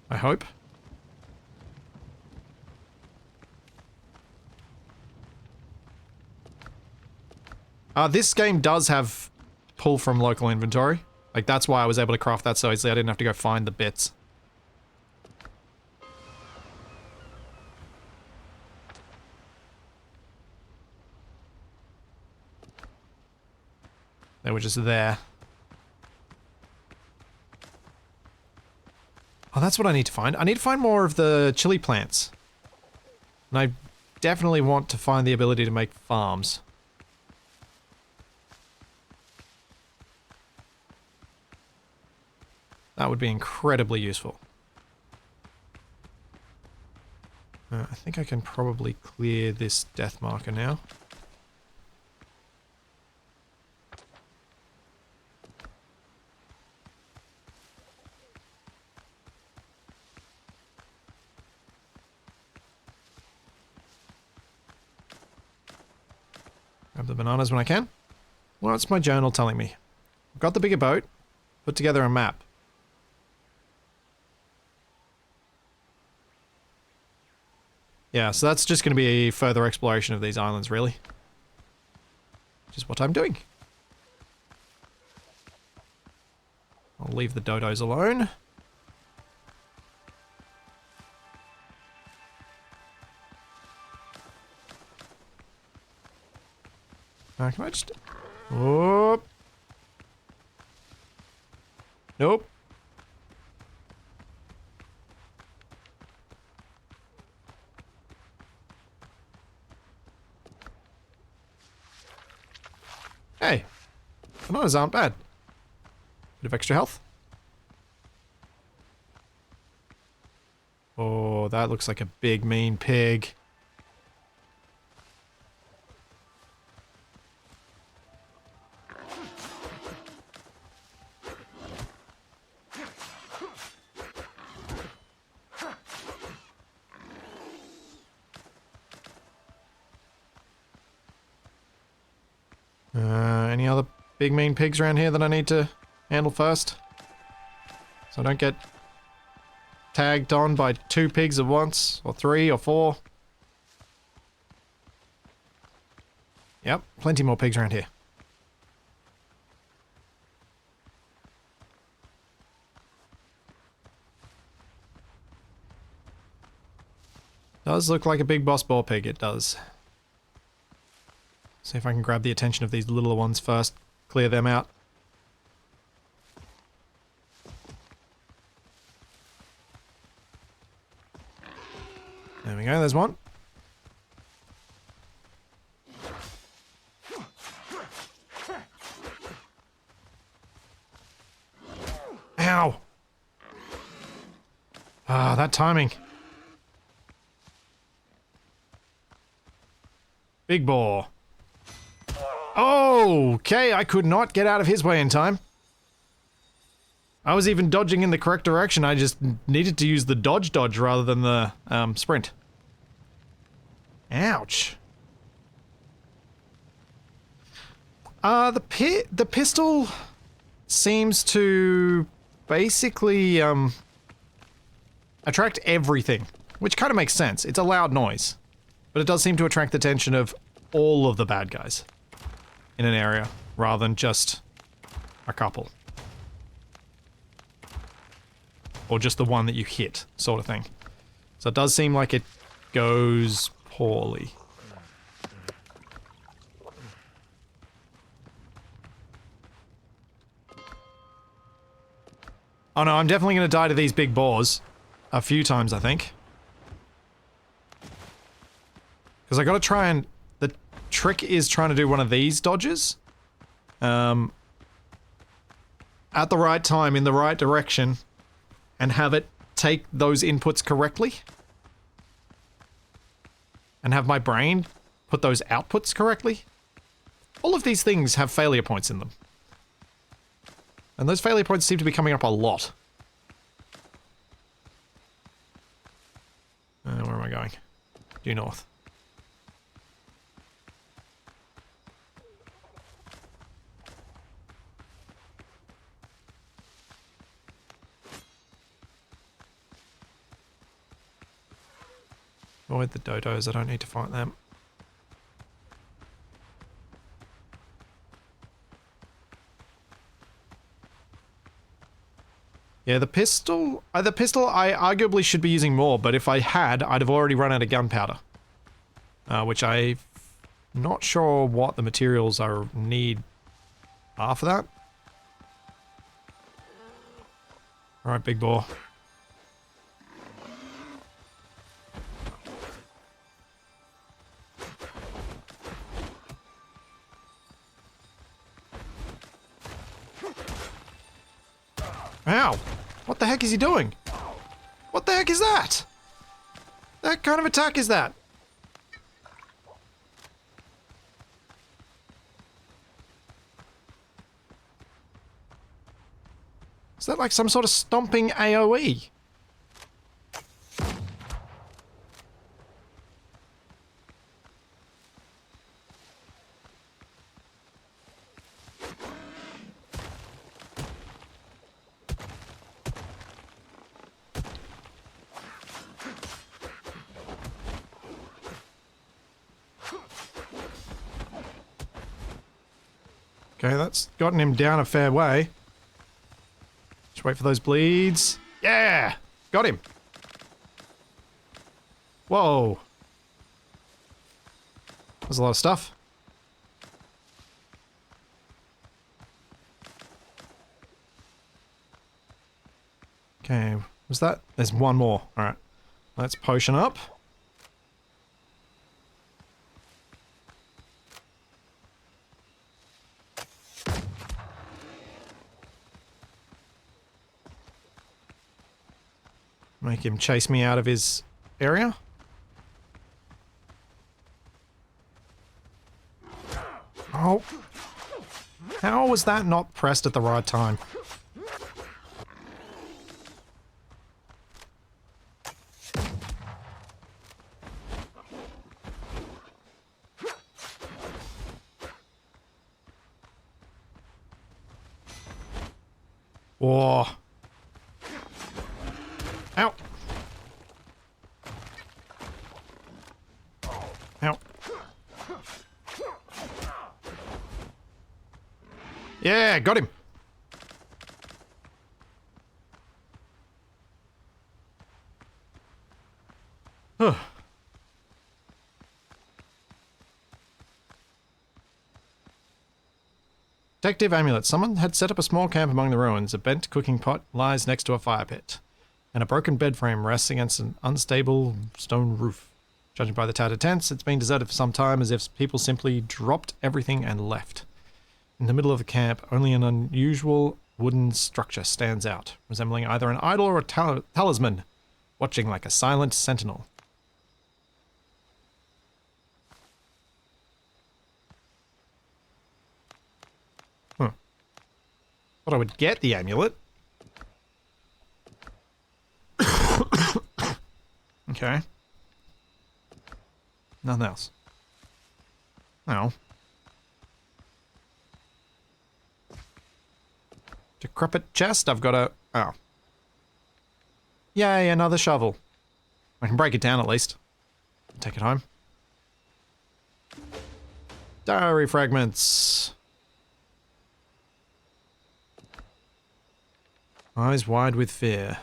I hope. This game does have pull from local inventory. Like, that's why I was able to craft that so easily. I didn't have to go find the bits. They were just there. Oh, that's what I need to find. I need to find more of the chili plants. And I definitely want to find the ability to make farms. That would be incredibly useful. I think I can probably clear this death marker now. Grab the bananas when I can. What's my journal telling me? I've got the bigger boat. Put together a map. Yeah, so that's just going to be a further exploration of these islands, really. Which is what I'm doing. I'll leave the dodos alone. Can I just... Whoop. Nope. Hey, bananas aren't bad. Bit of extra health. Oh, that looks like a big mean pig. Any other big mean pigs around here that I need to handle first. So I don't get tagged on by 2 pigs at once, or 3 or 4. Yep, plenty more pigs around here. Does look like a big boss boar pig, it does. See if I can grab the attention of these littler ones first. Clear them out. There we go, there's one. Ow! Ah, that timing. Big boar. Okay, I could not get out of his way in time. I was even dodging in the correct direction, I just needed to use the dodge rather than the sprint. Ouch. The pistol seems to basically attract everything, which kind of makes sense. It's a loud noise, but it does seem to attract the attention of all of the bad guys in an area, rather than just a couple. Or just the one that you hit, sort of thing. So it does seem like it goes poorly. Oh no, I'm definitely going to die to these big boars. A few times, I think. Because I got to try and... The trick is trying to do one of these dodges. At the right time, in the right direction. And have it take those inputs correctly. And have my brain put those outputs correctly. All of these things have failure points in them. And those failure points seem to be coming up a lot. Where am I going? Due north. Avoid the dodos, I don't need to fight them. Yeah, the pistol I arguably should be using more, but if I had, I'd have already run out of gunpowder. Which I'm not sure what the materials I need are for that. Alright, big boar. Ow! What the heck is he doing? What the heck is that? What kind of attack is that? Is that like some sort of stomping AoE? Okay, that's gotten him down a fair way. Just wait for those bleeds. Yeah! Got him! Whoa! There's a lot of stuff. Okay, was that? There's one more. Alright. Let's potion up. Make him chase me out of his area. Oh. How was that not pressed at the right time? Whoa. Ow. Ow. Yeah, got him. Huh. Detective amulet. Someone had set up a small camp among the ruins. A bent cooking pot lies next to a fire pit, and a broken bed frame rests against an unstable stone roof. Judging by the tattered tents, it's been deserted for some time, as if people simply dropped everything and left. In the middle of the camp, only an unusual wooden structure stands out, resembling either an idol or a talisman, watching like a silent sentinel. Thought I would get the amulet. Okay. Nothing else. No. Decrepit chest. I've got a... Oh. Yay, another shovel. I can break it down at least. Take it home. Diary fragments. Eyes wide with fear.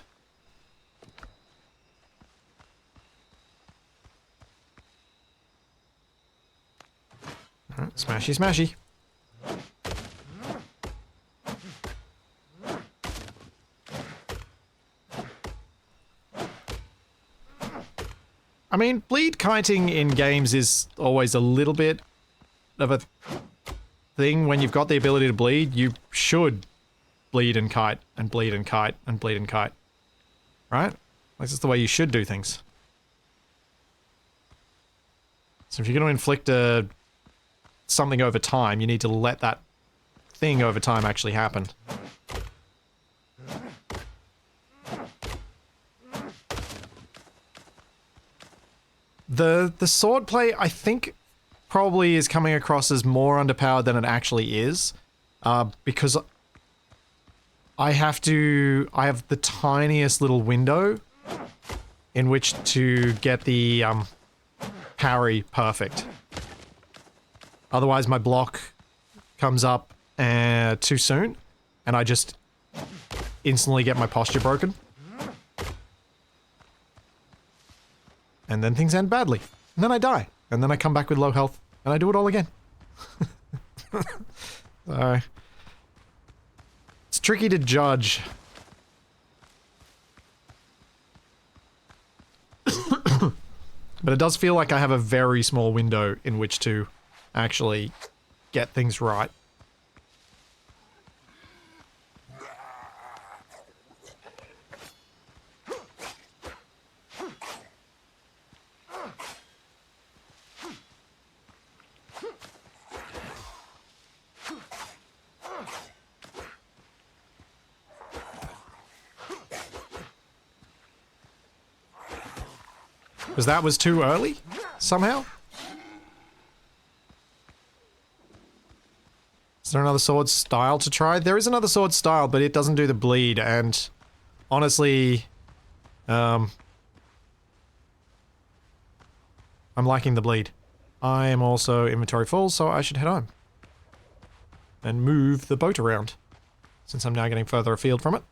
Alright, smashy, smashy. I mean, bleed kiting in games is always a little bit of a thing. When you've got the ability to bleed, you should bleed and kite, and bleed and kite, and bleed and kite. Right? Like, that's the way you should do things. So if you're going to inflict something over time, you need to let that thing over time actually happen. The swordplay, I think, probably is coming across as more underpowered than it actually is. Because I have the tiniest little window in which to get the parry perfect. Otherwise my block comes up too soon, and I just instantly get my posture broken. And then things end badly. And then I die. And then I come back with low health, and I do it all again. So... it's tricky to judge. But it does feel like I have a very small window in which to actually get things right. Because that was too early? Somehow? Is there another sword style to try? There is another sword style, but it doesn't do the bleed, and honestly, I'm liking the bleed. I am also inventory full, so I should head home. And move the boat around, since I'm now getting further afield from it.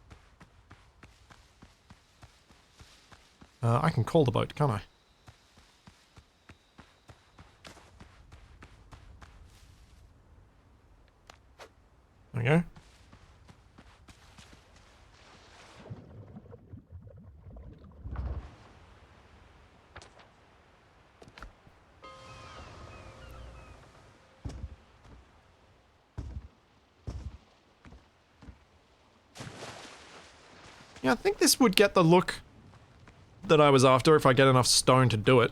I can call the boat, can't I? There we go. Yeah, I think this would get the look that I was after if I get enough stone to do it.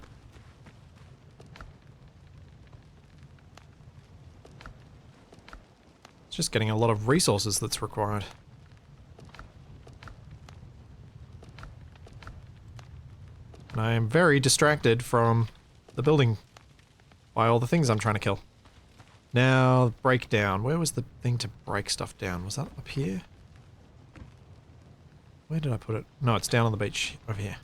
It's just getting a lot of resources that's required. And I am very distracted from the building by all the things I'm trying to kill. Now, breakdown. Where was the thing to break stuff down? Was that up here? Where did I put it? No, it's down on the beach over here.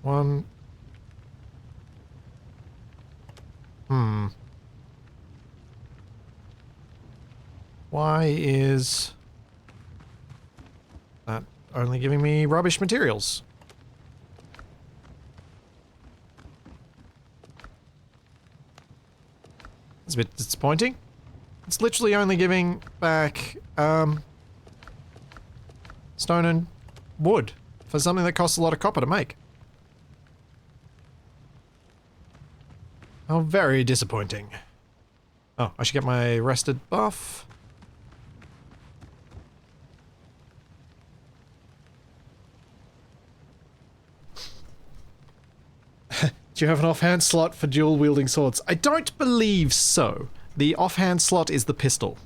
One. Why is that only giving me rubbish materials? It's a bit disappointing. It's literally only giving back, stone and wood for something that costs a lot of copper to make. Oh, very disappointing. Oh, I should get my rested buff. Do you have an offhand slot for dual-wielding swords? I don't believe so. The offhand slot is the pistol.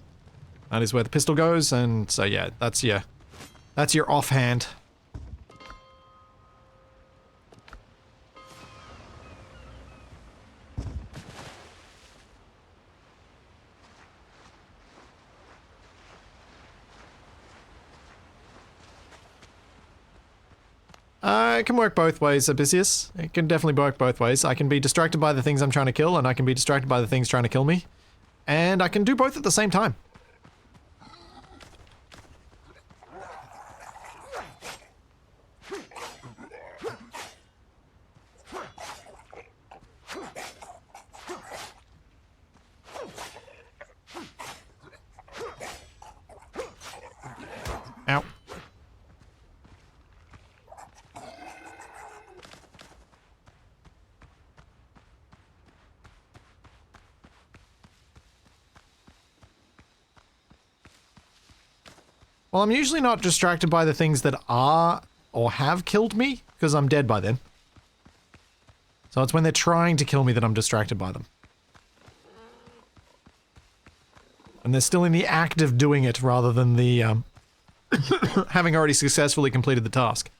That is where the pistol goes, and so yeah, that's your offhand. It can work both ways, Abysseus. It can definitely work both ways. I can be distracted by the things I'm trying to kill, and I can be distracted by the things trying to kill me. And I can do both at the same time. Ow. Well, I'm usually not distracted by the things that are or have killed me, because I'm dead by then. So it's when they're trying to kill me that I'm distracted by them. And they're still in the act of doing it rather than the, having already successfully completed the task.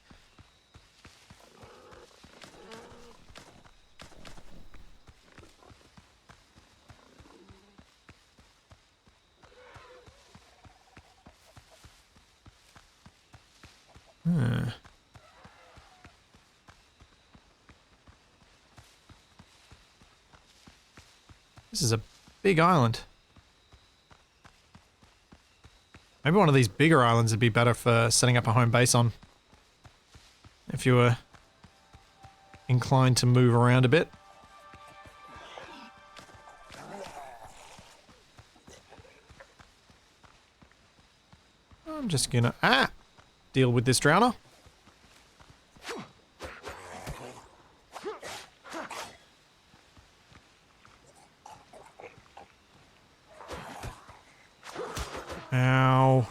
This is a big island. Maybe one of these bigger islands would be better for setting up a home base on. If you were inclined to move around a bit. I'm just gonna, deal with this drowner. Ow.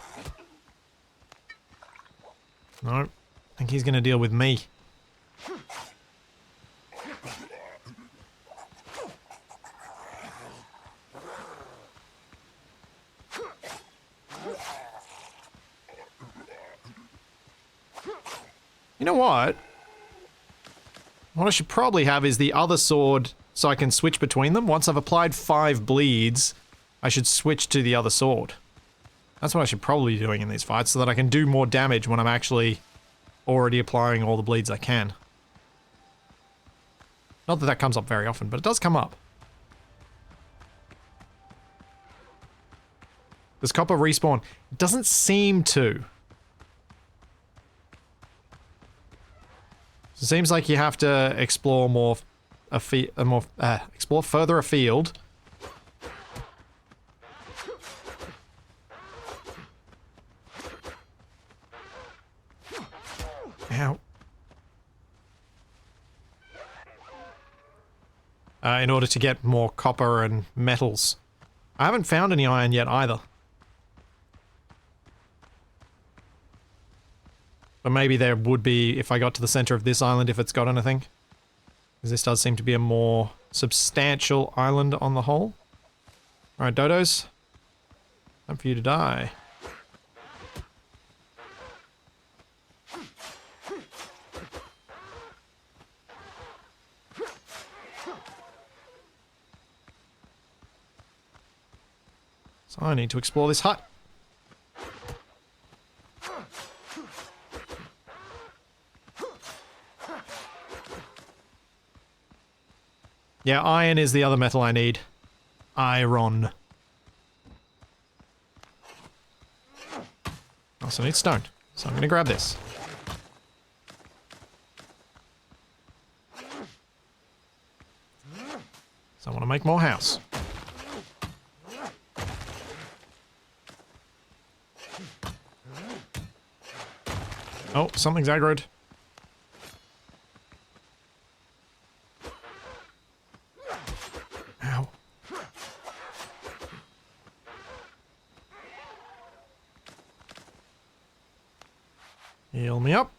No, I think he's gonna deal with me. You know what? What I should probably have is the other sword so I can switch between them. Once I've applied 5 bleeds, I should switch to the other sword. That's what I should probably be doing in these fights, so that I can do more damage when I'm actually already applying all the bleeds I can. Not that that comes up very often, but it does come up. Does copper respawn? It doesn't seem to. It seems like you have to explore more, explore further afield. Ow. In order to get more copper and metals. I haven't found any iron yet either. But maybe there would be if I got to the center of this island, if it's got anything. Because this does seem to be a more substantial island on the whole. Alright, dodos. Time for you to die. So I need to explore this hut. Yeah, iron is the other metal I need. Iron. I also need stone, so I'm gonna grab this. So I want to make more house. Oh, something's aggroed. Ow. Heal me up.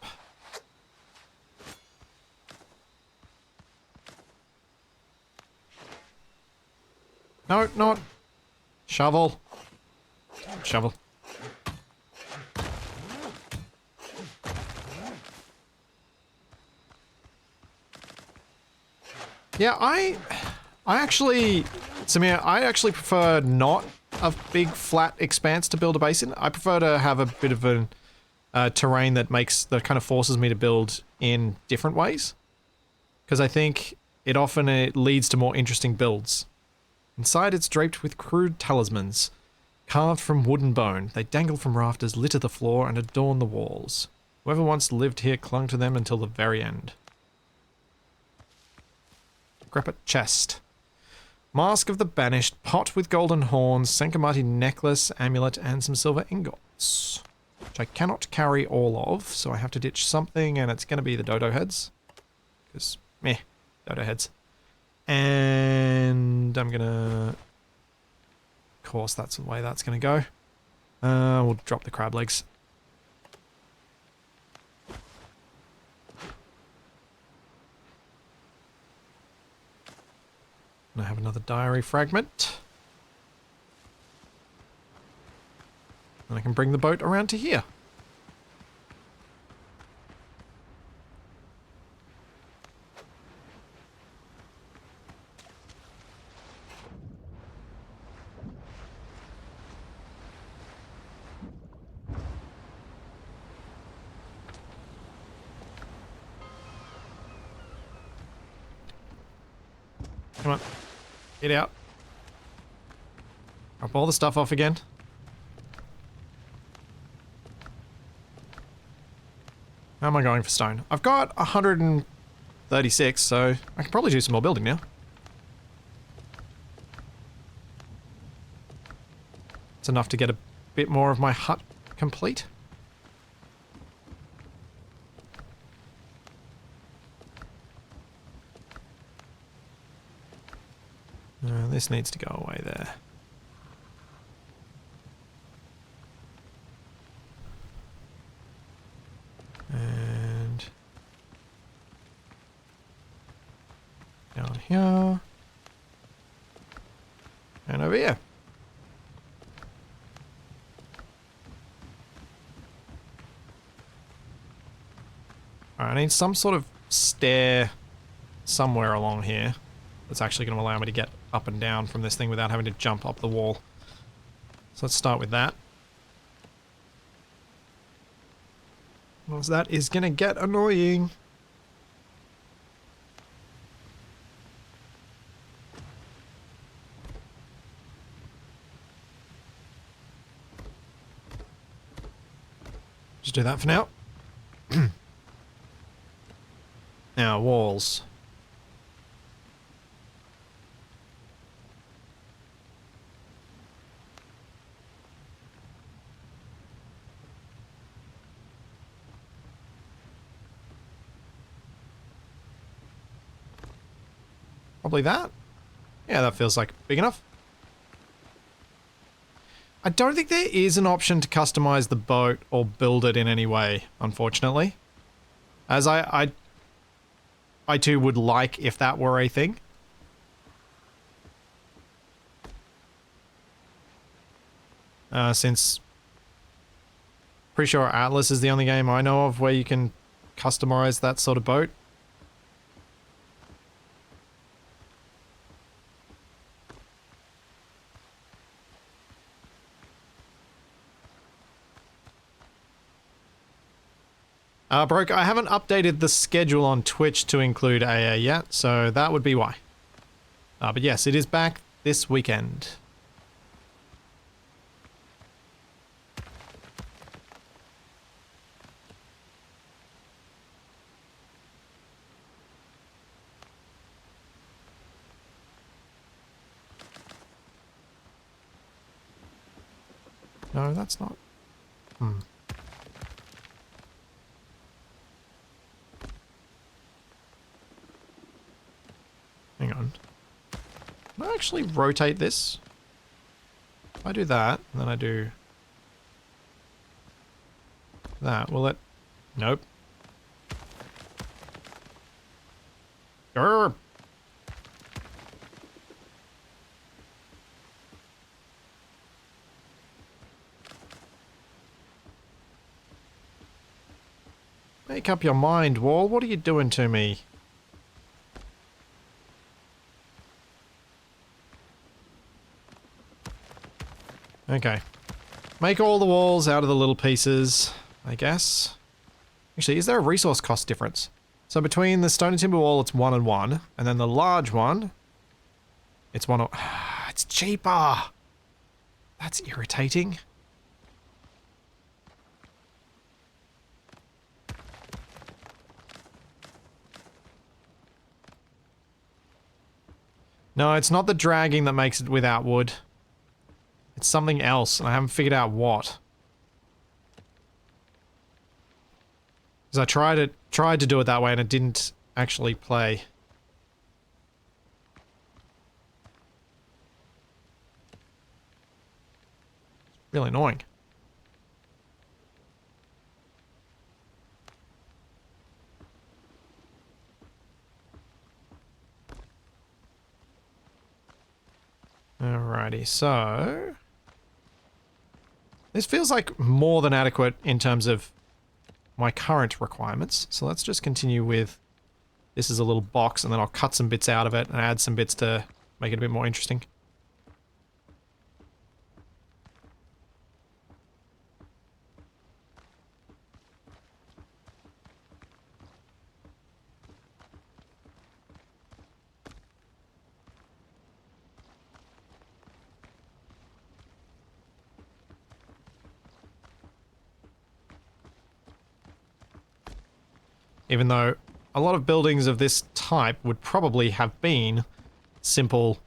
No, not. Shovel. Shovel. Yeah, I actually, Samir, I actually prefer not a big flat expanse to build a base in. I prefer to have a bit of a terrain that kind of forces me to build in different ways. Because I think it often leads to more interesting builds. Inside it's draped with crude talismans, carved from wood and bone. They dangle from rafters, litter the floor, and adorn the walls. Whoever once lived here clung to them until the very end. Decrepit chest. Mask of the Banished, pot with golden horns, Sankamati necklace, amulet, and some silver ingots. Which I cannot carry all of, so I have to ditch something, and it's going to be the dodo heads. Because, meh, dodo heads. And I'm going to... Of course, that's the way that's going to go. We'll drop the crab legs. And I have another diary fragment. And I can bring the boat around to here. Come on. Get out. Drop all the stuff off again. How am I going for stone? I've got 136, so I can probably do some more building now. It's enough to get a bit more of my hut complete. This needs to go away there. And down here. And over here. Alright, I need some sort of stair somewhere along here that's actually going to allow me to get up and down from this thing without having to jump up the wall. So let's start with that. Because that is going to get annoying. Just do that for now. Now, walls. Probably that. Yeah, that feels like big enough. I don't think there is an option to customize the boat or build it in any way, unfortunately. As I too would like if that were a thing. Since pretty sure Atlas is the only game I know of where you can customize that sort of boat. Broke, I haven't updated the schedule on Twitch to include AA yet, so that would be why. But yes, it is back this weekend. No, that's not. Hang on. Can I actually rotate this? If I do that, and then I do that, will it? Nope. Grr. Make up your mind, wall. What are you doing to me? Okay. Make all the walls out of the little pieces, I guess. Actually, is there a resource cost difference? So between the stone and timber wall, it's 1 and 1. And then the large one, it's 1. It's cheaper. That's irritating. No, it's not the dragging that makes it without wood. It's something else, and I haven't figured out what. Because I tried to do it that way, and it didn't actually play. Really annoying. Alrighty, so... This feels like more than adequate in terms of my current requirements. So let's just continue with... This is a little box, and then I'll cut some bits out of it and add some bits to make it a bit more interesting. Even though a lot of buildings of this type would probably have been simple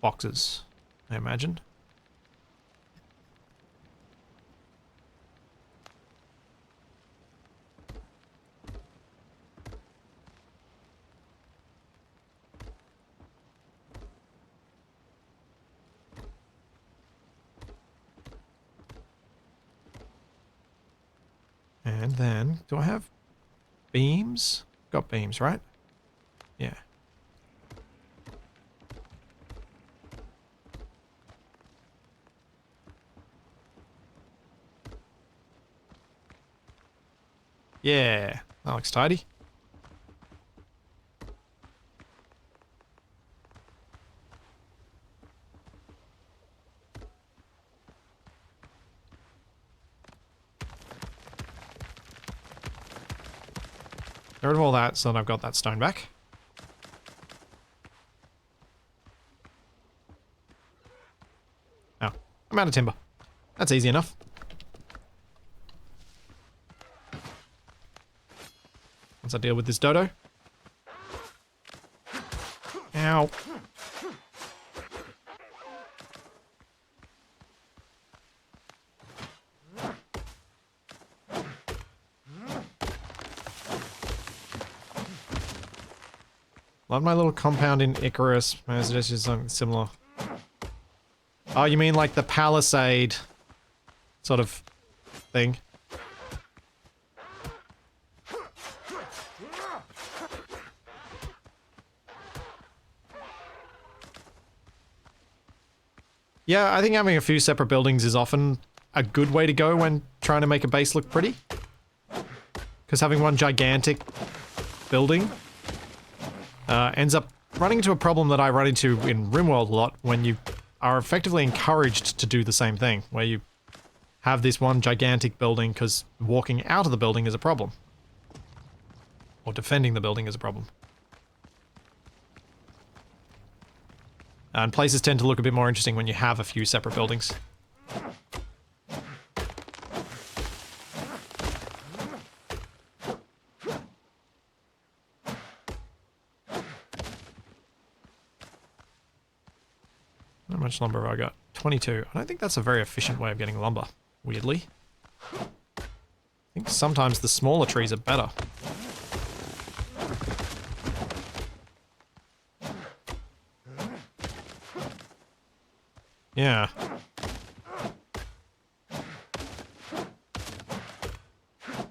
boxes, I imagine. And then, do I have beams? Got beams, right? Yeah. Yeah, that looks tidy. Get rid of all that, so then I've got that stone back. Oh, I'm out of timber. That's easy enough. Once I deal with this dodo. Ow. Love my little compound in Icarus. Maybe I suggest something similar. Oh, you mean like the palisade sort of thing? Yeah, I think having a few separate buildings is often a good way to go when trying to make a base look pretty. Because having one gigantic building ends up running into a problem that I run into in RimWorld a lot when you are effectively encouraged to do the same thing, where you have this one gigantic building, because walking out of the building is a problem. Or defending the building is a problem. And places tend to look a bit more interesting when you have a few separate buildings. How much lumber have I got? 22. I don't think that's a very efficient way of getting lumber, weirdly. I think sometimes the smaller trees are better. Yeah.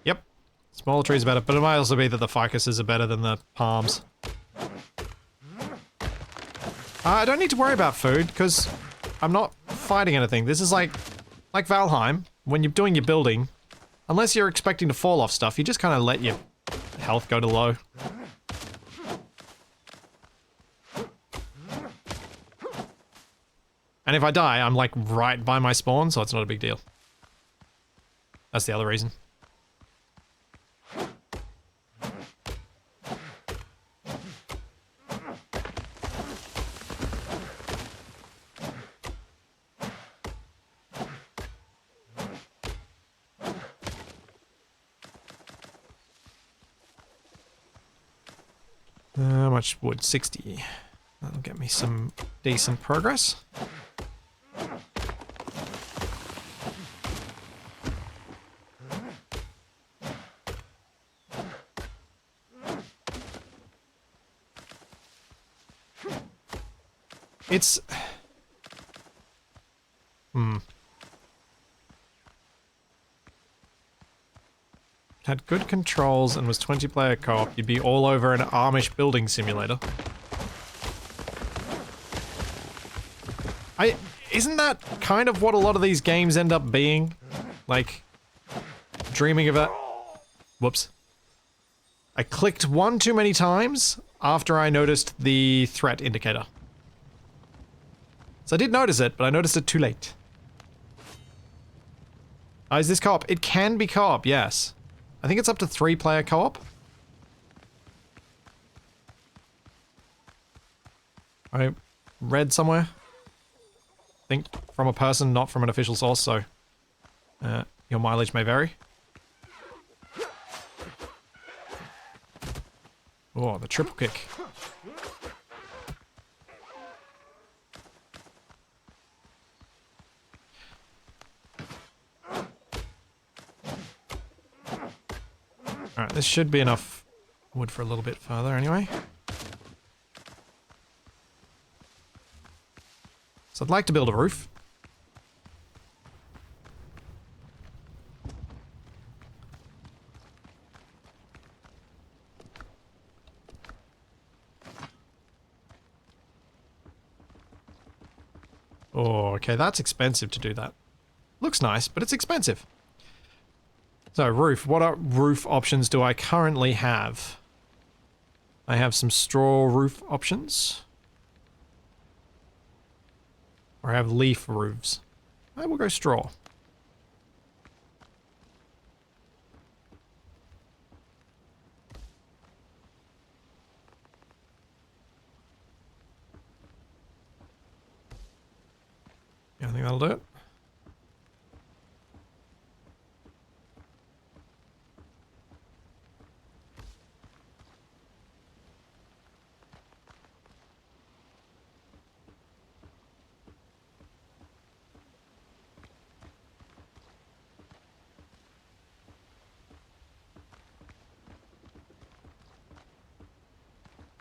Yep. Smaller trees are better, but it might also be that the ficuses are better than the palms. I don't need to worry about food, because I'm not fighting anything. This is like Valheim, when you're doing your building, unless you're expecting to fall off stuff, you just kind of let your health go to low. And if I die, I'm like right by my spawn, so it's not a big deal. That's the other reason. How much wood? 60. That'll get me some decent progress. It's... Had good controls and was 20-player co-op, you'd be all over an Amish building simulator. Isn't that kind of what a lot of these games end up being? Like, dreaming of a... Whoops. I clicked one too many times after I noticed the threat indicator. So I did notice it, but I noticed it too late. Is this co-op? It can be co-op, yes. I think it's up to 3-player co-op. I read somewhere. I think from a person, not from an official source, so your mileage may vary. Oh, the triple kick. Alright, this should be enough wood for a little bit further anyway. So I'd like to build a roof. Oh, okay, that's expensive to do that. Looks nice, but it's expensive. So, roof. What roof options do I currently have? I have some straw roof options. Or I have leaf roofs. I will go straw. Yeah, I think that'll do it.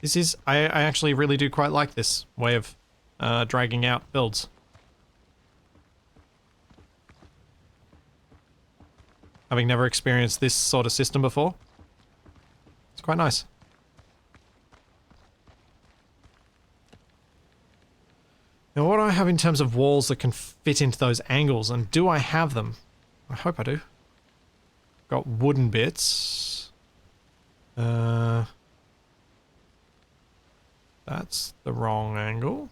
This is, I actually really do quite like this way of dragging out builds. Having never experienced this sort of system before. It's quite nice. Now what do I have in terms of walls that can fit into those angles, and do I have them? I hope I do. Got wooden bits. That's the wrong angle.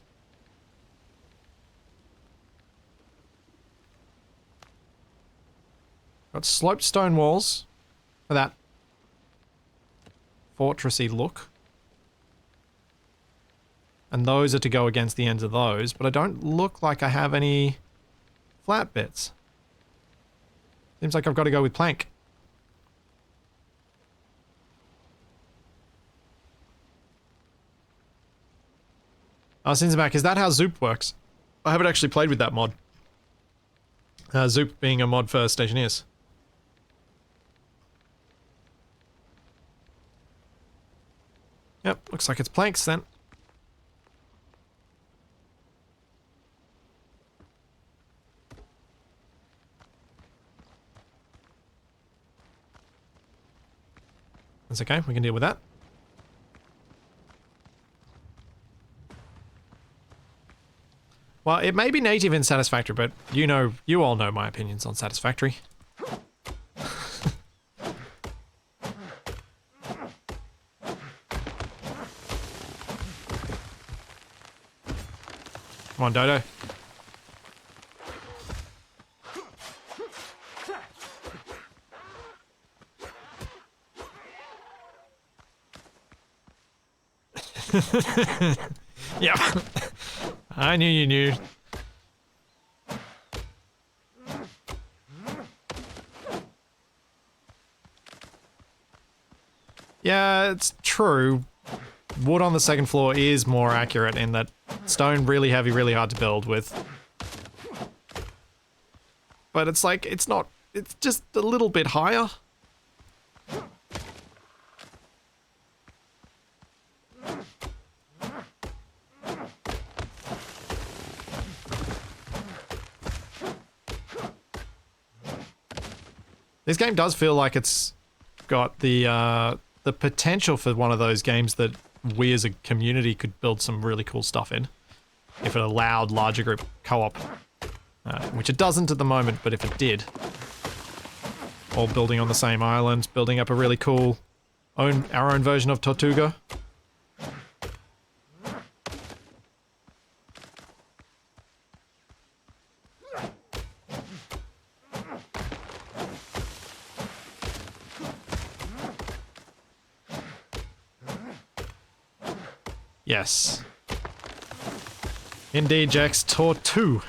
Got sloped stone walls for that fortressy look. And those are to go against the ends of those, but I don't look like I have any flat bits. Seems like I've got to go with plank. Oh, Sinzamac, is that how Zoop works? I haven't actually played with that mod. Zoop being a mod for Stationeers. Yep, looks like it's planks then. That's okay, we can deal with that. Well, it may be native in Satisfactory, but you all know my opinions on Satisfactory. Come on, Dodo. Yeah. I knew you knew. Yeah, it's true. Wood on the second floor is more accurate in that stone really heavy, really hard to build with. But it's like, it's not, it's just a little bit higher. This game does feel like it's got the potential for one of those games that we as a community could build some really cool stuff in. If it allowed larger group co-op. Which it doesn't at the moment, but if it did. All building on the same island, building up a really cool our own version of Tortuga. Yes. Indeed, Jax. Tortuga.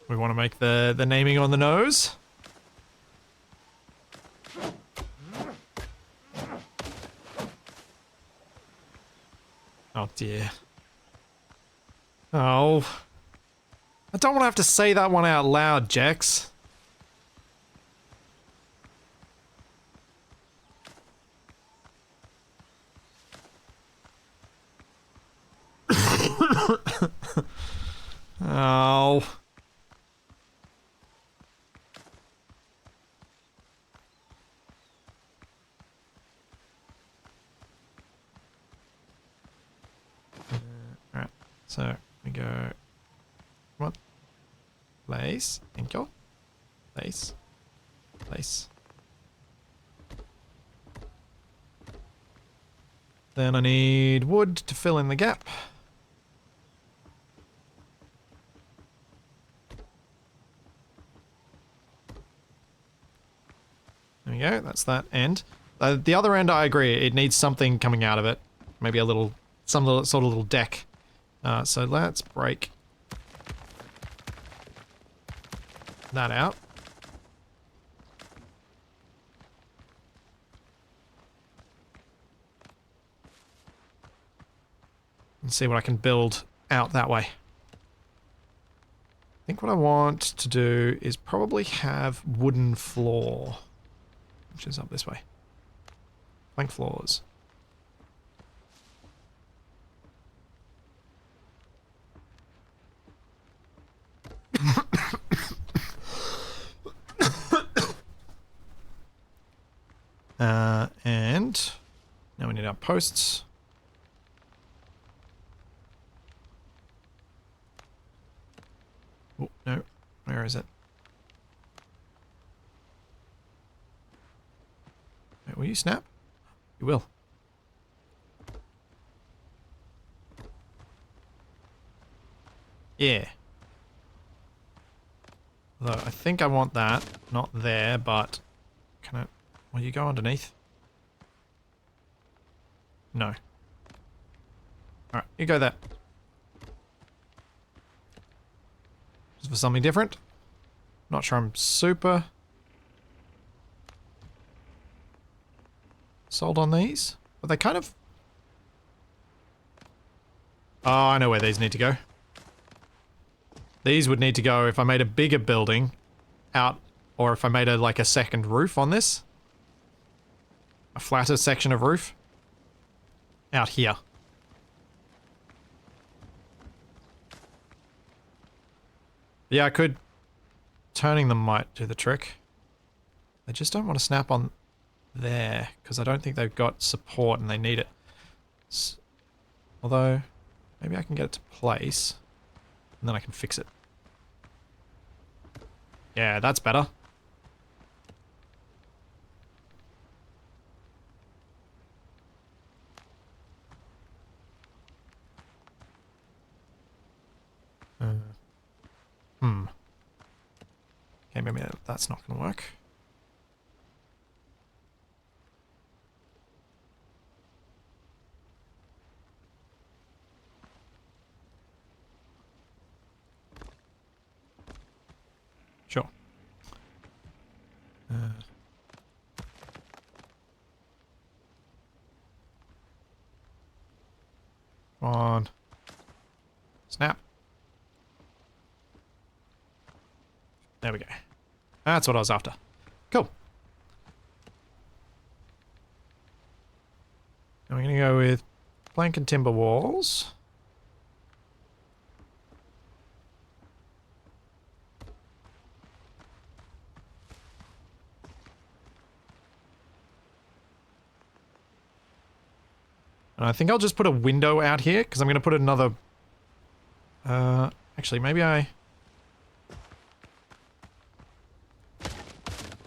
We want to make the naming on the nose. Oh dear. Oh. I don't want to have to say that one out loud, Jax. Oh. Alright, so we go. Come on. Place. Thank you. Place. Place. Then I need wood to fill in the gap. There we go, that's that end. The other end, I agree, it needs something coming out of it. Maybe a little, some little, sort of little deck. So let's break that out. And see what I can build out that way. I think what I want to do is probably have wooden floor. Which is up this way. Plank floors. And now we need our posts. Oh, no. Where is it? Wait, will you snap? You will. Yeah. Although I think I want that. Not there, but... Can I... Will you go underneath? No. Alright, you go there. Just for something different. Not sure I'm super... sold on these. But they kind of... Oh, I know where these need to go. These would need to go if I made a bigger building out, or if I made like a second roof on this. A flatter section of roof. Out here. Yeah, I could. Turning them might do the trick. They just don't want to snap on there, because I don't think they've got support and they need it. Although, maybe I can get it to place, and then I can fix it. Yeah, that's better. Okay, maybe that's not gonna work. Sure. Come on. Snap. There we go. That's what I was after. Cool. And we're going to go with plank and timber walls. And I think I'll just put a window out here, because I'm going to put another... actually, maybe I...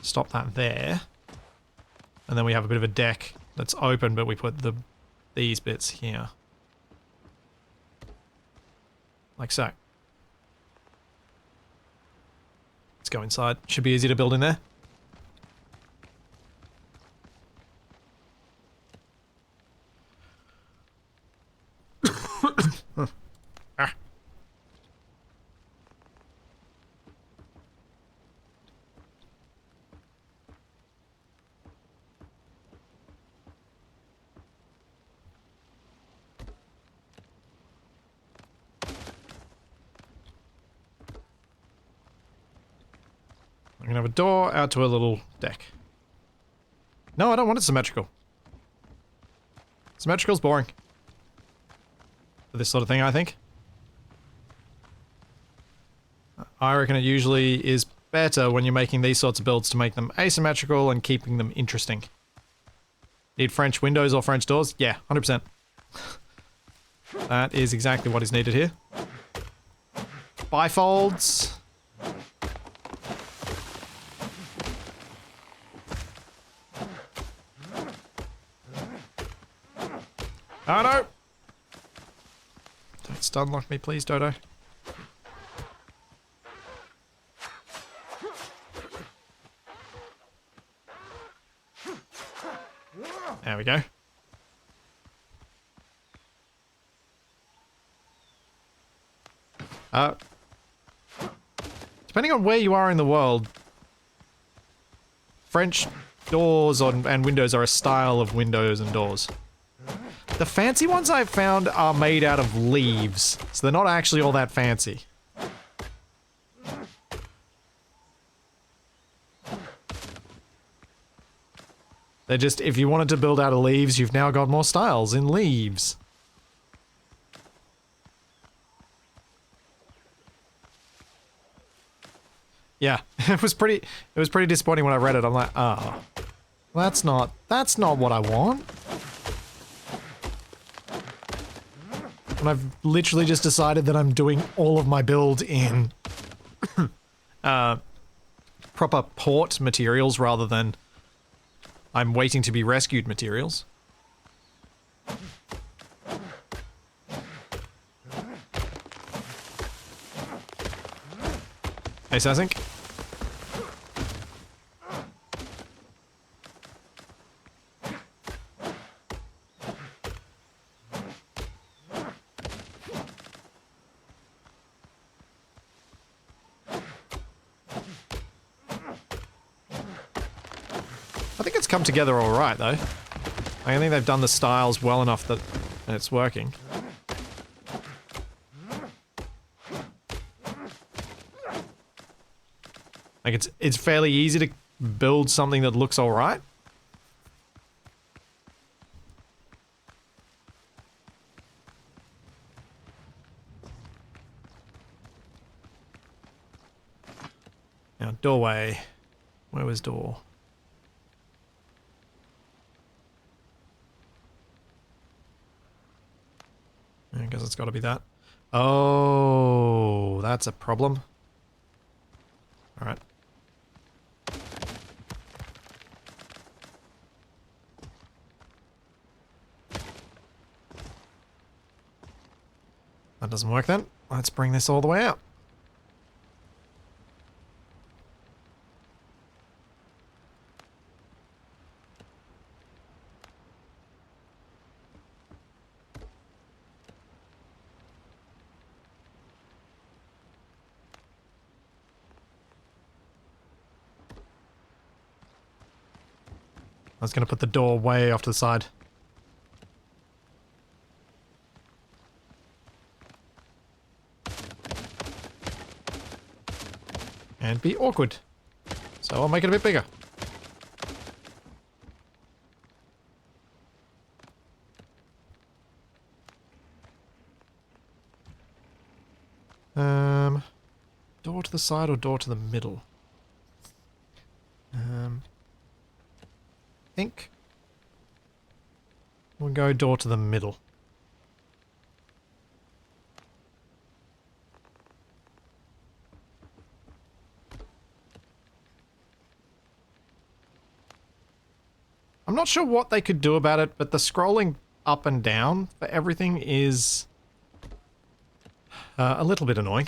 Stop that there. And then we have a bit of a deck that's open, but we put these bits here. Like so. Let's go inside. Should be easy to build in there. I'm gonna have a door out to a little deck. No, I don't want it symmetrical. Symmetrical's boring. For this sort of thing, I think. I reckon it usually is better when you're making these sorts of builds to make them asymmetrical and keeping them interesting. Need French windows or French doors? Yeah, 100%. That is exactly what is needed here. Bifolds. Oh no! Don't stun lock me, please, Dodo. There we go. Depending on where you are in the world, French doors and windows are a style of windows and doors. The fancy ones I've found are made out of leaves, so they're not actually all that fancy. They're just, if you wanted to build out of leaves, you've now got more styles in leaves. Yeah, it was pretty disappointing when I read it. I'm like, oh, that's not what I want. And I've literally just decided that I'm doing all of my build in proper port materials rather than I'm waiting to be rescued materials. Ace async. I think it's come together all right, though. I think they've done the styles well enough that it's working. Like, it's fairly easy to build something that looks all right. Now, doorway. Where was door? I guess it's got to be that. Oh, that's a problem. All right. That doesn't work then. Let's bring this all the way out. I was going to put the door way off to the side. And be awkward. So I'll make it a bit bigger. Door to the side or door to the middle? I think we'll go door to the middle. I'm not sure what they could do about it, but the scrolling up and down for everything is a little bit annoying.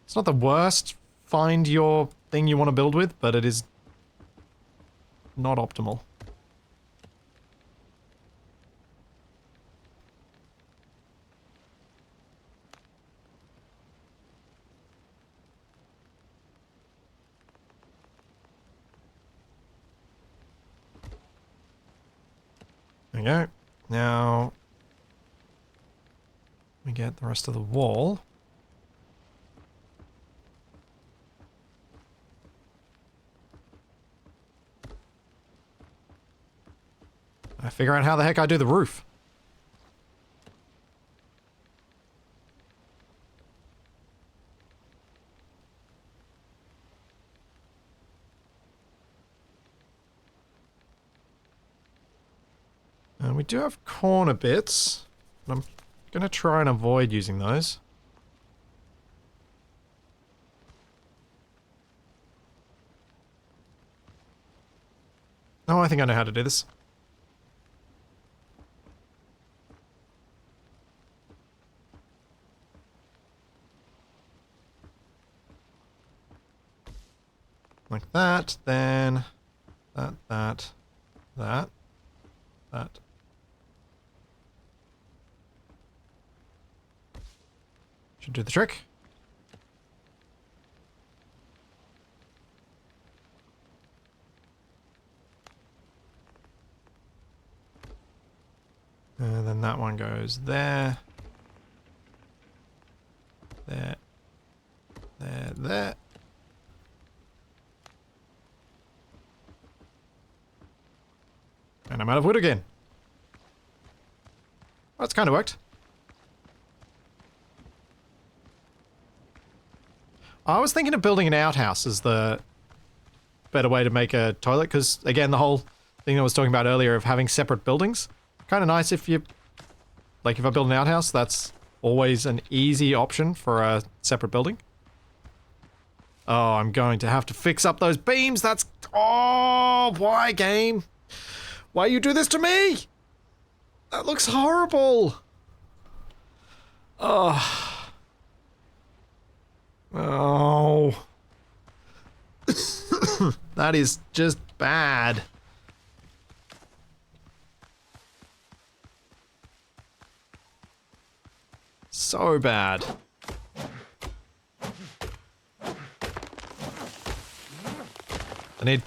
It's not the worst. Find your thing you want to build with, but it is not optimal. There we go. Now we get the rest of the wall. I figure out how the heck I do the roof. And we do have corner bits. I'm going to try and avoid using those. Oh, I think I know how to do this. Like that, then that. Should do the trick. And then that one goes there. There. And I'm out of wood again. Well, that's kind of worked. I was thinking of building an outhouse as the better way to make a toilet, because, again, the whole thing I was talking about earlier of having separate buildings. Kind of nice if you... Like, if I build an outhouse, that's always an easy option for a separate building. Oh, I'm going to have to fix up those beams. That's... Oh, why, game? Why you do this to me? That looks horrible. Oh. Oh. That is just bad. So bad. They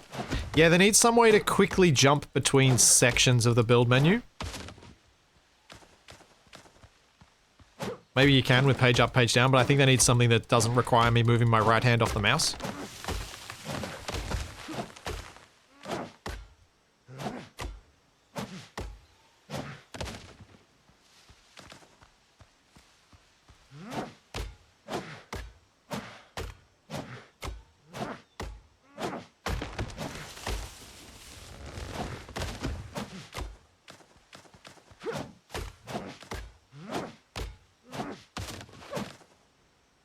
need some way to quickly jump between sections of the build menu. Maybe you can with page up, page down, but I think they need something that doesn't require me moving my right hand off the mouse.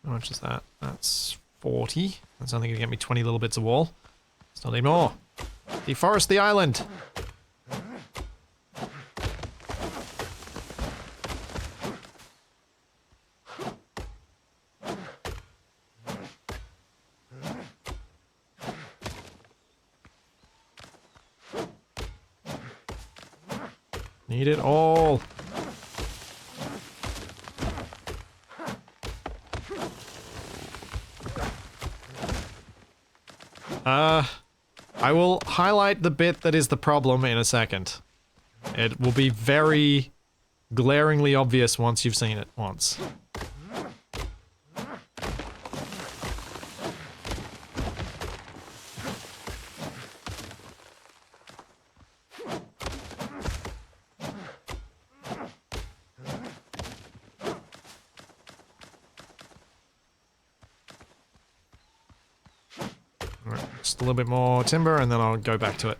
How much is that? That's 40. That's only going to get me 20 little bits of wall. Still need more. Deforest the island! Need it all. I will highlight the bit that is the problem in a second. It will be very glaringly obvious once you've seen it once. Just a little bit more timber and then I'll go back to it.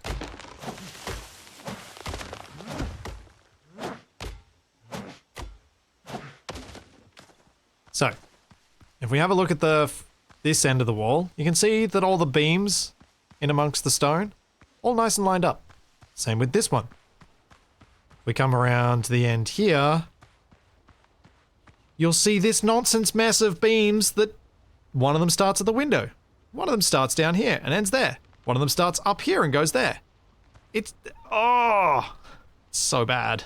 So, if we have a look at this end of the wall, you can see that all the beams in amongst the stone, all nice and lined up. Same with this one. We come around to the end here, you'll see this nonsense mess of beams that one of them starts at the window. One of them starts down here and ends there. One of them starts up here and goes there. It's... oh! It's so bad.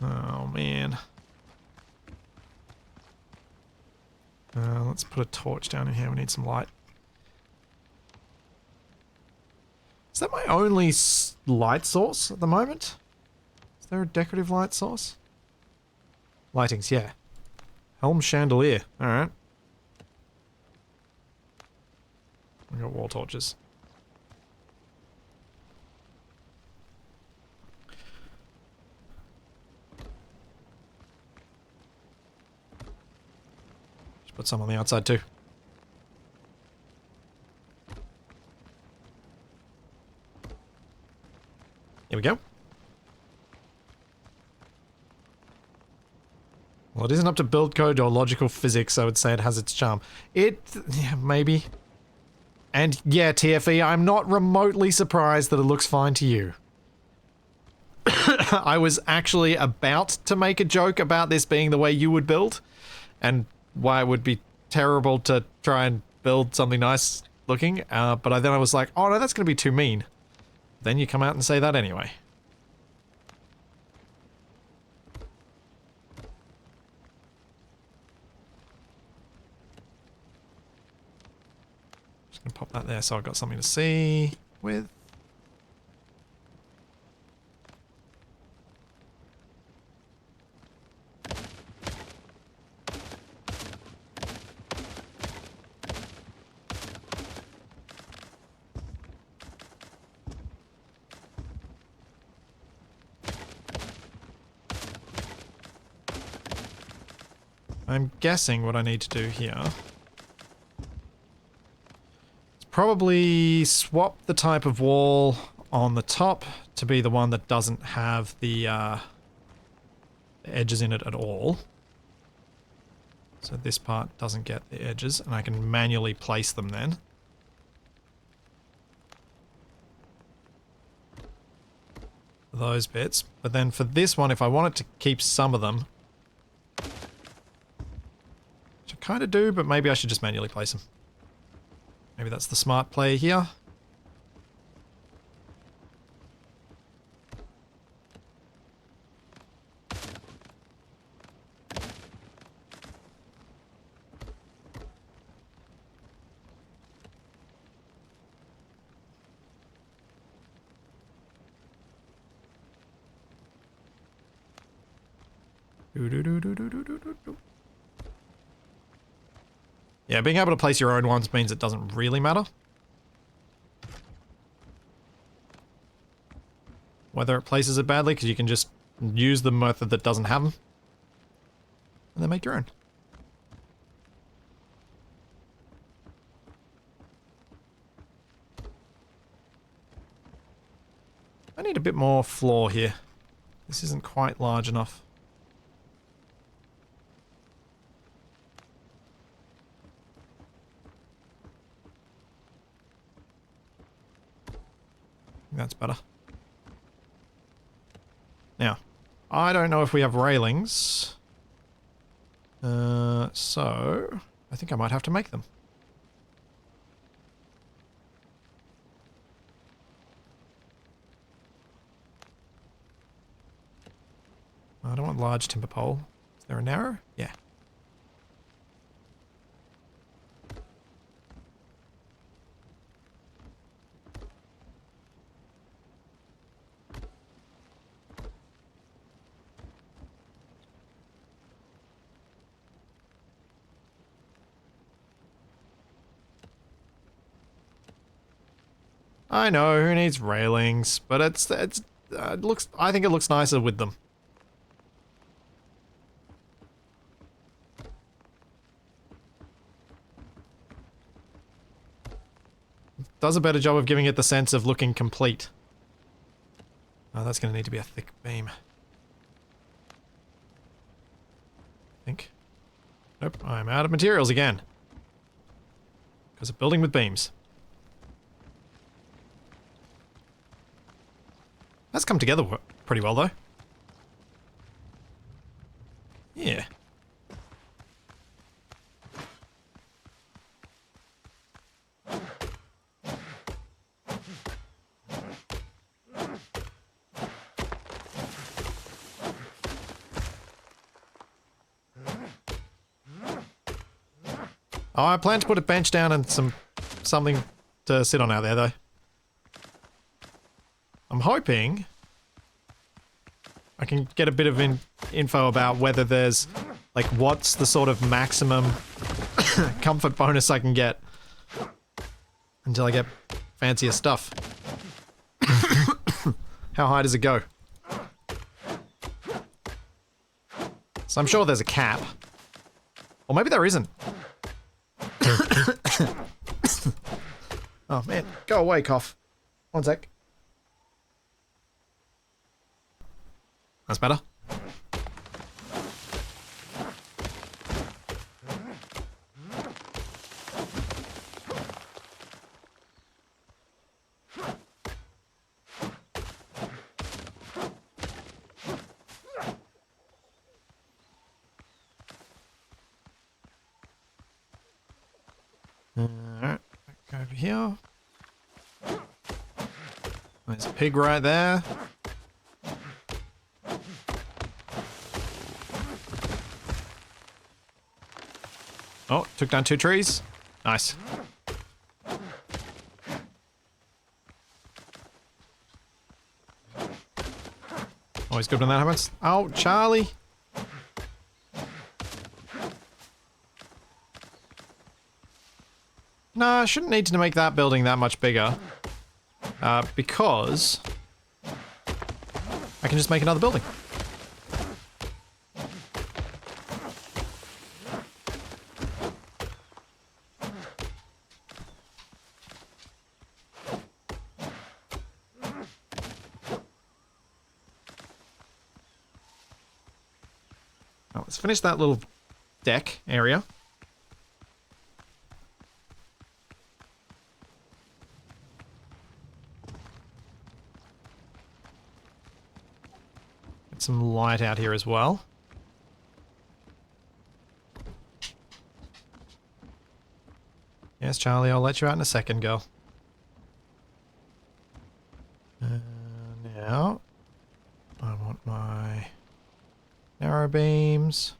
Oh, man. Let's put a torch down in here. We need some light. Is that my only light source at the moment? Is there a decorative light source? Lightings, yeah. Helm chandelier. Alright. We got wall torches. Put some on the outside too. Here we go. Well, it isn't up to build code or logical physics, I would say it has its charm. Yeah, maybe. And yeah, TFE, I'm not remotely surprised that it looks fine to you. I was actually about to make a joke about this being the way you would build, and why it would be terrible to try and build something nice looking, but then I was like, oh no, that's going to be too mean. Then you come out and say that anyway. Just going to pop that there so I've got something to see with. I'm guessing what I need to do here is probably swap the type of wall on the top to be the one that doesn't have the edges in it at all. So this part doesn't get the edges, and I can manually place them then. Those bits. But then for this one, if I wanted to keep some of them, which I kind of do, but maybe I should just manually place them. Maybe that's the smart play here. Yeah, being able to place your own ones means it doesn't really matter whether it places it badly, because you can just use the method that doesn't have them and then make your own. I need a bit more floor here. This isn't quite large enough. That's better. Now, I don't know if we have railings. So I think I might have to make them. I don't want large timber pole. Is there a narrow? Yeah. I know, who needs railings? But it looks. I think it looks nicer with them. Does a better job of giving it the sense of looking complete. Oh, that's going to need to be a thick beam. I think. Nope, I'm out of materials again. Because of building with beams. That's come together pretty well, though. Yeah. Oh, I plan to put a bench down and something to sit on out there, though. I'm hoping I can get a bit of info about whether there's, like, what's the sort of maximum comfort bonus I can get until I get fancier stuff. How high does it go? So I'm sure there's a cap. Or maybe there isn't. Oh man, go away, cough. One sec. That's better. Alright, back over here. There's a pig right there. Oh, took down 2 trees. Nice. Always good when that happens. Oh, Charlie. Nah, I shouldn't need to make that building that much bigger. Because I can just make another building. Now, let's finish that little deck area. Get some light out here as well. Yes, Charlie, I'll let you out in a second, girl. Now, I want my narrow beams.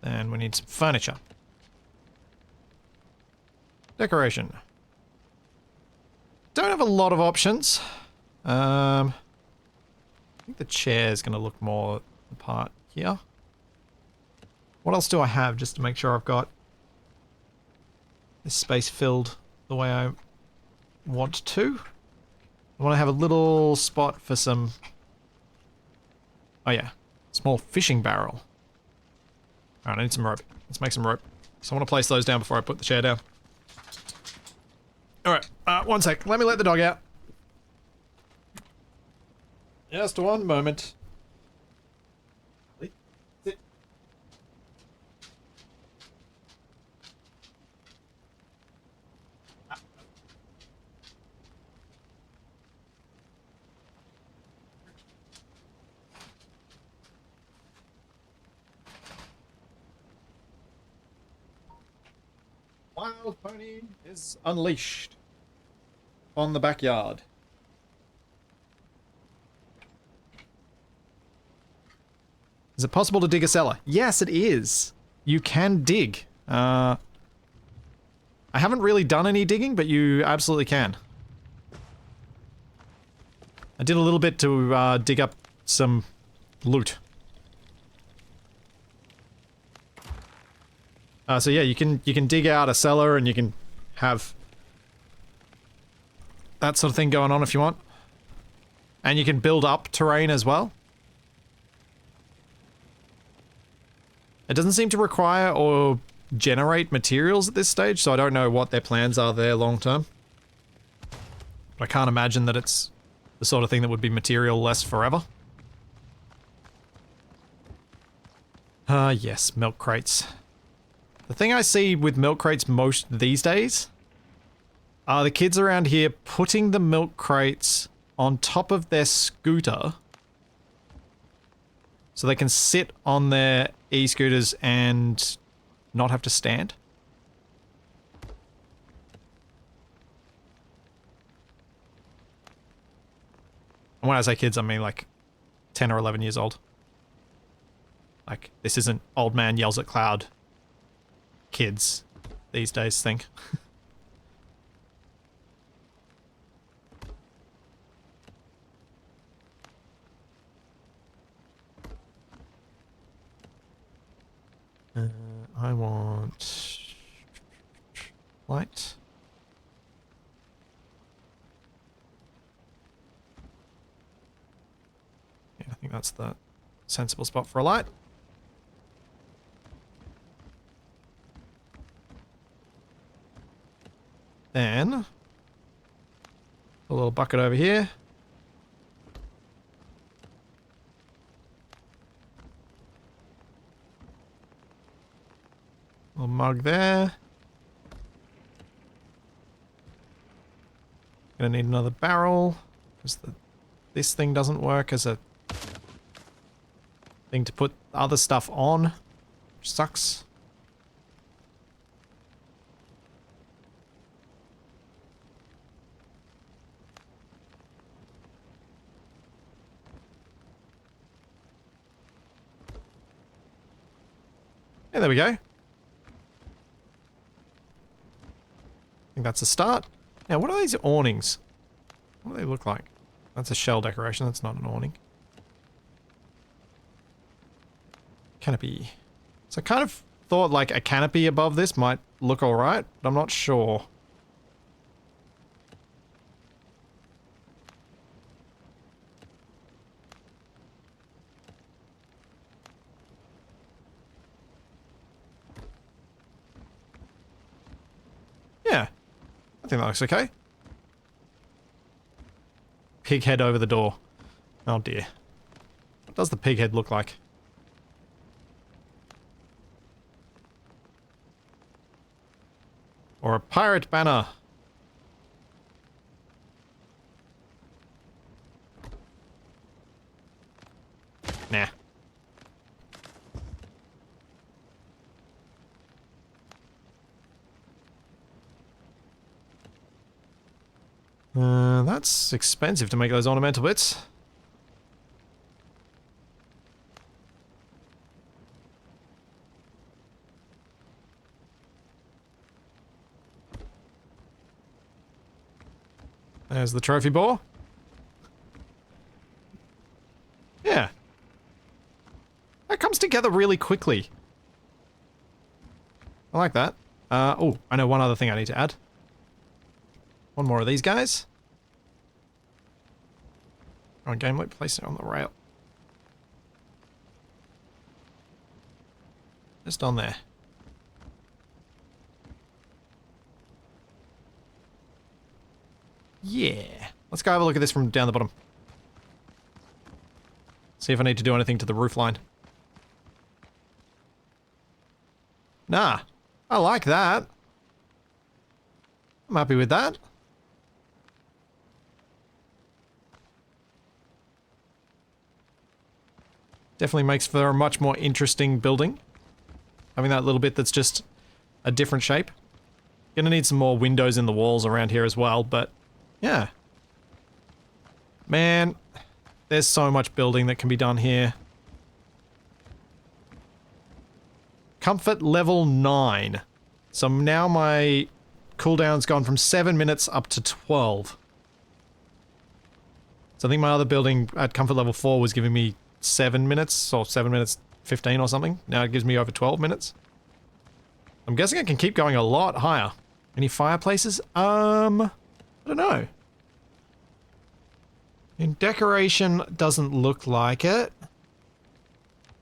And we need some furniture. Decoration. Don't have a lot of options. I think the chair is going to look more the part here. What else do I have just to make sure I've got this space filled the way I want to? I want to have a little spot for some... Oh yeah, small fishing barrel. Alright, I need some rope. Let's make some rope. So I want to place those down before I put the chair down. Alright, one sec. Let me let the dog out. Just one moment. Sit. Wild pony is unleashed on the backyard. Is it possible to dig a cellar? Yes, it is. You can dig. I haven't really done any digging, but you absolutely can. I did a little bit to dig up some loot. So yeah, you can dig out a cellar and you can have that sort of thing going on if you want. And you can build up terrain as well. It doesn't seem to require or generate materials at this stage, so I don't know what their plans are there long term. But I can't imagine that it's the sort of thing that would be material-less forever. Yes, milk crates. The thing I see with milk crates most these days are the kids around here putting the milk crates on top of their scooter so they can sit on their e-scooters and not have to stand. And when I say kids, I mean like 10 or 11 years old. Like, this isn't old man yells at cloud kids these days think. I want light. Yeah, I think that's the sensible spot for a light. Then a little bucket over here. Little mug there. Gonna need another barrel because this thing doesn't work as a thing to put other stuff on, which sucks. Yeah, there we go. I think that's a start. Now, what are these awnings? What do they look like? That's a shell decoration, that's not an awning. Canopy. So I kind of thought like a canopy above this might look alright, but I'm not sure. Yeah, I think that looks okay. Pig head over the door. Oh dear. What does the pig head look like? Or a pirate banner? Nah. That's expensive to make those ornamental bits. There's the trophy boar. Yeah. That comes together really quickly. I like that. Oh, I know one other thing I need to add. One more of these guys. On game loop, place it on the rail. Just on there. Yeah. Let's go have a look at this from down the bottom. See if I need to do anything to the roof line. Nah. I like that. I'm happy with that. Definitely makes for a much more interesting building. Having that little bit that's just a different shape. Gonna need some more windows in the walls around here as well, but yeah. Man, there's so much building that can be done here. Comfort level 9. So now my cooldown's gone from 7 minutes up to 12. So I think my other building at comfort level 4 was giving me 7 minutes, or 7 minutes 15 or something. Now it gives me over 12 minutes. I'm guessing it can keep going a lot higher. Any fireplaces? I don't know. In decoration, doesn't look like it.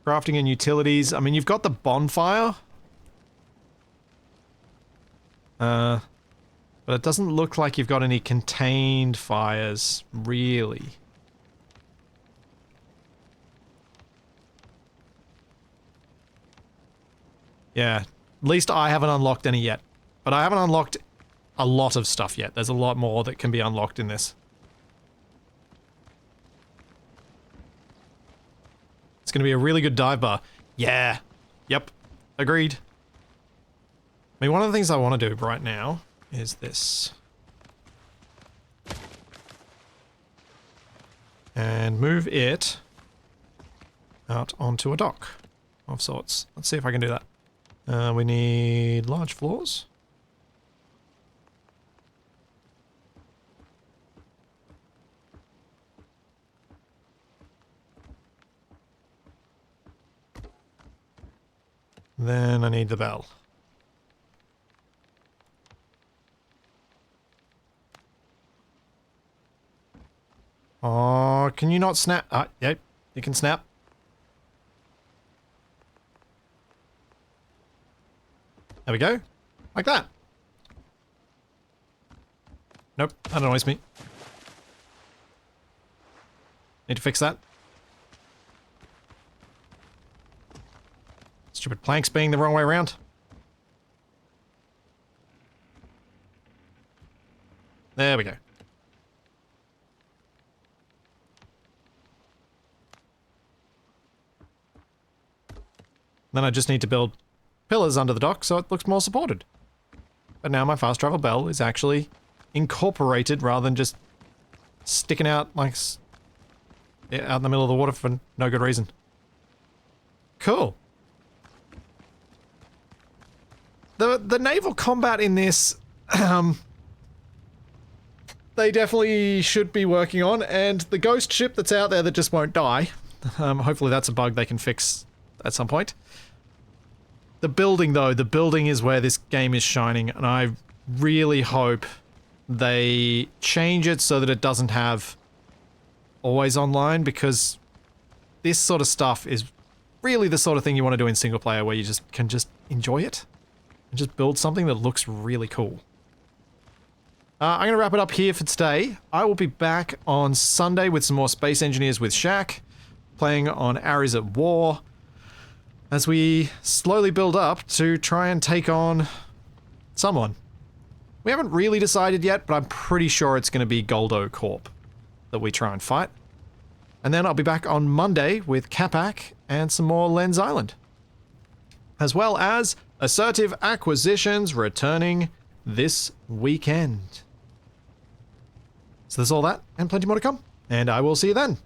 Crafting and utilities. I mean, you've got the bonfire. But it doesn't look like you've got any contained fires, really. Yeah, at least I haven't unlocked any yet. But I haven't unlocked a lot of stuff yet. There's a lot more that can be unlocked in this. It's going to be a really good dive bar. Yeah. Yep. Agreed. I mean, one of the things I want to do right now is this. And move it out onto a dock of sorts. Let's see if I can do that. We need large floors. Then I need the bell. Oh, can you not snap? Yep, you can snap. There we go. Like that. Nope, that annoys me. Need to fix that. Stupid planks being the wrong way around. There we go. Then I just need to build pillars under the dock so it looks more supported. But now my fast travel bell is actually incorporated rather than just sticking out like out in the middle of the water for no good reason. Cool. The naval combat in this, they definitely should be working on, and the ghost ship that's out there that just won't die, hopefully that's a bug they can fix at some point. The building though, the building is where this game is shining, and I really hope they change it so that it doesn't have always online, because this sort of stuff is really the sort of thing you want to do in single player where you just can just enjoy it and just build something that looks really cool. I'm going to wrap it up here for today. I will be back on Sunday with some more Space Engineers with Shaq, playing on Ares at War, as we slowly build up to try and take on someone. We haven't really decided yet, but I'm pretty sure it's going to be Goldo Corp that we try and fight. And then I'll be back on Monday with Capac and some more Lens Island. As well as Assertive Acquisitions returning this weekend. So there's all that, and plenty more to come. And I will see you then.